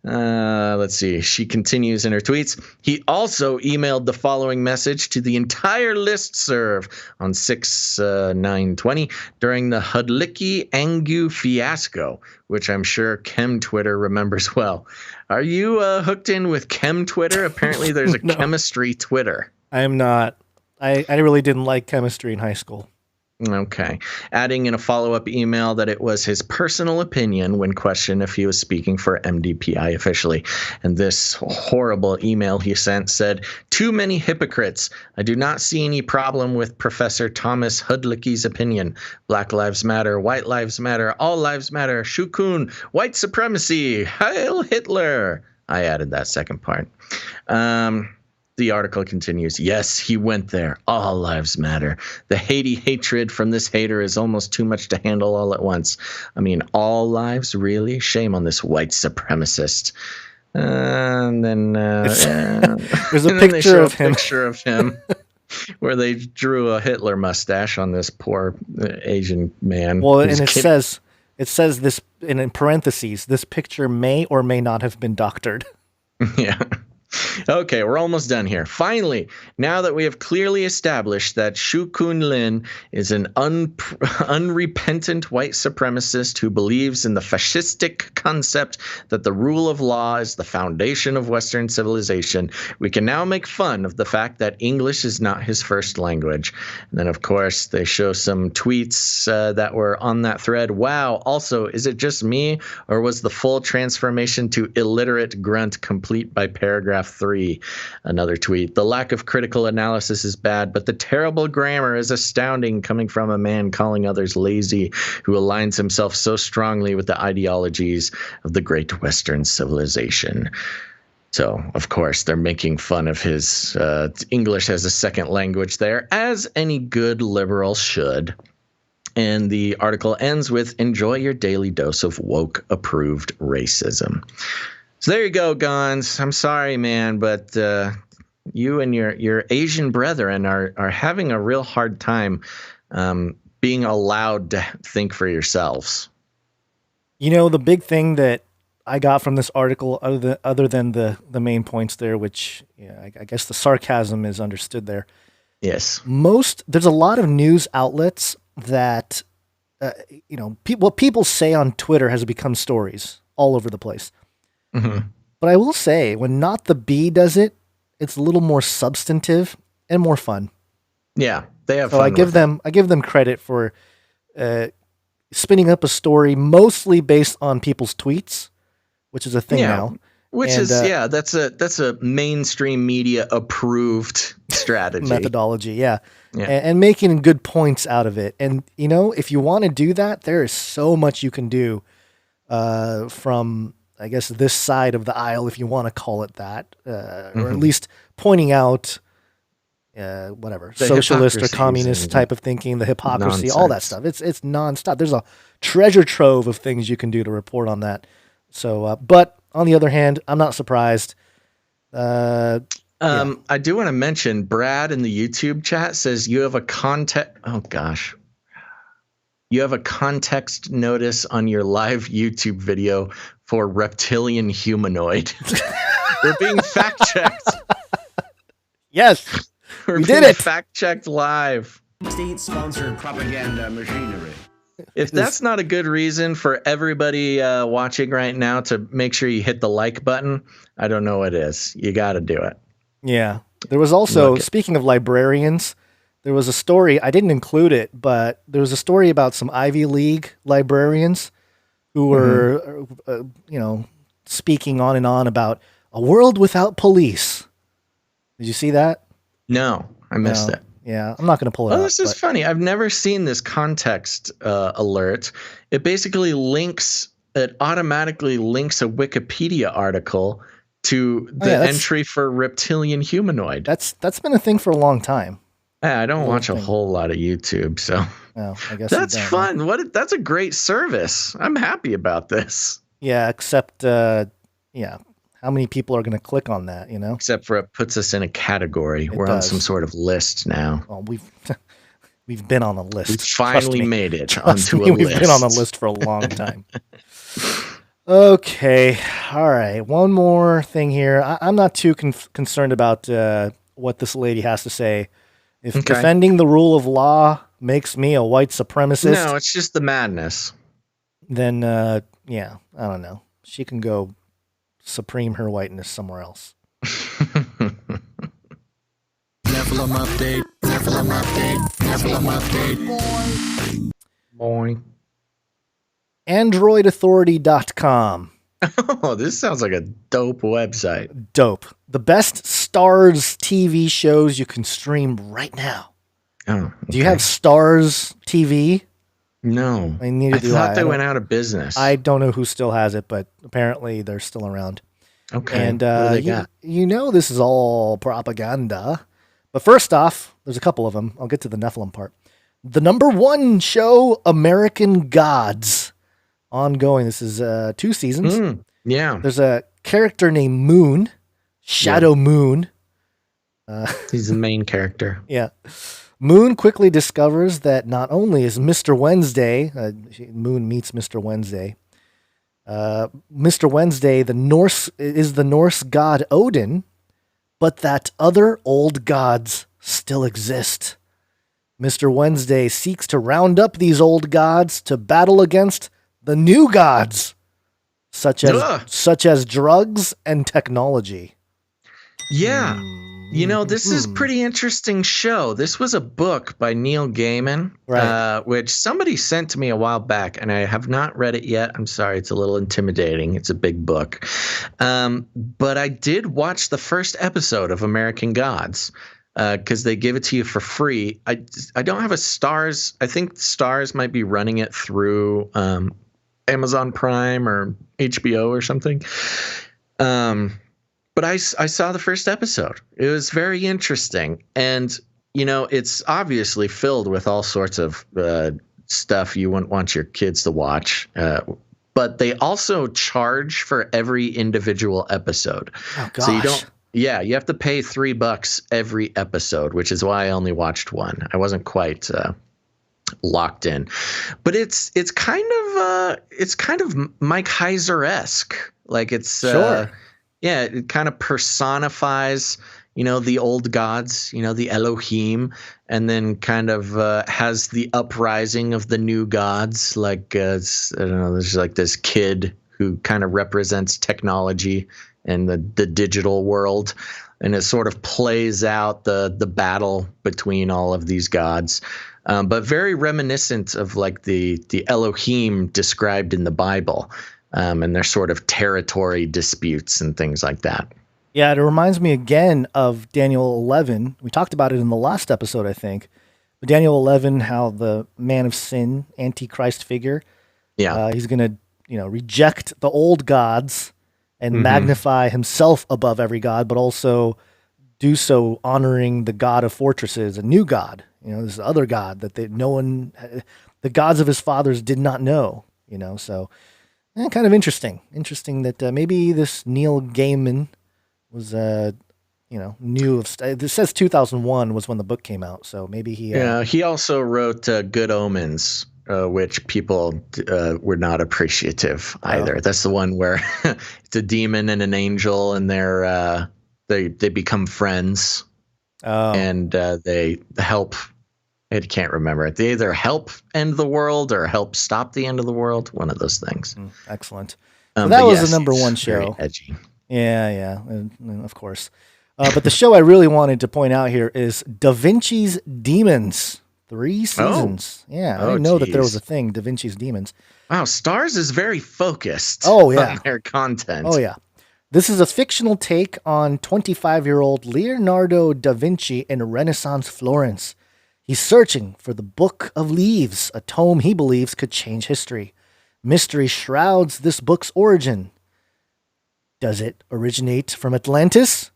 A: Let's see. She continues in her tweets. He also emailed the following message to the entire listserv on 6/9/20 during the Hudlicki-Angu fiasco, which I'm sure Chem Twitter remembers well. Are you hooked in with Chem Twitter? Apparently there's a chemistry Twitter.
D: I am not. I really didn't like chemistry in high school.
A: Okay. Adding in a follow-up email that it was his personal opinion when questioned if he was speaking for MDPI officially. And this horrible email he sent said, "Too many hypocrites. I do not see any problem with Professor Thomas Hudlicki's opinion. Black lives matter. White lives matter. All lives matter. Shukun. White supremacy. Heil Hitler." I added that second part. The article continues. Yes, he went there. All lives matter. The hatred from this hater is almost too much to handle all at once. I mean, all lives, really? Shame on this white supremacist. And then
D: there's a
A: picture of him where they drew a Hitler mustache on this poor Asian man.
D: Well, and it says this in parentheses. This picture may or may not have been doctored.
A: Yeah. Okay, we're almost done here. Finally, now that we have clearly established that Shu Kun Lin is an unrepentant white supremacist who believes in the fascistic concept that the rule of law is the foundation of Western civilization, we can now make fun of the fact that English is not his first language. And then, of course, they show some tweets that were on that thread. Wow, also, is it just me, or was the full transformation to illiterate grunt complete by paragraph 3? Another tweet. The lack of critical analysis is bad, but the terrible grammar is astounding coming from a man calling others lazy who aligns himself so strongly with the ideologies of the great Western civilization. So, of course, they're making fun of his English as a second language there, as any good liberal should. And the article ends with, enjoy your daily dose of woke-approved racism. So there you go, Gonz. I'm sorry, man, but you and your Asian brethren are having a real hard time being allowed to think for yourselves.
D: You know, the big thing that I got from this article, other than the main points there, which I guess the sarcasm is understood there.
A: Yes.
D: There's a lot of news outlets that, what people say on Twitter has become stories all over the place.
A: Mm-hmm.
D: But I will say, when Not the Bee does it, it's a little more substantive and more fun.
A: Yeah, they have
D: so
A: fun.
D: I give them credit for spinning up a story mostly based on people's tweets, which is a thing now.
A: That's a mainstream media approved strategy
D: methodology. Yeah. And making good points out of it. And if you want to do that, there is so much you can do from, I guess, this side of the aisle, if you want to call it that, or at least pointing out the socialist or communist type of thinking, the hypocrisy, all that stuff. It's nonstop. There's a treasure trove of things you can do to report on that. So, but on the other hand, I'm not surprised.
A: I do want to mention Brad in the YouTube chat says you have a You have a context notice on your live YouTube video for reptilian humanoid. We're being fact checked.
D: Yes,
A: we
D: did it.
A: Fact checked live.
M: State-sponsored propaganda machinery.
A: If that's not a good reason for everybody watching right now to make sure you hit the like button, I don't know what is. You got to do it.
D: Yeah. There was also, speaking of librarians, there was a story, I didn't include it, but there was a story about some Ivy League librarians who were, speaking on and on about a world without police. Did you see that?
A: No, I missed it.
D: Yeah, I'm not going to pull it up.
A: This is funny. I've never seen this context alert. It basically automatically links a Wikipedia article to the entry for reptilian humanoid.
D: That's been a thing for a long time.
A: Yeah, I don't watch a whole lot of YouTube, so
D: I guess
A: that's fun. That's a great service. I'm happy about this.
D: Yeah, except how many people are going to click on that?
A: Except for it puts us in a category. We're on some sort of list now.
D: Well, we've been on a list.
A: We've finally made it onto a list.
D: We've been on a list for a long time. Okay. All right. One more thing here. I'm not too concerned about what this lady has to say. If defending the rule of law makes me a white supremacist.
A: No, it's just the madness.
D: Then, I don't know. She can go supreme her whiteness somewhere else.
L: Nephilim update. Nephilim update. Nephilim update.
A: Boing.
D: AndroidAuthority.com.
A: Oh, this sounds like a dope website.
D: Dope. The best Stars TV shows you can stream right now.
A: Oh, okay.
D: Do you have Stars TV?
A: No.
D: I
A: thought they went out of business.
D: I don't know who still has it, but apparently they're still around.
A: Okay.
D: And this is all propaganda. But first off, there's a couple of them. I'll get to the Nephilim part. The #1 show, American Gods. Ongoing. This is 2 seasons.
A: Yeah.
D: There's a character named Moon, Shadow Moon.
A: He's the main character.
D: Yeah. Moon quickly discovers that not only is Mr. Wednesday, Moon meets Mr. Wednesday. Mr. Wednesday, the Norse god Odin, but that other old gods still exist. Mr. Wednesday seeks to round up these old gods to battle against the new gods, such as drugs and technology.
A: Yeah. This is pretty interesting show. This was a book by Neil Gaiman, which somebody sent to me a while back, and I have not read it yet. I'm sorry. It's a little intimidating. It's a big book. But I did watch the first episode of American Gods because they give it to you for free. I don't have a Stars. I think Stars might be running it through Amazon Prime or HBO or something. But I saw the first episode. It was very interesting. And, it's obviously filled with all sorts of stuff you wouldn't want your kids to watch. But they also charge for every individual episode.
D: Oh, gosh.
A: So you have to pay $3 every episode, which is why I only watched one. I wasn't quite locked in. But it's kind of Mike Heiser-esque. Like it's
D: sure.
A: It kind of personifies, the old gods, the Elohim, and then kind of has the uprising of the new gods. Like, I don't know, there's like this kid who kind of represents technology and the digital world. And it sort of plays out the battle between all of these gods. But very reminiscent of like the Elohim described in the Bible. And their sort of territory disputes and things like that.
D: Yeah, it reminds me again of Daniel 11. We talked about it in the last episode, I think. But Daniel 11, how the man of sin, Antichrist figure, he's going to, reject the old gods and magnify himself above every god, but also do so honoring the god of fortresses, a new god. This other god that the gods of his fathers did not know. So. Kind of interesting. Interesting that maybe this Neil Gaiman was, new of. It says 2001 was when the book came out, so maybe he.
A: He also wrote Good Omens, which people were not appreciative either. That's the one where it's a demon and an angel, and they become friends, and they help. I can't remember it. They either help end the world or help stop the end of the world. One of those things.
D: Excellent. So that was the #1 show.
A: Very edgy.
D: Yeah, of course. But the show I really wanted to point out here is Da Vinci's Demons. 3 seasons. Yeah, I didn't know that there was a thing, Da Vinci's Demons.
A: Wow, Stars is very focused
D: on
A: their content.
D: Oh, yeah. This is a fictional take on 25-year-old Leonardo da Vinci in Renaissance Florence. He's searching for the Book of Leaves, a tome he believes could change history. Mystery shrouds this book's origin. Does it originate from Atlantis?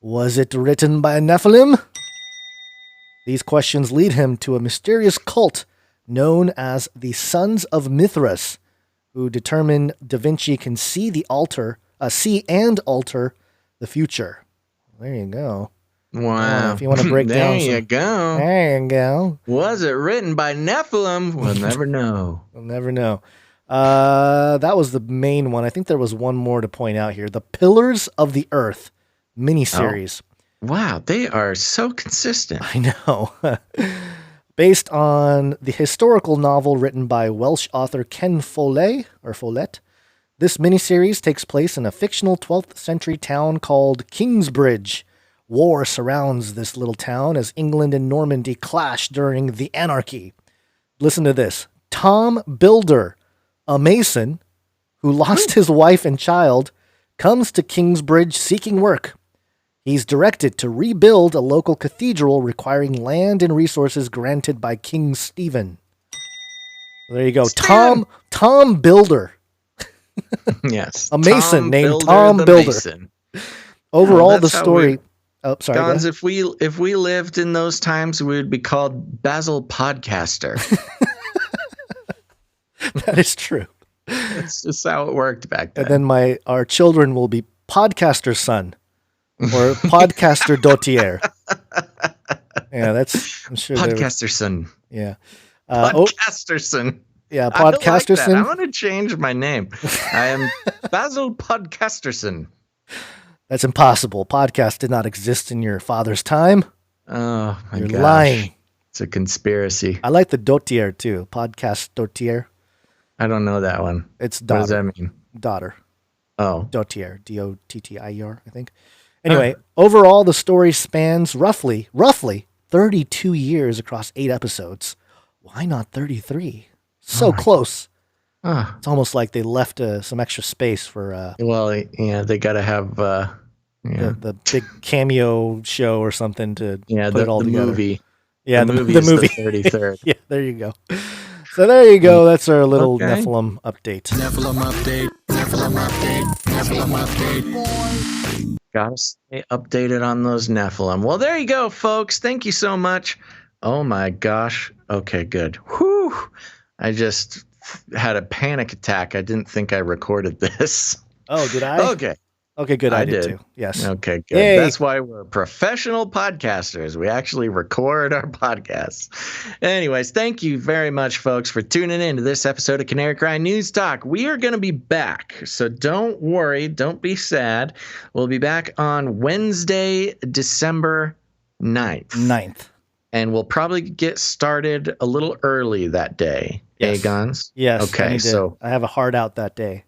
D: Was it written by a Nephilim? These questions lead him to a mysterious cult known as the Sons of Mithras, who determine Da Vinci can see and alter the future. There you go.
A: Wow.
D: If you want to break down
A: There you go.
D: There you go.
A: Was it written by Nephilim? We'll never know.
D: We'll never know. That was the main one. I think there was one more to point out here. The Pillars of the Earth miniseries.
A: Oh. Wow, they are so consistent.
D: I know. Based on the historical novel written by Welsh author Ken Follett, this miniseries takes place in a fictional 12th century town called Kingsbridge. War surrounds this little town as England and Normandy clash during the Anarchy. Listen to this. Tom Builder, a mason who lost his wife and child, comes to Kingsbridge seeking work. He's directed to rebuild a local cathedral requiring land and resources granted by King Stephen. There you go. Tom Builder.
A: Yes.
D: A mason named Tom Builder. Overall, the story... sorry.
A: Gonz, if we lived in those times, we would be called Basil Podcaster.
D: That is true.
A: That's just how it worked back then.
D: And then our children will be Podcaster Son. Or podcaster dotier. Yeah, I'm sure.
A: Podcaster son.
D: Yeah.
A: Podcaster son.
D: Yeah, podcaster son.
A: I want to change my name. I am Basil Podcasterson.
D: That's impossible. Podcast did not exist in your father's time.
A: Oh, my gosh.
D: You're lying.
A: It's a conspiracy.
D: I like the dotier too. Podcast dotier.
A: I don't know that one.
D: It's daughter.
A: What does that mean?
D: Daughter.
A: Oh.
D: Dotier. Dottier, I think. Anyway, overall, the story spans roughly 32 years across 8 episodes. Why not 33? So close. It's almost like they left some extra space for...
A: they got to have...
D: the big cameo show or something to put it all
A: the
D: together.
A: Movie.
D: Yeah,
A: the movie.
D: The
A: Is
D: movie.
A: The 33rd.
D: Yeah, there you go. So there you go. That's our little Nephilim update.
L: Nephilim update. Nephilim update. Nephilim update.
A: Gotta stay updated on those Nephilim. Well, there you go, folks. Thank you so much. Oh my gosh. Okay, good. Whew. I just had a panic attack. I didn't think I recorded this.
D: Oh, did I?
A: Okay.
D: Okay, good. I did too.
A: Yes. Okay, good.
D: Yay.
A: That's why we're professional podcasters. We actually record our podcasts. Anyways, thank you very much, folks, for tuning in to this episode of Canary Cry News Talk. We are going to be back, so don't worry. Don't be sad. We'll be back on Wednesday, December 9th. And we'll probably get started a little early that day.
D: Yes.
A: Hey, Gonz?
D: Yes.
A: Okay, so
D: I have a hard out that day.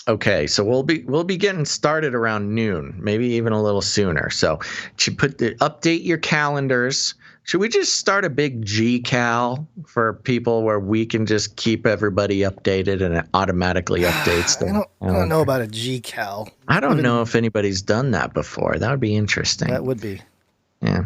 A: Okay, so we'll be getting started around noon, maybe even a little sooner. So update your calendars. Should we just start a big G-Cal for people where we can just keep everybody updated and it automatically updates them?
D: I don't know about a G-Cal.
A: I don't know if anybody's done that before. That would be interesting.
D: That would be.
A: Yeah.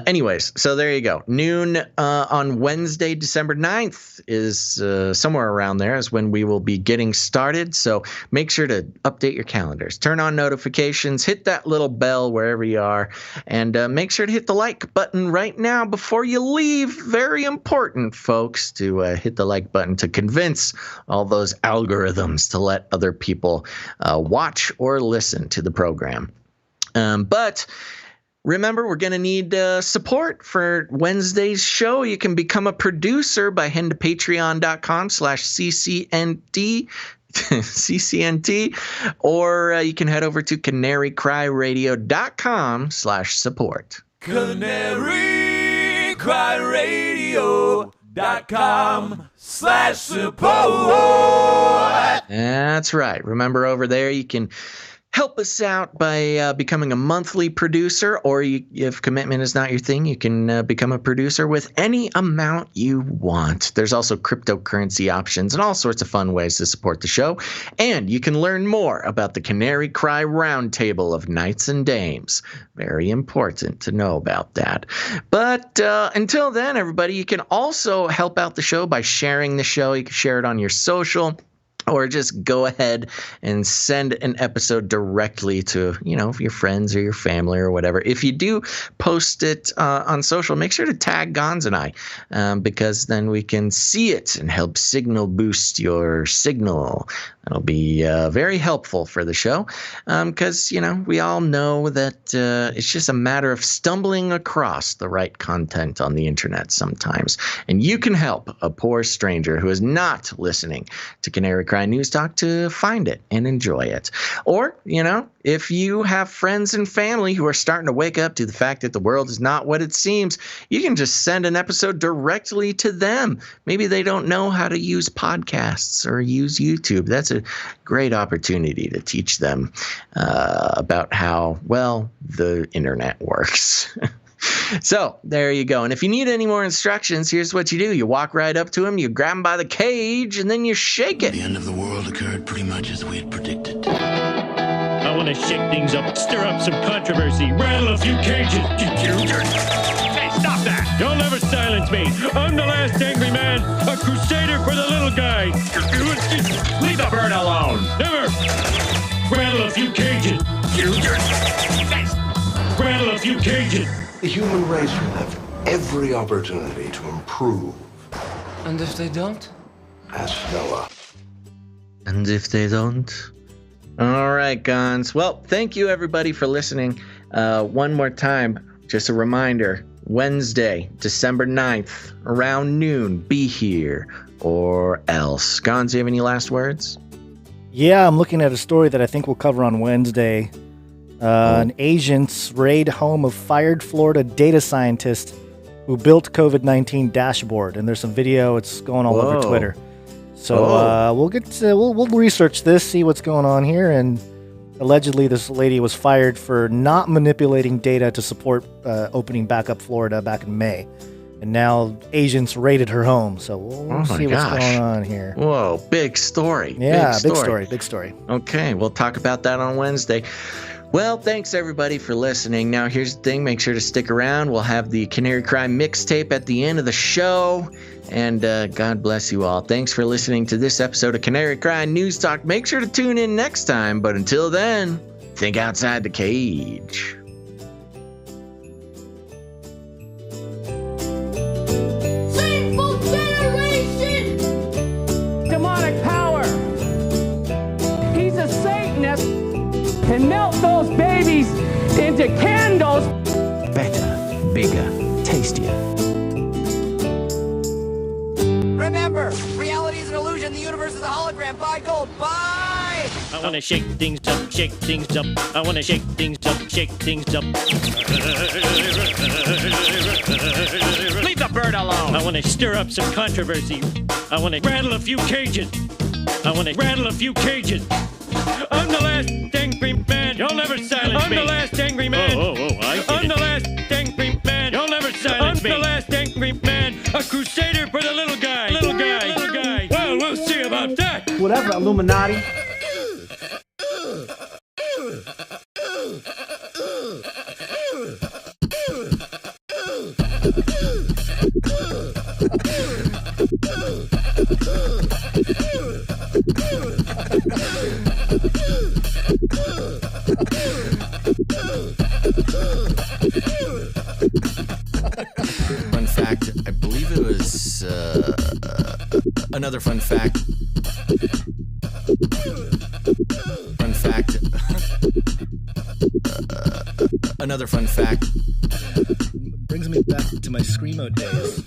A: Anyways, so there you go. Noon on Wednesday, December 9th is somewhere around there is when we will be getting started. So make sure to update your calendars. Turn on notifications. Hit that little bell wherever you are. And make sure to hit the like button right now before you leave. Very important, folks, to hit the like button to convince all those algorithms to let other people watch or listen to the program. But remember, we're going to need support for Wednesday's show. You can become a producer by heading to patreon.com/CCNT, or you can head over to canarycryradio.com/support.
S: canarycryradio.com/support.
A: That's right. Remember, over there you can help us out by becoming a monthly producer, or if commitment is not your thing, you can become a producer with any amount you want. There's also cryptocurrency options and all sorts of fun ways to support the show. And you can learn more about the Canary Cry Roundtable of Knights and Dames. Very important to know about that. But until then, everybody, you can also help out the show by sharing the show. You can share it on your social, or just go ahead and send an episode directly to, your friends or your family or whatever. If you do post it on social, make sure to tag Gonz and I, because then we can see it and help signal boost your signal. That'll be very helpful for the show, because, we all know that it's just a matter of stumbling across the right content on the internet sometimes. And you can help a poor stranger who is not listening to Canary Cry News Talk to find it and enjoy it. Or, if you have friends and family who are starting to wake up to the fact that the world is not what it seems, you can just send an episode directly to them. Maybe they don't know how to use podcasts or use YouTube. That's a great opportunity to teach them about how well the internet works. So there you go. And if you need any more instructions, here's what you do. You walk right up to him, you grab him by the cage, and then you shake it.
L: The end of the world occurred pretty much as we had predicted.
M: I want to shake things up, stir up some controversy, rattle a few cages. Hey, stop that! You'll never silence me. I'm the last angry man, a crusader for the little guy. Leave the bird alone. Never. Rattle a few cages. Rattle a few cages.
S: The human race will have every opportunity to improve.
T: And if they don't?
S: Ask Stella.
A: And if they don't? All right, Gonz. Well, thank you, everybody, for listening. One more time, just a reminder, Wednesday, December 9th, around noon, be here or else. Gonz, do you have any last words?
D: Yeah, I'm looking at a story that I think we'll cover on Wednesday. An agents raid home of fired Florida data scientist who built COVID-19 dashboard, and there's some video. It's going all over Twitter. So we'll research this, see what's going on here, and allegedly this lady was fired for not manipulating data to support opening back up Florida back in May, and now agents raided her home. So we'll see what's going on here.
A: Whoa, big story.
D: Yeah, big story.
A: Okay, we'll talk about that on Wednesday. Well, thanks everybody for listening. Now, here's the thing. Make sure to stick around. We'll have the Canary Cry mixtape at the end of the show. And God bless you all. Thanks for listening to this episode of Canary Cry News Talk. Make sure to tune in next time. But until then, think outside the cage.
R: Sinful generation!
M: Demonic power! He's a Satanist and melt those babies into candles.
U: Better, bigger, tastier.
V: Remember, reality is an illusion. The universe is a hologram. Buy gold. Buy!
M: I want to shake things up, shake things up. I want to shake things up, shake things up. Leave the bird alone. I want to stir up some controversy. I want to rattle a few cages. I'm the last angry man. You'll never silence me. I'm the last angry man. I'm the last angry man. You'll never silence me. I'm the last angry man. A crusader for the little guy. Well, we'll see about that.
W: Whatever, Illuminati.
U: Fun fact, I believe it was another fun fact. Another fun fact.
D: Brings me back to my Screamo days.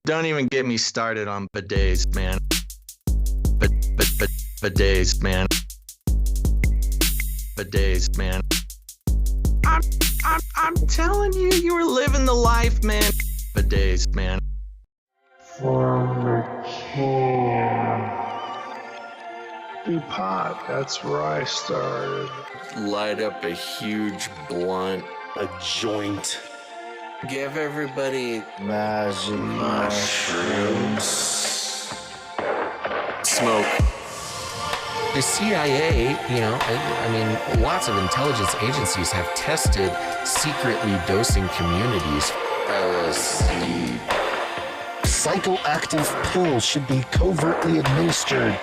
A: Don't even get me started on bidets, man. Bidets, man. Bidets, man. I'm telling you, you were living the life, man. Bidets, man.
P: From the king. Do pot, that's where I started.
U: Light up a huge blunt.
L: A joint.
U: Give everybody
L: Magic
U: mushrooms. Smoke. The CIA, I mean, lots of intelligence agencies have tested secretly dosing communities. LSD.
L: Psychoactive pills should be covertly administered.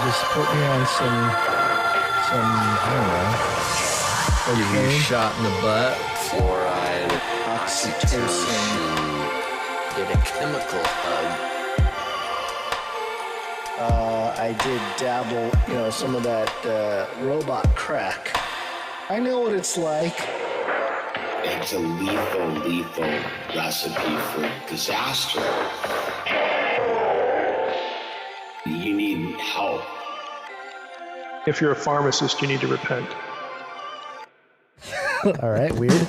D: Just put me on some, I don't know.
U: Give you a shot in the butt. Fluoride, oxytocin. Get a chemical hug.
D: I did dabble, some of that robot crack. I know what it's like.
L: It's a lethal recipe for disaster. You need help.
P: If you're a pharmacist, you need to repent.
D: All right, weird.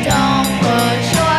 R: Don't push your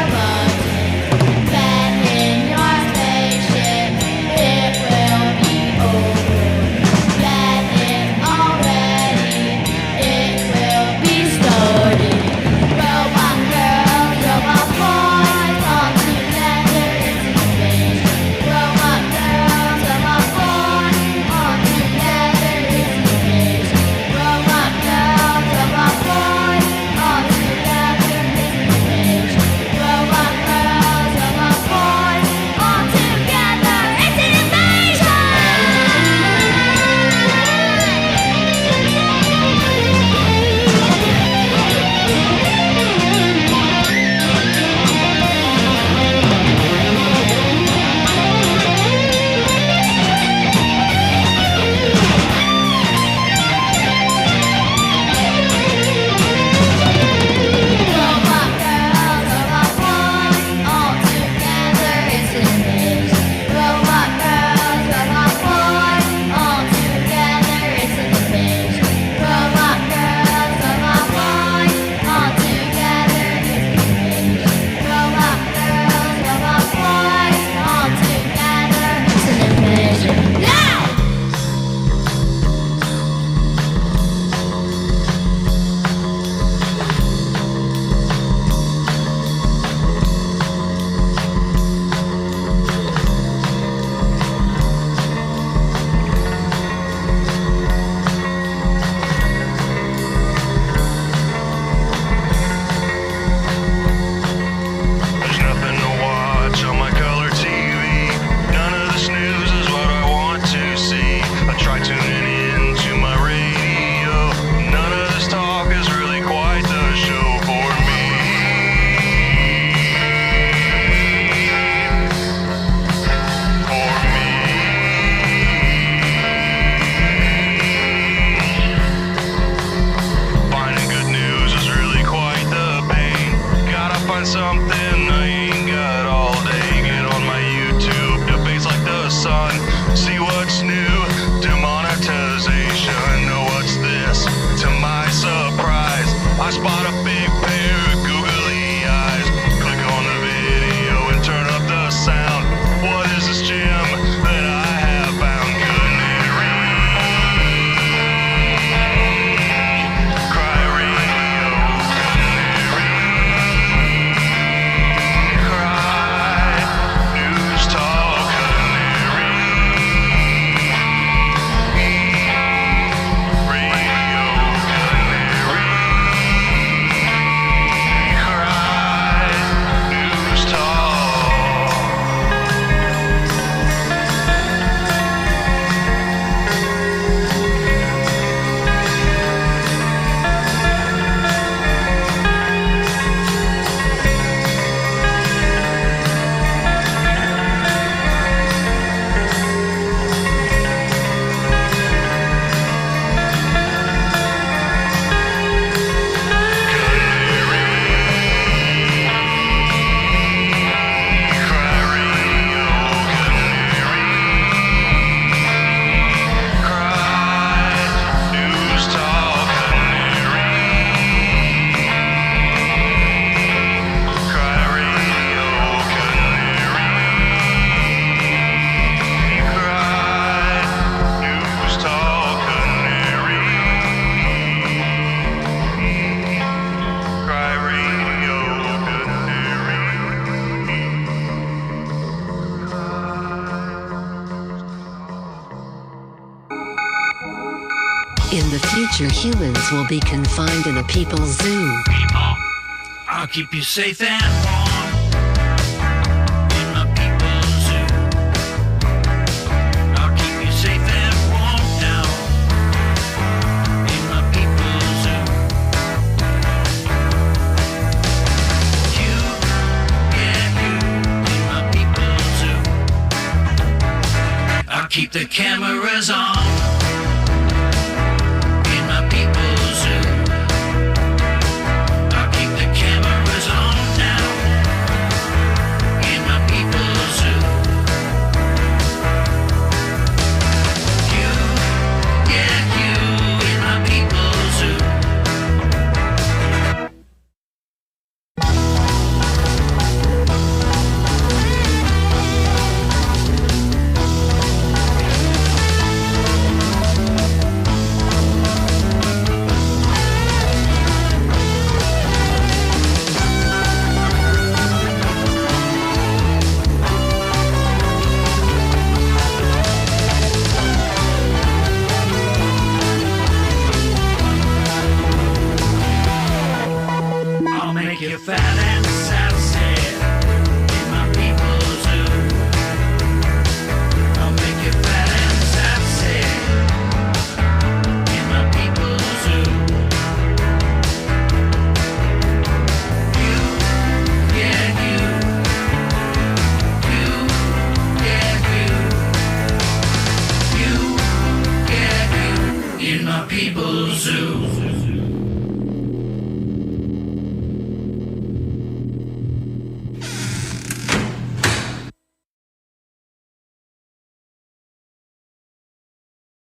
B: In the future, humans will be confined in a people's zoo.
E: People, I'll keep you safe and warm in my people's zoo. I'll keep you safe and warm now in my people's zoo. You, yeah, you in my people's zoo. I'll keep the cameras on. People's zoo.